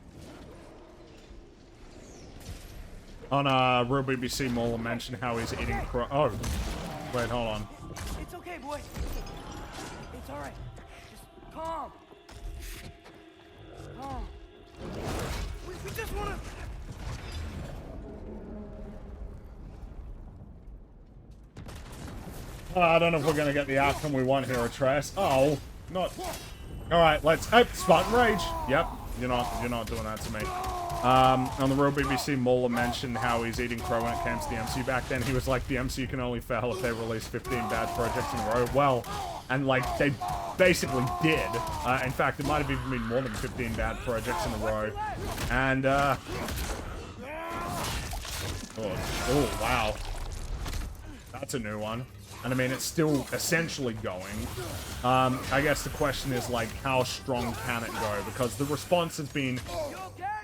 On Real BBC, Mola mentioned how he's eating oh, wait, hold on. It's okay, boy. It's all right. Just calm. Calm. We just want to... I don't know if we're gonna get the outcome we want here, Atreus. Oh, not. All right, let's. Oh, Spartan Rage. Yep, you're not doing that to me. On the Real BBC, Mola mentioned how he's eating crow when it came to the MCU back then. He was like, the MCU can only fail if they release 15 bad projects in a row. Well, and like they basically did. In fact, it might have even been more than 15 bad projects in a row. And oh wow, that's a new one. And I mean, it's still essentially going. I guess the question is, like, how strong can it go? Because the response has been...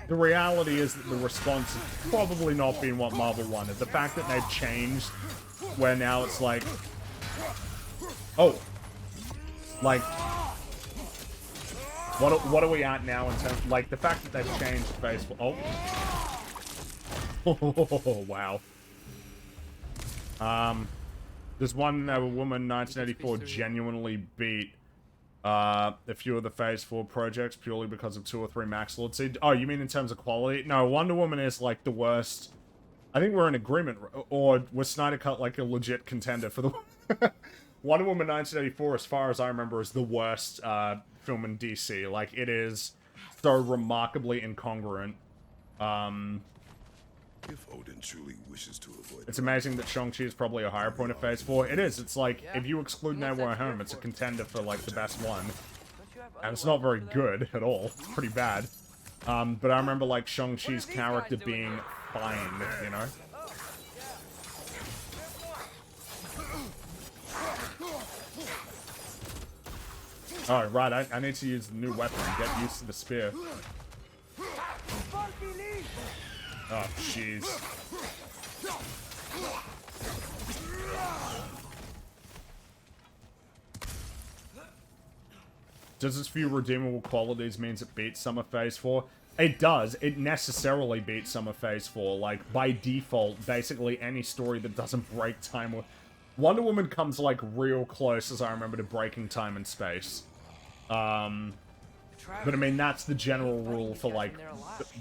The reality is that the response has probably not been what Marvel wanted. The fact that they've changed, where now it's like... Oh. Like... What are we at now in terms... Like, the fact that they've changed Facebook... Oh. Oh, wow. There's one woman, 1984, genuinely beat a few of the Phase 4 projects purely because of 2 or 3 Max Lord Seed. Oh, you mean in terms of quality? No, Wonder Woman is, like, the worst. I think we're in agreement. Or was Snyder Cut, like, a legit contender for the... Wonder Woman 1984, as far as I remember, is the worst film in DC. Like, it is so remarkably incongruent. If Odin truly wishes to avoid... It's amazing that Shang-Chi is probably a higher point of Phase 4. It is. It's like, if you exclude No Way Home, it's a contender for, like, the best one. And it's not very good at all. It's pretty bad. But I remember, like, Shang-Chi's character being fine, you know? Oh, right, I need to use the new weapon. Get used to the spear. Oh, jeez. Does this few redeemable qualities means it beats Summer Phase 4? It does. It necessarily beats Summer Phase 4. Like, by default, basically any story that doesn't break time with... Wonder Woman comes, like, real close, as I remember, to breaking time and space. But I mean, that's the general rule for, like,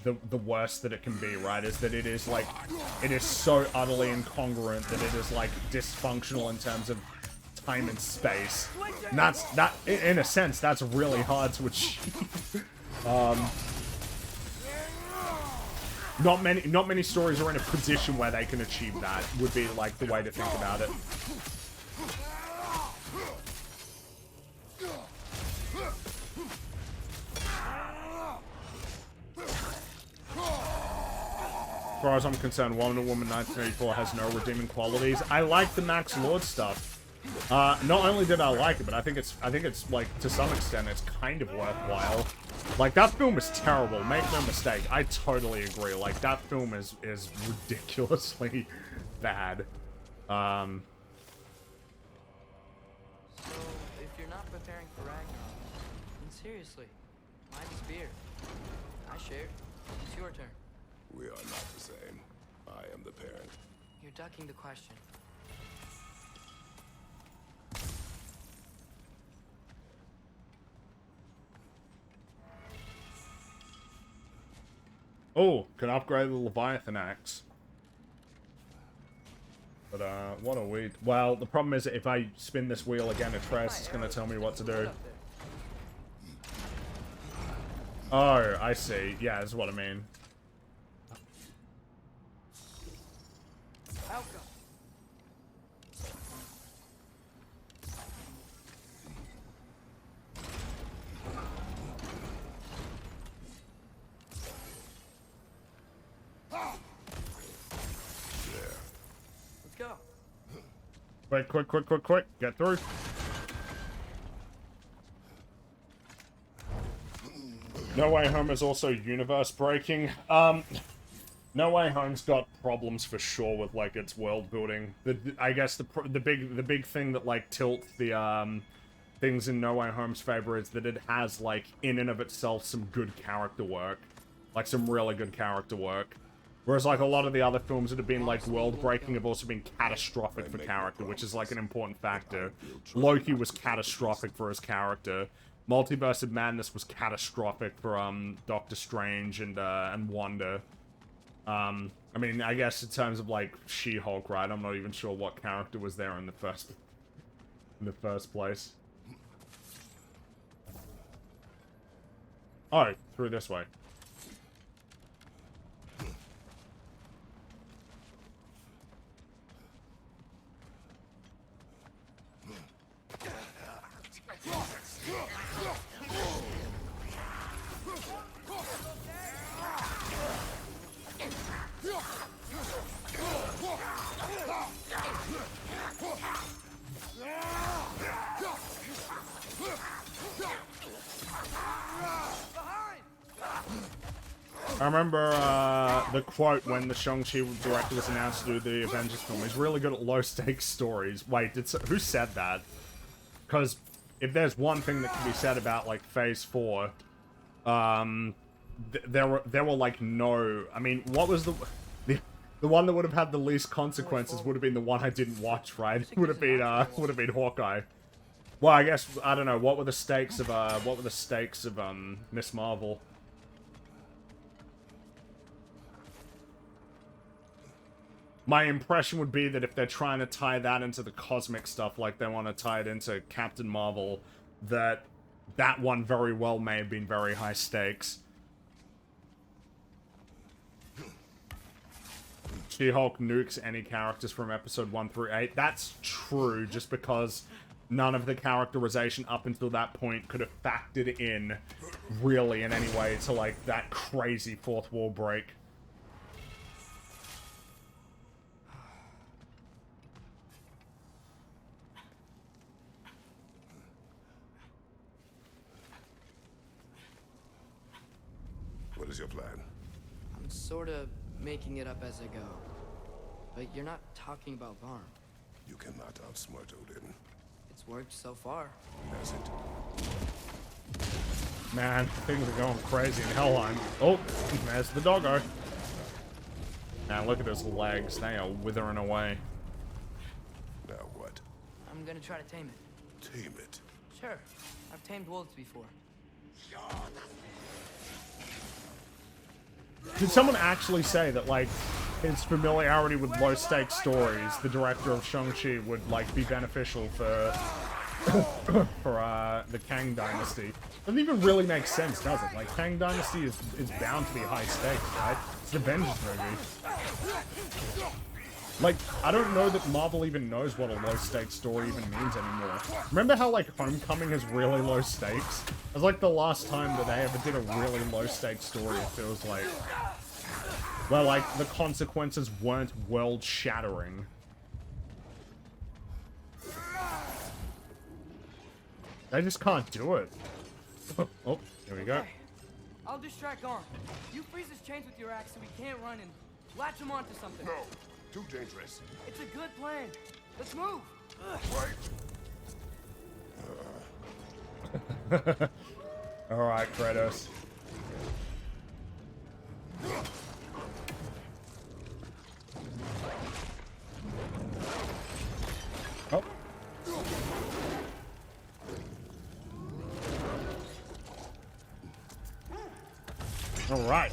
the worst that it can be, right? Is that it is, like, it is so utterly incongruent that it is, like, dysfunctional in terms of time and space. And that, in a sense, that's really hard to achieve. Not many stories are in a position where they can achieve that, would be, like, the way to think about it. As far as I'm concerned, Wonder Woman 1984 has no redeeming qualities. I like the Max Lord stuff. Not only did I like it, but I think it's like, to some extent, it's kind of worthwhile. Like, that film is terrible, make no mistake. I totally agree. Like, that film is ridiculously bad. So, if you're not preparing for Ragnarok, then seriously, mind the spear. I shared. It's your turn. We are not the same. I am the parent. You're ducking the question. Oh, can upgrade the Leviathan axe. But, what a weed. Well, the problem is that if I spin this wheel again at Tress, it's gonna tell me what to do. Oh, I see. Yeah, that's what I mean. Let's go. Quick. Get through. No Way Home is also universe breaking. No Way Home's got problems for sure with, like, its world building. I guess the big thing that, like, tilts the things in No Way Home's favor is that it has, like, in and of itself some good character work. Like, some really good character work. Whereas, like, a lot of the other films that have been, like, world-breaking have also been catastrophic for character, which is, like, an important factor. Loki was catastrophic for his character. Multiverse of Madness was catastrophic for, Doctor Strange and Wanda. I mean, I guess in terms of, like, She-Hulk, right? I'm not even sure what character was there in the first place. Oh, through this way. I remember the quote when the Shang-Chi director was announced to do the Avengers film. He's really good at low-stakes stories. Wait, who said that? Because if there's one thing that can be said about, like, Phase 4, there were like no... I mean, what was the one that would have had the least consequences would have been the one I didn't watch, right? It would have been Hawkeye. Well, I guess, I don't know, what were the stakes of Miss Marvel? My impression would be that if they're trying to tie that into the cosmic stuff, like they want to tie it into Captain Marvel, that one very well may have been very high stakes. She-Hulk nukes any characters from episode 1 through 8. That's true, just because none of the characterization up until that point could have factored in, really, in any way, to, like, that crazy fourth wall break. What is your plan? I'm sort of making it up as I go. But you're not talking about Varm. You cannot outsmart Odin. It's worked so far. Has it? Man, things are going crazy in Helheim. Oh, there's the doggo. Man, look at his legs. They are withering away. Now what? I'm gonna try to tame it. Tame it? Sure. I've tamed wolves before. Did someone actually say that, like, his familiarity with low-stakes stories, the director of Shang-Chi, would, like, be beneficial for the Kang Dynasty? Doesn't even really make sense, does it? Like, Kang Dynasty is bound to be high stakes, right? It's an Avengers movie. Like, I don't know that Marvel even knows what a low-stakes story even means anymore. Remember how, like, Homecoming is really low stakes? It was, like, the last time that they ever did a really low-stakes story, it feels like. Where, like, the consequences weren't world-shattering. They just can't do it. Oh, here we go. Okay. I'll distract Arm. You freeze his chains with your axe so he can't run and latch him onto something. No, too dangerous. It's a good plan. Let's move. Wait. Alright, Kratos. Oh. Alright.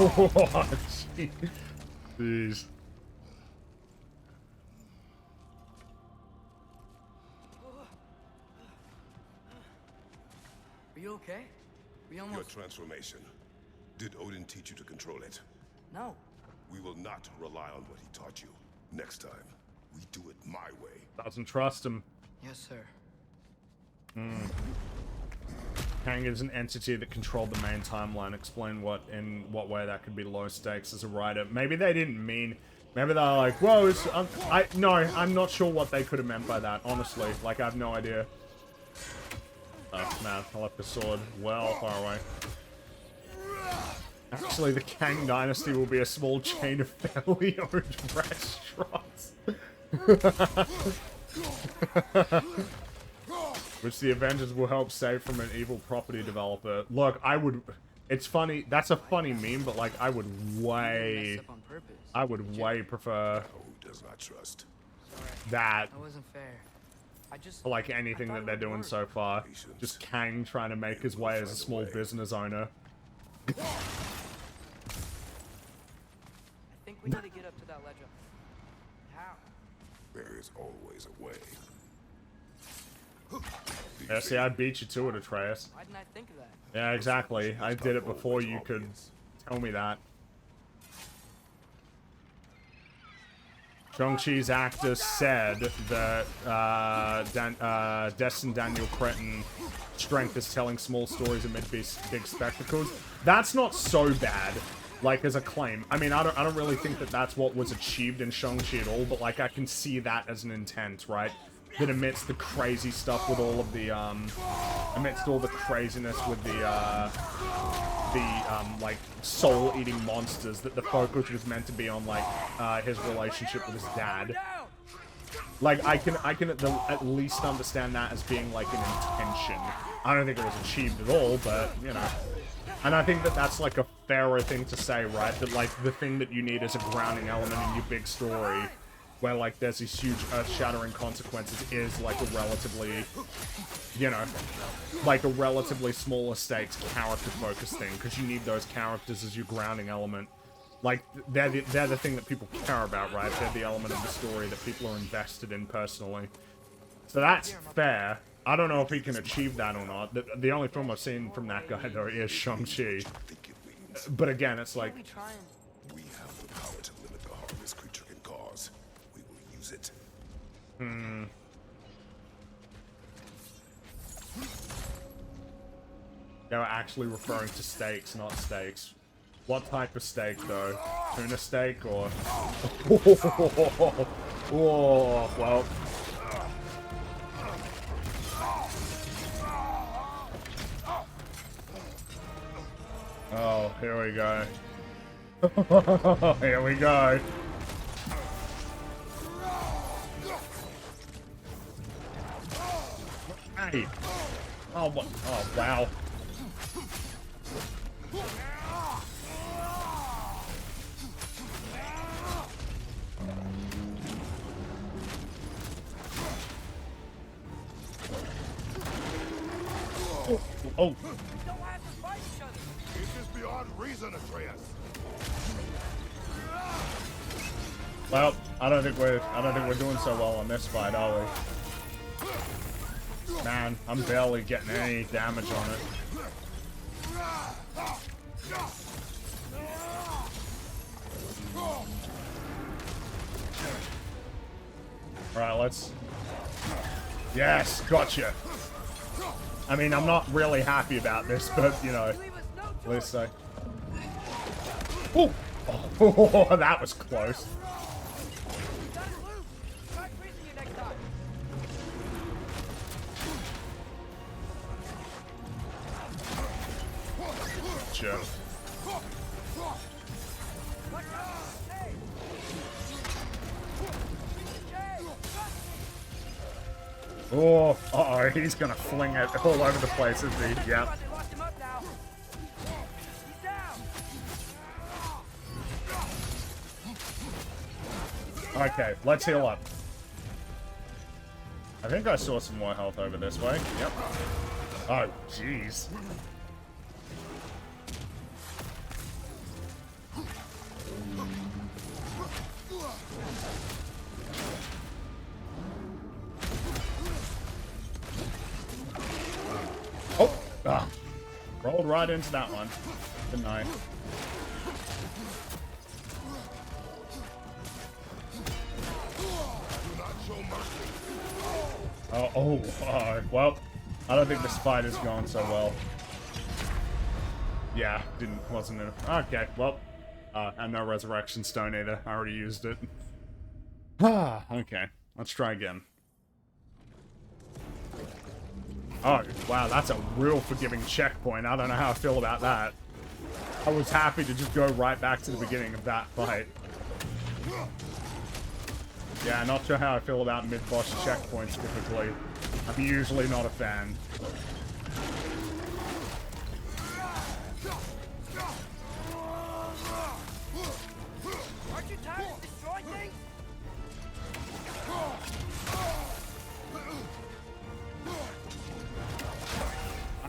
Oh, jeez. Are you okay? We almost... Your transformation. Did Odin teach you to control it? No. We will not rely on what he taught you. Next time, we do it my way. Doesn't trust him. Yes, sir. Kang is an entity that controlled the main timeline. Explain in what way that could be low stakes as a writer. Maybe they didn't mean... Maybe they're like, whoa, I'm not sure what they could have meant by that, honestly. Like, I have no idea. Oh, man, I left the sword well far away. Actually, the Kang Dynasty will be a small chain of family owned restaurants. Which the Avengers will help save from an evil property developer. Look, I would... It's funny, that's a funny meme, but like, I would way prefer Who does not trust? that. That wasn't fair. I just... Like anything that they're doing so far. Just Kang trying to make his way as a small business owner. I think we need to get up to that ledge up. How? There is always a way. Yeah, see, I beat you to it, Atreus. Why didn't I think of that? Yeah, exactly. I did it before you could tell me that. Shang-Chi's actor said that Destin Daniel Cretton strength is telling small stories amid big spectacles. That's not so bad, like, as a claim. I mean, I don't really think that that's what was achieved in Shang-Chi at all, but, like, I can see that as an intent, right? That amidst the crazy stuff with all of the, amidst all the craziness with the like, soul-eating monsters, that the focus was meant to be on, like, his relationship with his dad. Like, I can at least understand that as being, like, an intention. I don't think it was achieved at all, but, you know. And I think that that's, like, a fairer thing to say, right? That, like, the thing that you need as a grounding element in your big story, where, like, there's these huge earth-shattering consequences, is, like, a relatively, you know, like a relatively smaller stakes character-focused thing, because you need those characters as your grounding element. Like, they're the thing that people care about, right? They're the element of the story that people are invested in personally. So that's fair. I don't know if he can achieve that or not. The only film I've seen from that guy, though, is Shang-Chi. But again, it's like... We have the power to limit the harm this creature can cause. We will use it. They were actually referring to stakes, not stakes. What type of steak, though? Tuna steak, or... Whoa, well... Oh, here we go. Here we go. Hey. Oh, what? Oh, wow. Oh. It's just beyond reason, Atreus. Well, I don't think we're doing so well on this fight, are we? Man, I'm barely getting any damage on it. Alright, let's... Yes, gotcha. I mean, I'm not really happy about this, but, you know, at least I... Ooh! Oh, that was close. Sure. Oh, uh-oh, he's gonna fling it all over the place, isn't he? Yep. Okay, let's heal up. I think I saw some more health over this way. Yep. Oh, jeez. Oh! Ah. Rolled right into that one. Didn't I? Well, I don't think this fight is going so well. Yeah, wasn't it? Okay, well, and no resurrection stone either. I already used it. Ah, okay. Let's try again. Oh, wow, that's a real forgiving checkpoint. I don't know how I feel about that. I was happy to just go right back to the beginning of that fight. Yeah, not sure how I feel about mid-boss checkpoints typically. I'm usually not a fan. Aren't you tired of destroying things?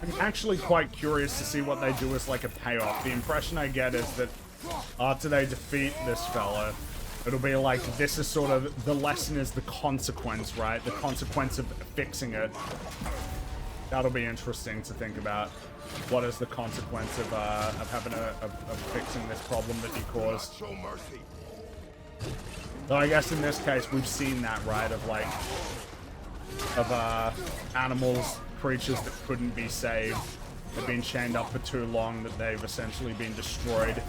I'm actually quite curious to see what they do as like a payoff. The impression I get is that after they defeat this fella, it'll be like, this is sort of, the lesson is the consequence, right? The consequence of fixing it. That'll be interesting to think about. What is the consequence of having of fixing this problem that he caused? So I guess in this case, we've seen that, right? Of like, animals, creatures that couldn't be saved. They've been chained up for too long that they've essentially been destroyed.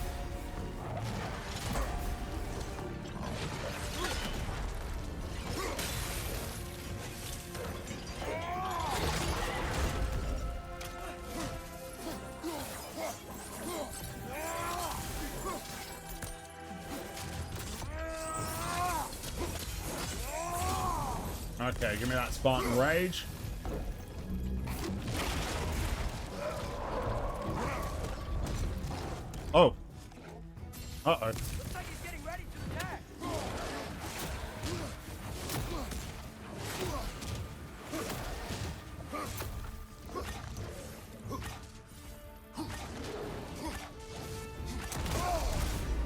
Okay, give me that Spartan Rage. Oh. Uh-oh. Looks like he's getting ready to attack.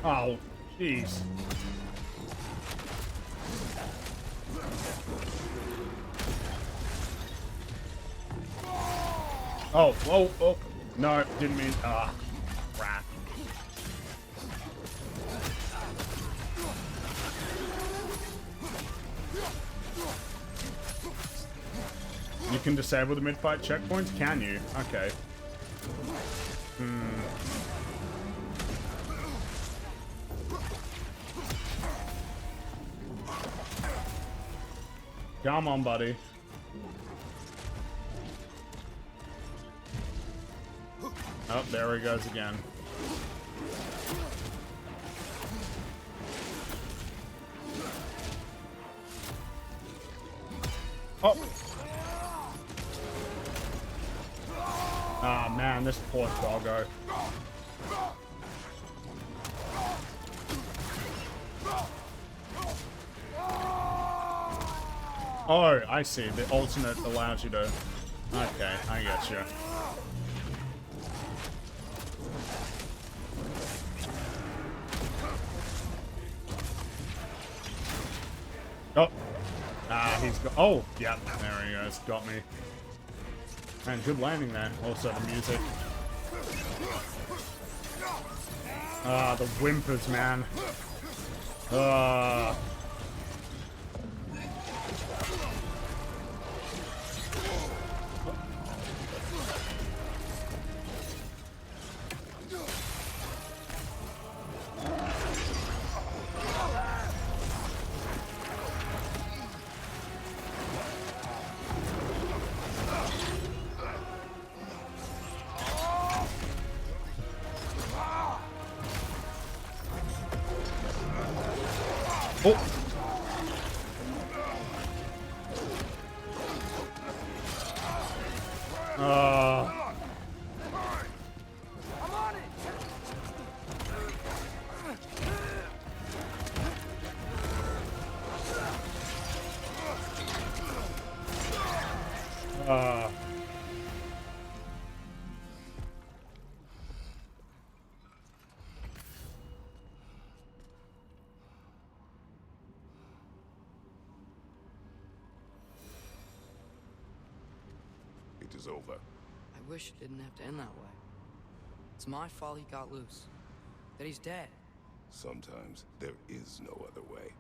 Oh, jeez. Oh, oh, oh. No, didn't mean... Ah, crap. You can disable the mid-fight checkpoints? Can you? Okay. Come on, buddy. Oh, there he goes again. Oh! Ah, man, this poor doggo. Oh, I see. The alternate allows you to... Okay, I get you. Oh! Ah, he's got... Oh! Yeah, there he goes. Got me. Man, good landing there. Also, the music. Ah, the whimpers, man. Ah... It is over. I wish it didn't have to end that way. It's my fault he got loose. That he's dead. Sometimes there is no other way.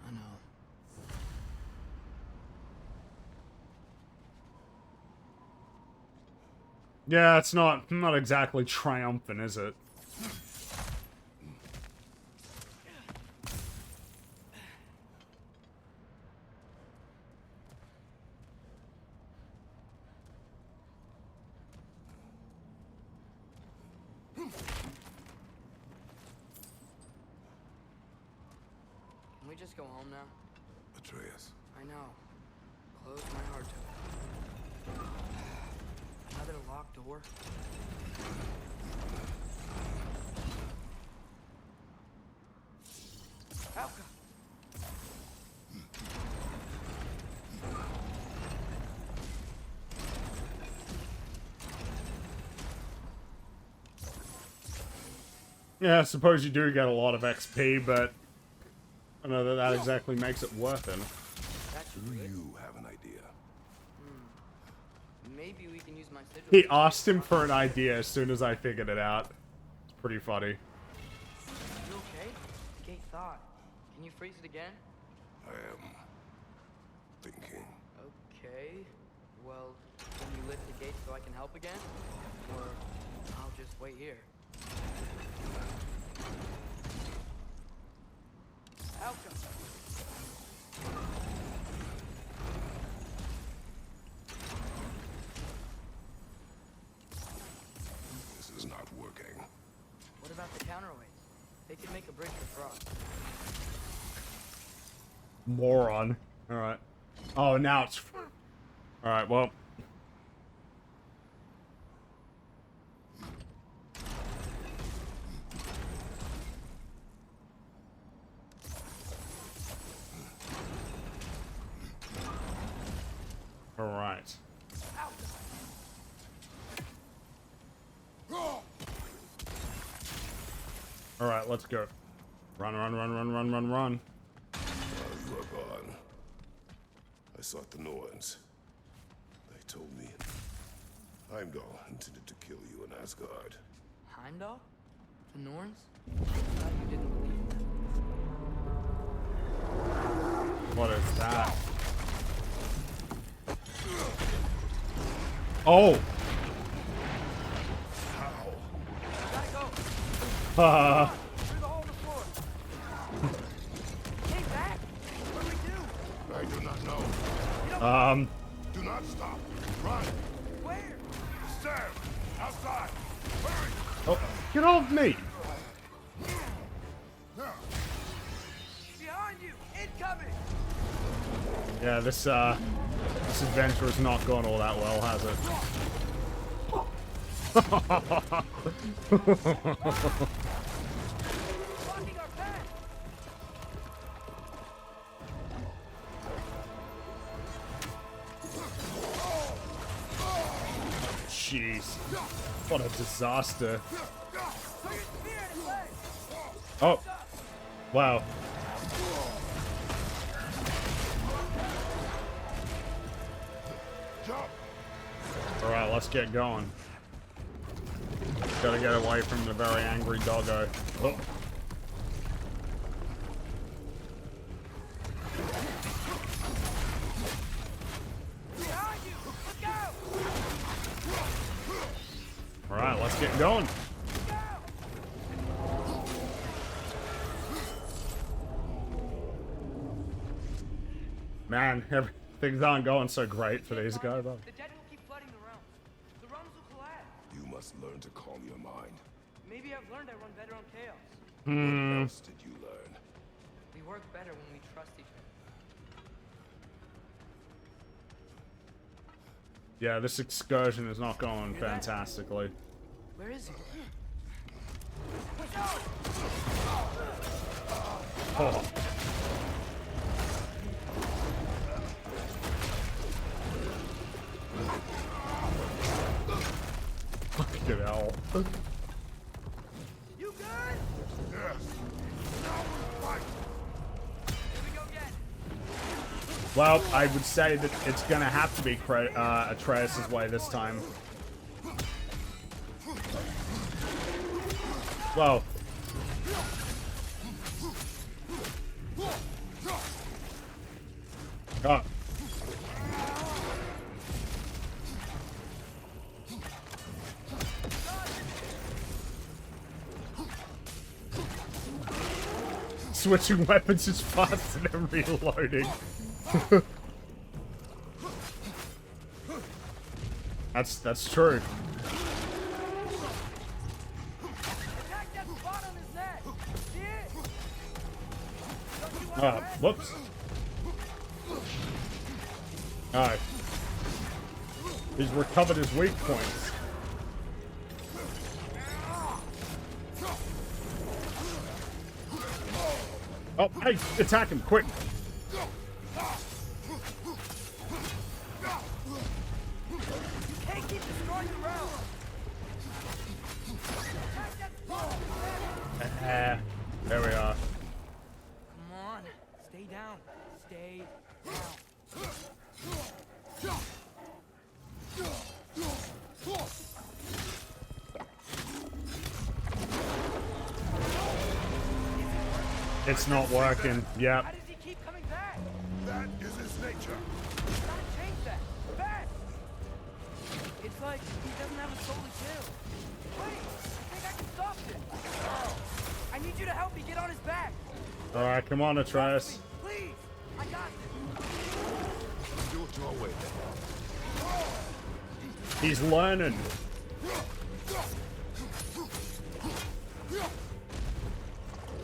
I know. Yeah, it's not exactly triumphant, is it? Can we just go home now? Atreus. I know. Close my heart to it. Another locked door? Alka! Yeah, I suppose you do get a lot of XP, but I don't know that exactly makes it worth it. Do you have an idea? Maybe we can use my sigil. He asked him for an idea as soon as I figured it out. It's pretty funny. You okay? The gate thawed. Can you freeze it again? I am thinking. Okay. Well, can you lift the gate so I can help again? Or I'll just wait here. Alka! This is not working. What about the counterweights? They could make a bridge for Frost. Moron. Alright. Oh, now it's... Alright, well... Alright. Alright, let's go. Run, run, run, run, run, run, run. While you are gone, I sought the Norns. They told me Heimdall intended to kill you in Asgard. Heimdall? The Norns? I thought you didn't believe that. What is that? Oh! Gotta go! Through the hole in the floor! Came back! What do we do? I do not know. Do not stop. Run. Where? The stairs. Outside. Hurry. Oh, get off me! Behind you! Incoming! Yeah, this adventure has not gone all that well, has it? Jeez. What a disaster. Oh. Wow. Alright, let's get going. Gotta get away from the very angry doggo. Oh. Alright, let's get going. Man, things aren't going so great for these guys. The dead will keep flooding the realms. The realms will collapse. You must learn to calm your mind. Maybe I've learned I run better on chaos. What else did you learn? We work better when we trust each other. Yeah, this excursion is not going fantastically. Where is he? Oh. Fucking hell. You good? Yes. Now we fight. Here we go again. Well, I would say that it's gonna have to be Atreus' way this time. Whoa. Oh. Switching weapons is faster than reloading. That's true. Whoops. Alright. He's recovered his weak points. Oh, hey, attack him, quick. You can't keep destroying the realm. There we are. Come on, stay down. Stay down. It's not working. Yep. How does he keep coming back? That is his nature. Gotta change that. Fast! It's like he doesn't have a soul to kill. Wait, I think I can stop this. I need you to help me get on his back. Alright, come on, Atreus. Please, I got this. Do it your way then. He's learning.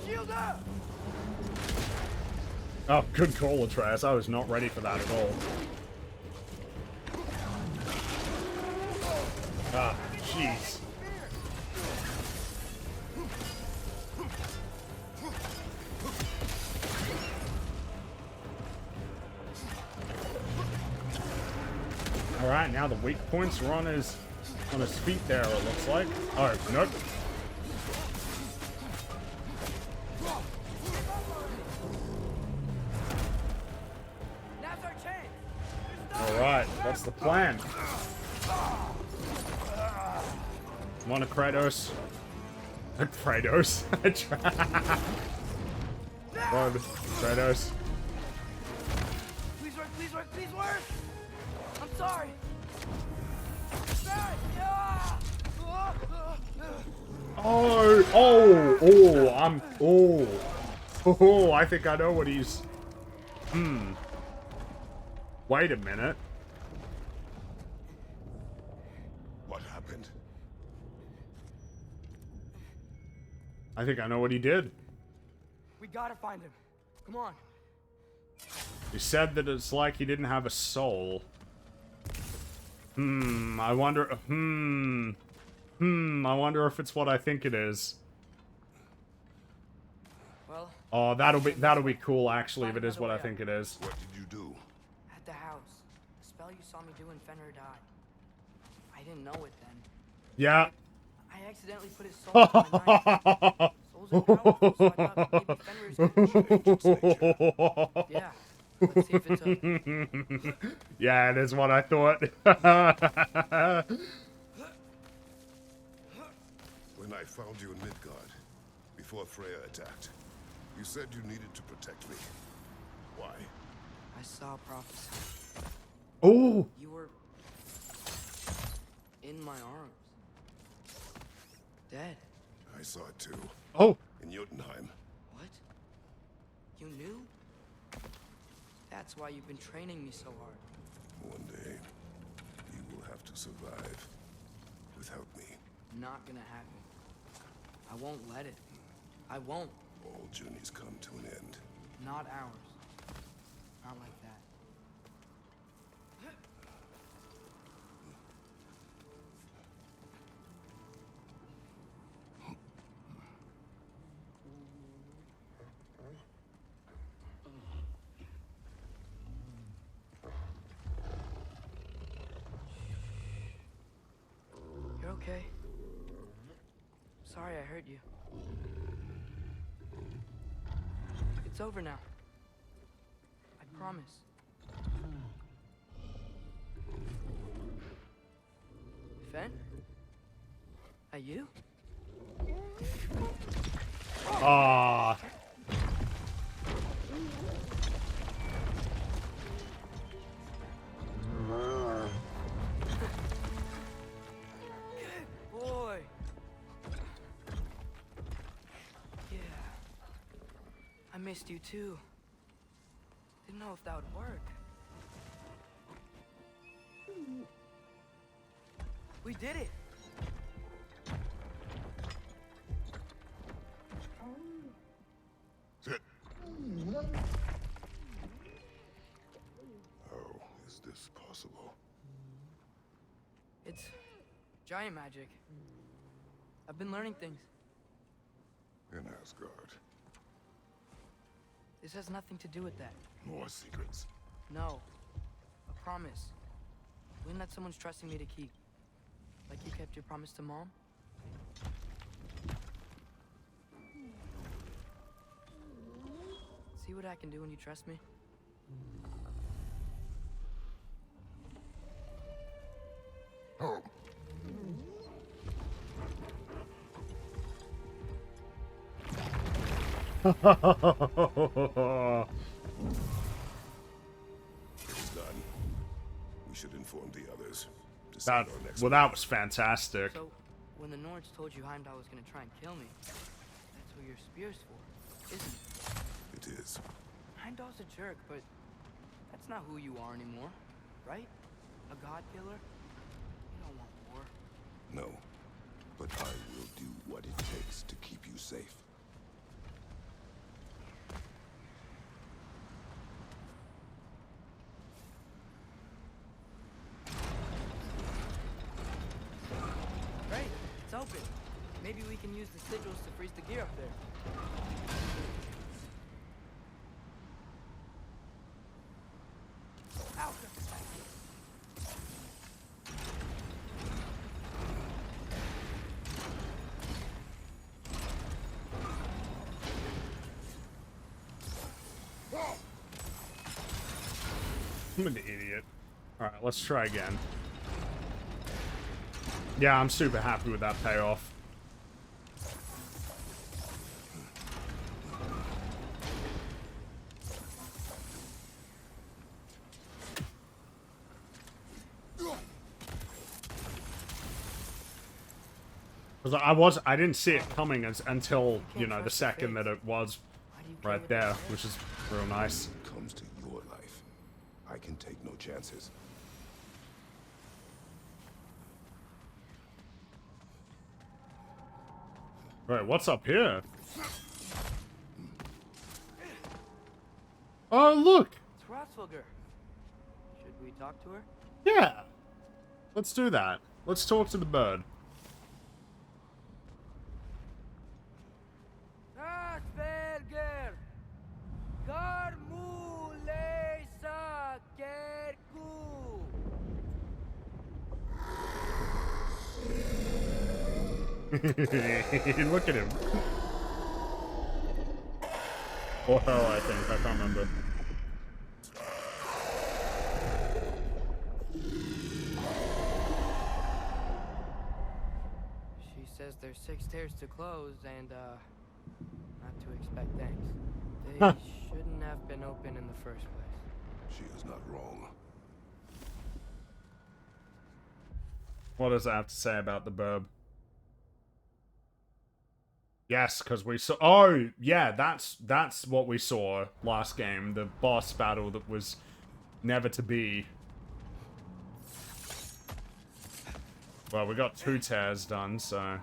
Shield up! Oh, good call, Atreus. I was not ready for that at all. Ah, jeez. Alright, now the weak points are on his feet there, it looks like. Oh, nope. Alright, what's the plan? Come on, Kratos. Kratos? Come on, Kratos. Please work, please work, please work! I'm sorry. Oh, I think I know what he's... Wait a minute. What happened? I think I know what he did. We gotta find him. Come on. He said that it's like he didn't have a soul. I wonder... I wonder if it's what I think it is. Well... Oh, that'll be cool, actually, if it is what I think it is. What did you do? At the house. The spell you saw me do when Fenrir died. I didn't know it then. Yeah. I accidentally put his soul in my knife. Souls are powerful, so I thought maybe Fenrir's gonna... Yeah. Let's see if it's a... Yeah, it is what I thought. When I found you in Midgard, before Freya attacked, you said you needed to protect me. Why? I saw a prophecy. Oh! You were... in my arms. Dead. I saw it too. Oh! In Jotunheim. What? You knew? That's why you've been training me so hard. One day, you will have to survive without me. Not gonna happen. I won't let it. I won't. All journeys come to an end. Not ours. Not like that. You're okay. Sorry I hurt you. It's over now. I promise. Fen? Are you? Ah. Boy. Yeah. I missed you too. Didn't know if that would work. We did it. Sit. How is this possible? It's giant magic. I've been learning things. In Asgard. This has nothing to do with that. More secrets. No. A promise. One that someone's trusting me to keep. Like you kept your promise to Mom? See what I can do when you trust me? Oh. It is done. We should inform the others. That was fantastic. So, when the Nords told you Heimdall was gonna try and kill me, that's what your spear's for, isn't it? It is. Heimdall's a jerk, but that's not who you are anymore, right? A god killer? You don't want war. No. But I will do what it takes to keep you safe. Great, it's open. Maybe we can use the sigils to freeze the gear up there. Ow. I'm an idiot. Alright, let's try again. Yeah, I'm super happy with that payoff. I didn't see it coming until, you know, the second that it was right there, which is real nice. When it comes to your life, I can take no chances. Right, what's up here? Oh, look! It's Hrothgar. Should we talk to her? Yeah! Let's do that. Let's talk to the bird. Asperger! Carmulesa Kerku! Look at him. Or her, I think. I can't remember. She says there's 6 stairs to close and, not to expect thanks. They shouldn't have been open in the first place. She is not wrong. What does that have to say about the burb? Yes, because we saw... Oh, yeah, that's what we saw last game. The boss battle that was never to be. Well, we got 2 tears done, so...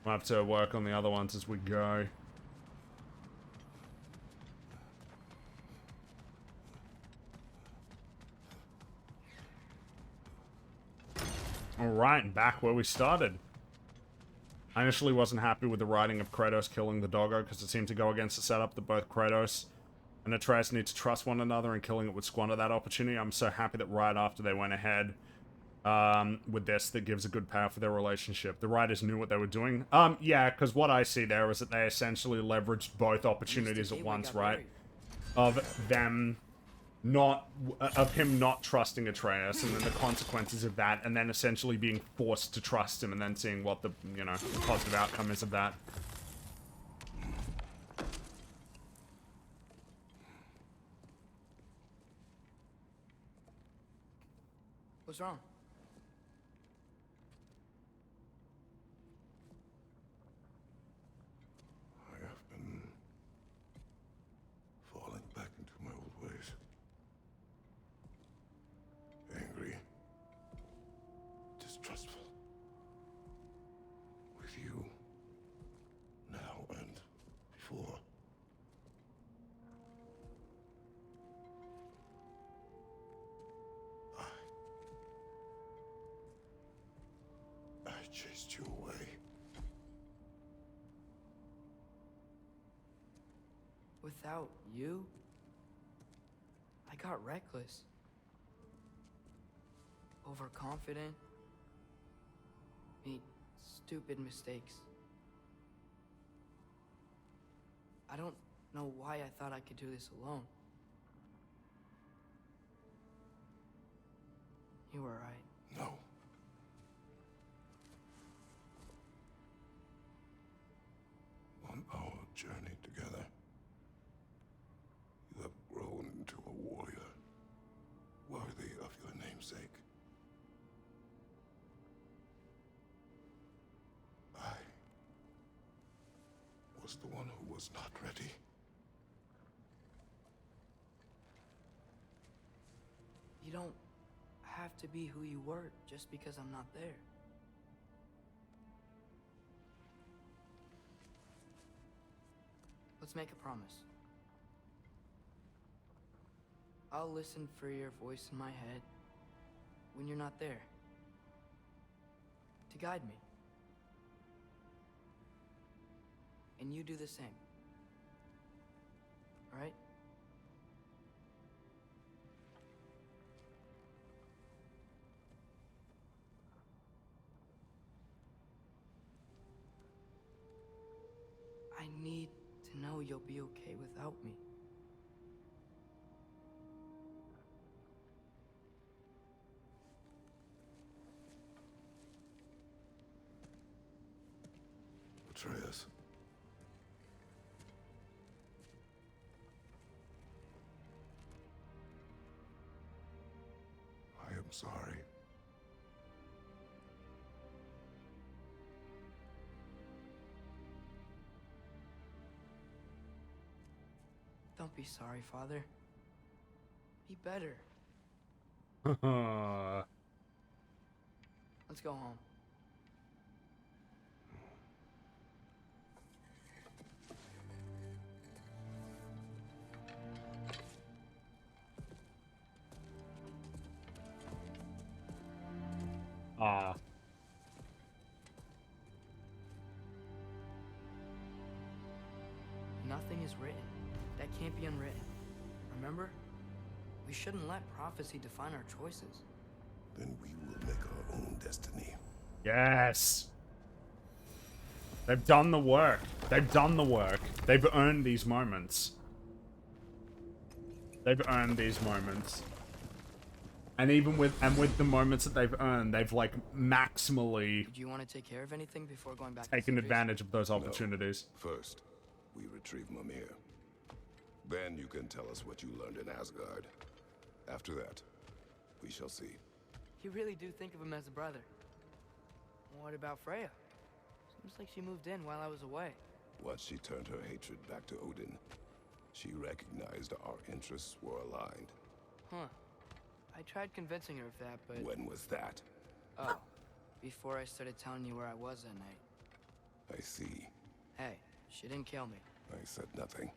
we'll have to work on the other ones as we go. Alright, back where we started. I initially wasn't happy with the writing of Kratos killing the doggo because it seemed to go against the setup that both Kratos and Atreus need to trust one another, and killing it would squander that opportunity. I'm so happy that right after they went ahead with this, that gives a good payoff for their relationship. The writers knew what they were doing. Yeah, because what I see there is that they essentially leveraged both opportunities at once, right? Of them not, of him not trusting Atreus, and then the consequences of that, and then essentially being forced to trust him, and then seeing what the, you know, the positive outcome is of that. What's wrong? I have been falling back into my old ways. Angry. Distrustful. With you. Now and before. I chased you away. Without you, I got reckless. Overconfident. Made stupid mistakes. I don't know why I thought I could do this alone. You were right. No. On our journey together, you have grown into a warrior, worthy of your namesake. I was the one who was not ready. You don't have to be who you were just because I'm not there. Let's make a promise. I'll listen for your voice in my head when you're not there, to guide me. And you do the same. All right? I need to know you'll be okay without me. Atreus. I am sorry. Don't be sorry, Father. Be better. Let's go home. Ah. Nothing is written that can't be unwritten. Remember? We shouldn't let prophecy define our choices. Then we will make our own destiny. Yes. They've done the work. They've done the work. They've earned these moments. They've earned these moments. And even with the moments that they've earned, they've like maximally Do you want to take care of anything before going back taken to advantage of those opportunities. No. First, we retrieve Mimir. Then you can tell us what you learned in Asgard. After that, we shall see. You really do think of him as a brother. What about Freya? Seems like she moved in while I was away. Once she turned her hatred back to Odin, she recognized our interests were aligned. Huh. I tried convincing her of that, but... When was that? Oh, before I started telling you where I was that night. I see. Hey, she didn't kill me. I said nothing.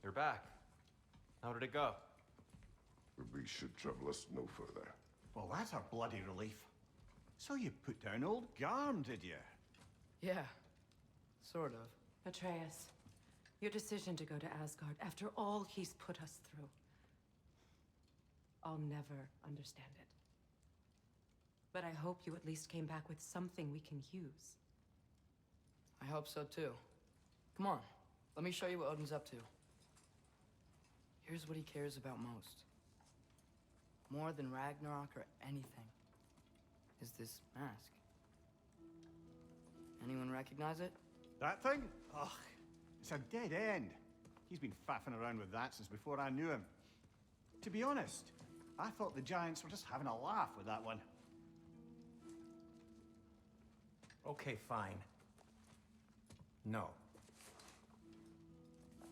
You're back. How did it go? The beast should trouble us no further. Well, that's a bloody relief. So you put down old Garm, did you? Yeah, sort of. Atreus, your decision to go to Asgard after all he's put us through. I'll never understand it. But I hope you at least came back with something we can use. I hope so too. Come on, let me show you what Odin's up to. Here's what he cares about most. More than Ragnarok or anything. Is this mask. Anyone recognize it? That thing? Ugh, it's a dead end. He's been faffing around with that since before I knew him. To be honest, I thought the Giants were just having a laugh with that one. Okay, fine. No.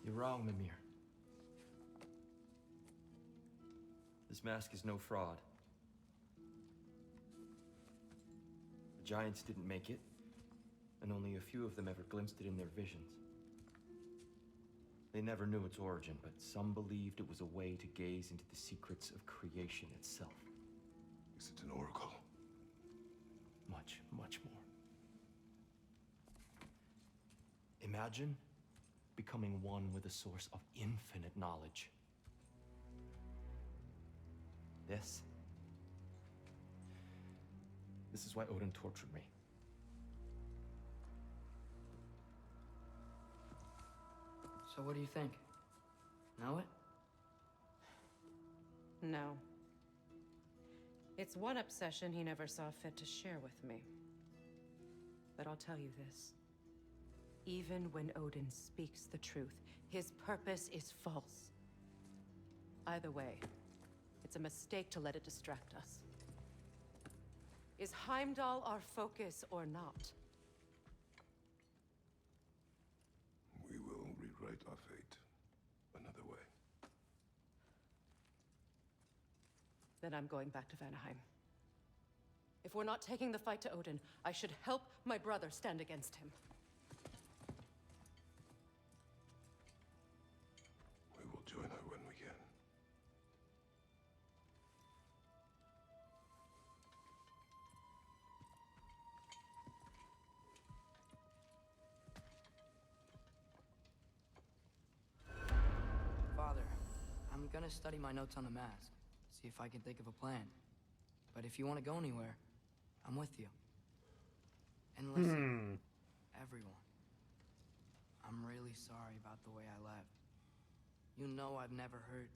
You're wrong, Mimir. This mask is no fraud. The Giants didn't make it, and only a few of them ever glimpsed it in their visions. They never knew its origin, but some believed it was a way to gaze into the secrets of creation itself. Is it an oracle? Much, much more. Imagine becoming one with a source of infinite knowledge. This is why Odin tortured me. So what do you think? Know it? No. It's one obsession he never saw fit to share with me. But I'll tell you this. Even when Odin speaks the truth, his purpose is false. Either way, it's a mistake to let it distract us. Is Heimdall our focus or not? We will rewrite our fate another way. Then I'm going back to Vanaheim. If we're not taking the fight to Odin, I should help my brother stand against him. We will join her when we can. Father, I'm gonna study my notes on the mask, see if I can think of a plan. But if you want to go anywhere, I'm with you. And listen, everyone, I'm really sorry about the way I left. You know I've never hurt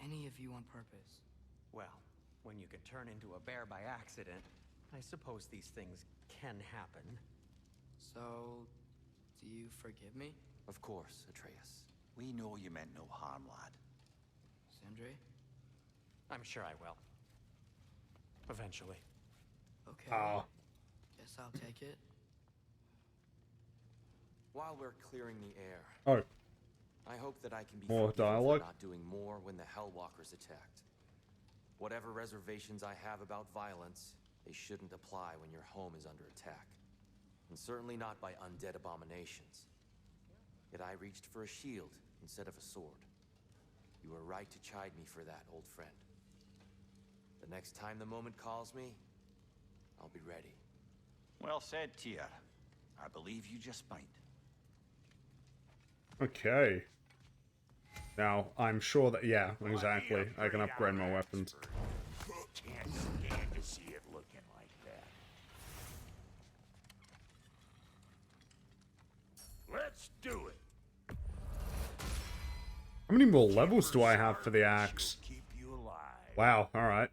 any of you on purpose. Well, when you could turn into a bear by accident, I suppose these things can happen. So, do you forgive me? Of course, Atreus. We know you meant no harm, lad. Sindri? I'm sure I will. Eventually. Okay. Oh. Guess I'll take it. While we're clearing the air, Oh. I hope that I can be More forgiven dialogue? for not doing more when the Hellwalkers attacked. Whatever reservations I have about violence, they shouldn't apply when your home is under attack. And certainly not by undead abominations. Yet I reached for a shield instead of a sword. You were right to chide me for that, old friend. The next time the moment calls me, I'll be ready. Well said, Tyr. I believe you just might. Okay. Now, I'm sure that, yeah, exactly. I can upgrade my weapons. Can't stand to see it looking like that. Let's do it. How many more levels do I have for the axe? Wow, alright.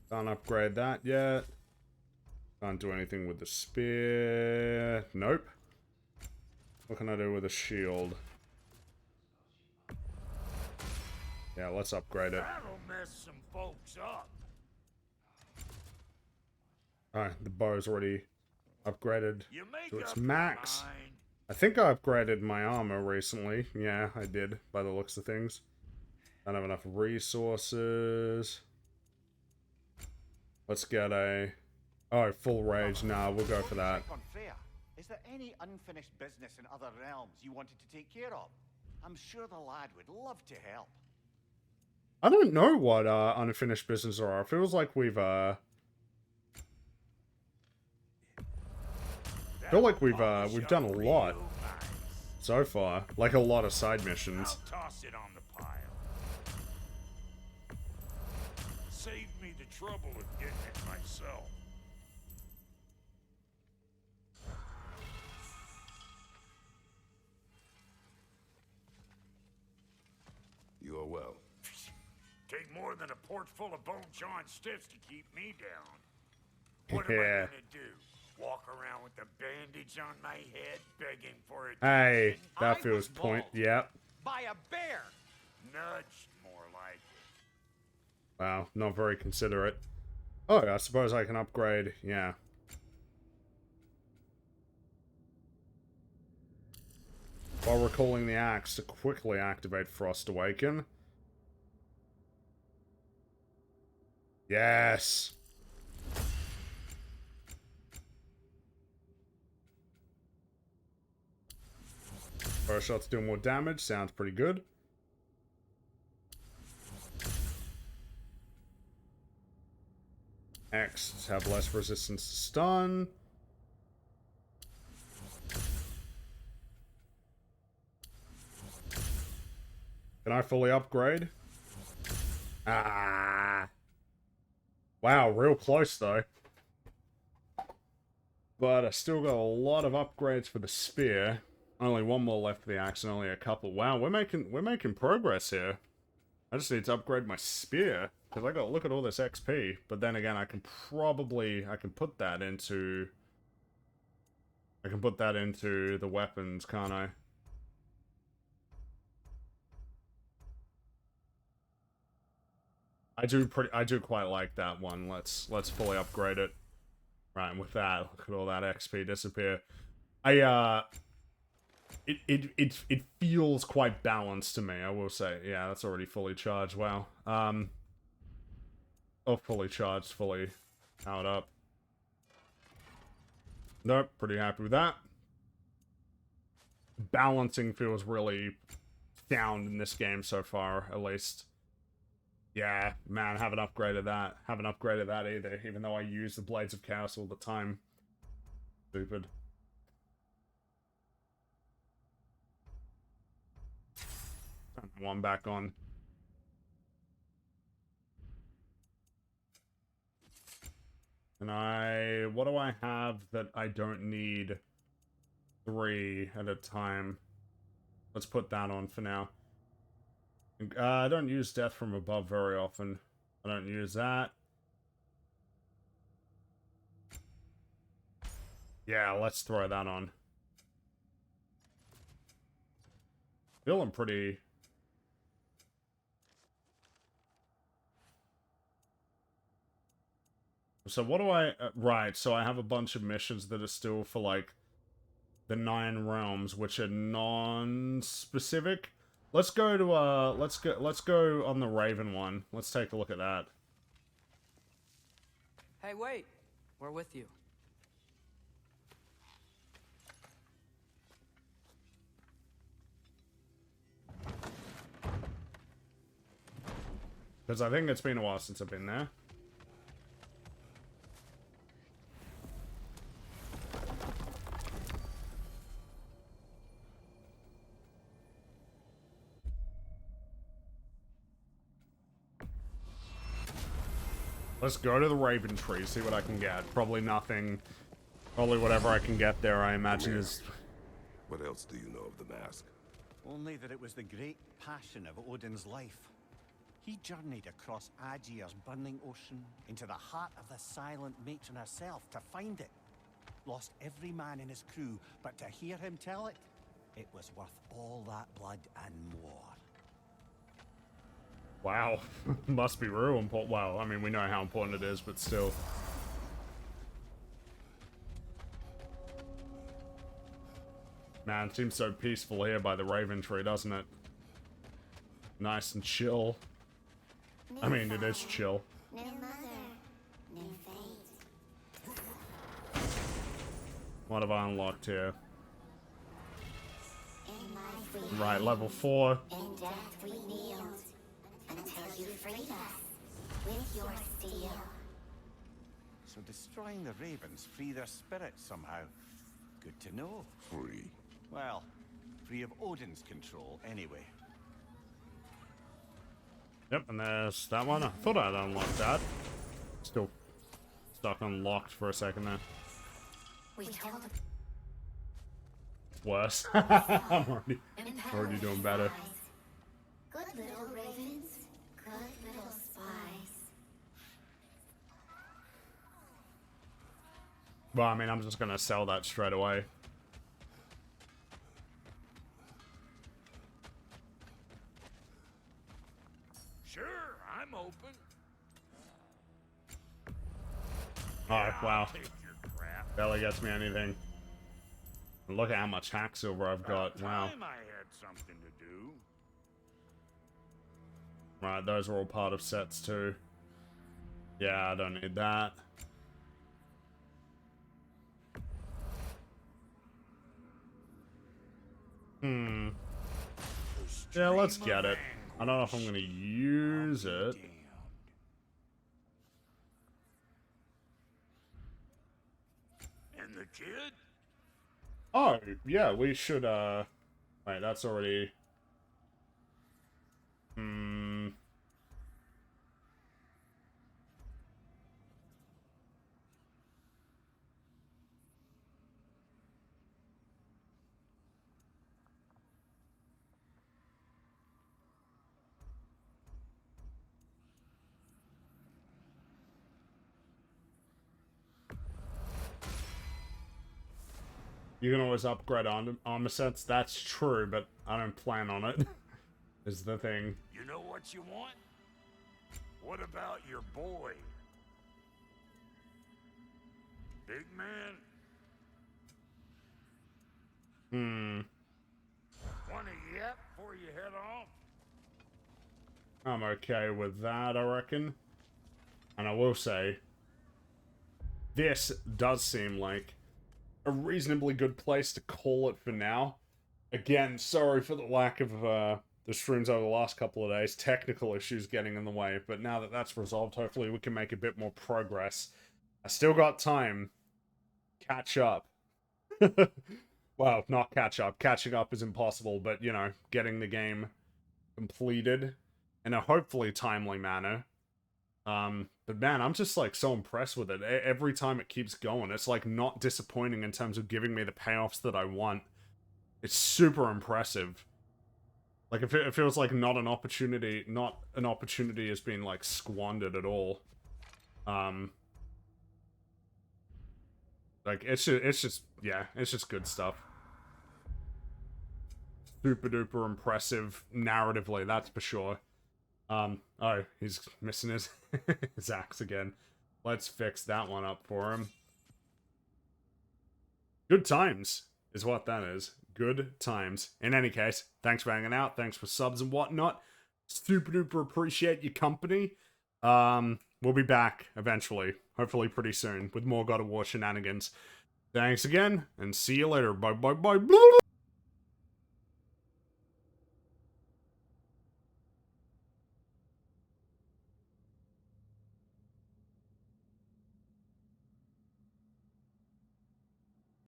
Can't upgrade that yet. Can't do anything with the spear. Nope. What can I do with a shield? Yeah, let's upgrade it. That'll mess some folks up. Alright, the bow's already upgraded You make to its up your max. mind. I think I upgraded my armor recently. Yeah, I did, by the looks of things. I don't have enough resources. Let's get a... Oh, full rage. Nah, we'll go for that. Check on Freya. Is there any unfinished business in other realms you wanted to take care of? I'm sure the lad would love to help. I don't know what unfinished business are. It feels like we've I feel like we've done a lot so far. Like a lot of side missions. I'll toss it on the pile. Save me the trouble of getting it myself. You are well. Take more than a port full of bone-chawing stiffs to keep me down. What am I Yeah. gonna do? Walk around with a bandage on my head, begging for attention? Hey, that feels point. Yep. By a bear. Nudged, more like it. Wow, not very considerate. Oh, I suppose I can upgrade. Yeah. While recalling the axe to quickly activate Frost Awaken. Yes. First shot's doing more damage. Sounds pretty good. X have less resistance to stun. Can I fully upgrade? Ah. Wow, real close though. But I still got a lot of upgrades for the spear. Only one more left for the axe and only a couple. Wow, we're making progress here. I just need to upgrade my spear. Because I gotta look at all this XP. But then again, I can put that into... I can put that into the weapons, can't I? I do quite like that one. Let's fully upgrade it. Right, and with that, look at all that XP disappear. It feels quite balanced to me, I will say. Yeah, that's already fully charged. Wow. Oh, fully charged, fully powered up. Nope, pretty happy with that. Balancing feels really sound in this game so far, at least. Yeah, man, haven't upgraded that. Haven't upgraded that either, even though I use the Blades of Chaos all the time. Stupid. Turn one back on. And what do I have that I don't need 3 at a time? Let's put that on for now. I don't use Death from Above very often. I don't use that. Yeah, let's throw that on. Feeling pretty... So what do I... right, so I have a bunch of missions that are still for, like, the 9 realms, which are non-specific. Let's go to, let's go on the Raven one. Let's take a look at that. Hey, wait! We're with you. Because I think it's been a while since I've been there. Let's go to the Raven Tree, see what I can get. Probably nothing. Probably whatever I can get there, I imagine is... What else do you know of the mask? Only that it was the great passion of Odin's life. He journeyed across Aegir's burning ocean into the heart of the silent matron herself to find it. Lost every man in his crew, but to hear him tell it, it was worth all that blood and more. Wow. Must be real important. Well, I mean, we know how important it is, but still. Man, it seems so peaceful here by the Raven Tree, doesn't it? Nice and chill. I mean, it is chill. New mother, new fate. What have I unlocked here? In life we Right, level 4. in death we kneeled until you freed us with your steel. So destroying the ravens free their spirits somehow. Good to know. Free. Well, free of Odin's control, anyway. Yep, and there's that one. I thought I'd unlocked that. Still stuck unlocked for a second there. We told Worse. I'm already doing better. good little ravens, good little spies. Well, I mean, I'm just gonna sell that straight away. Sure, I'm open. Oh, wow. Take your crap. Barely gets me anything. And look at how much hack silver I've got. Wow. Time I had something to do. Right, those are all part of sets too. Yeah, I don't need that. Hmm. Yeah, let's get it. I don't know if I'm gonna use it. And the kid? Oh, yeah, we should, wait, that's already... Hmm... You can always upgrade armor sets. That's true, but I don't plan on it. Is the thing. You know what you want? What about your boy? Big man? Want a yap before you head off? I'm okay with that, I reckon. And I will say, this does seem like a reasonably good place to call it for now. Again, sorry for the lack of the streams over the last couple of days. Technical issues getting in the way, but now that that's resolved, hopefully we can make a bit more progress. I still got time. Catch up. Well, not catch up. Catching up is impossible, but, you know, getting the game completed in a hopefully timely manner. But man, I'm just like so impressed with it. Every time it keeps going, it's like not disappointing in terms of giving me the payoffs that I want. It's super impressive. Like it feels like not an opportunity has been like squandered at all. So Like, it's just good stuff. Super duper impressive narratively, that's for sure. Oh, he's missing his, his axe again. Let's fix that one up for him. Good times is what that is. Good times. In any case, thanks for hanging out. Thanks for subs and whatnot. Super duper appreciate your company. We'll be back eventually. Hopefully pretty soon with more God of War shenanigans. Thanks again, and see you later. Bye bye bye.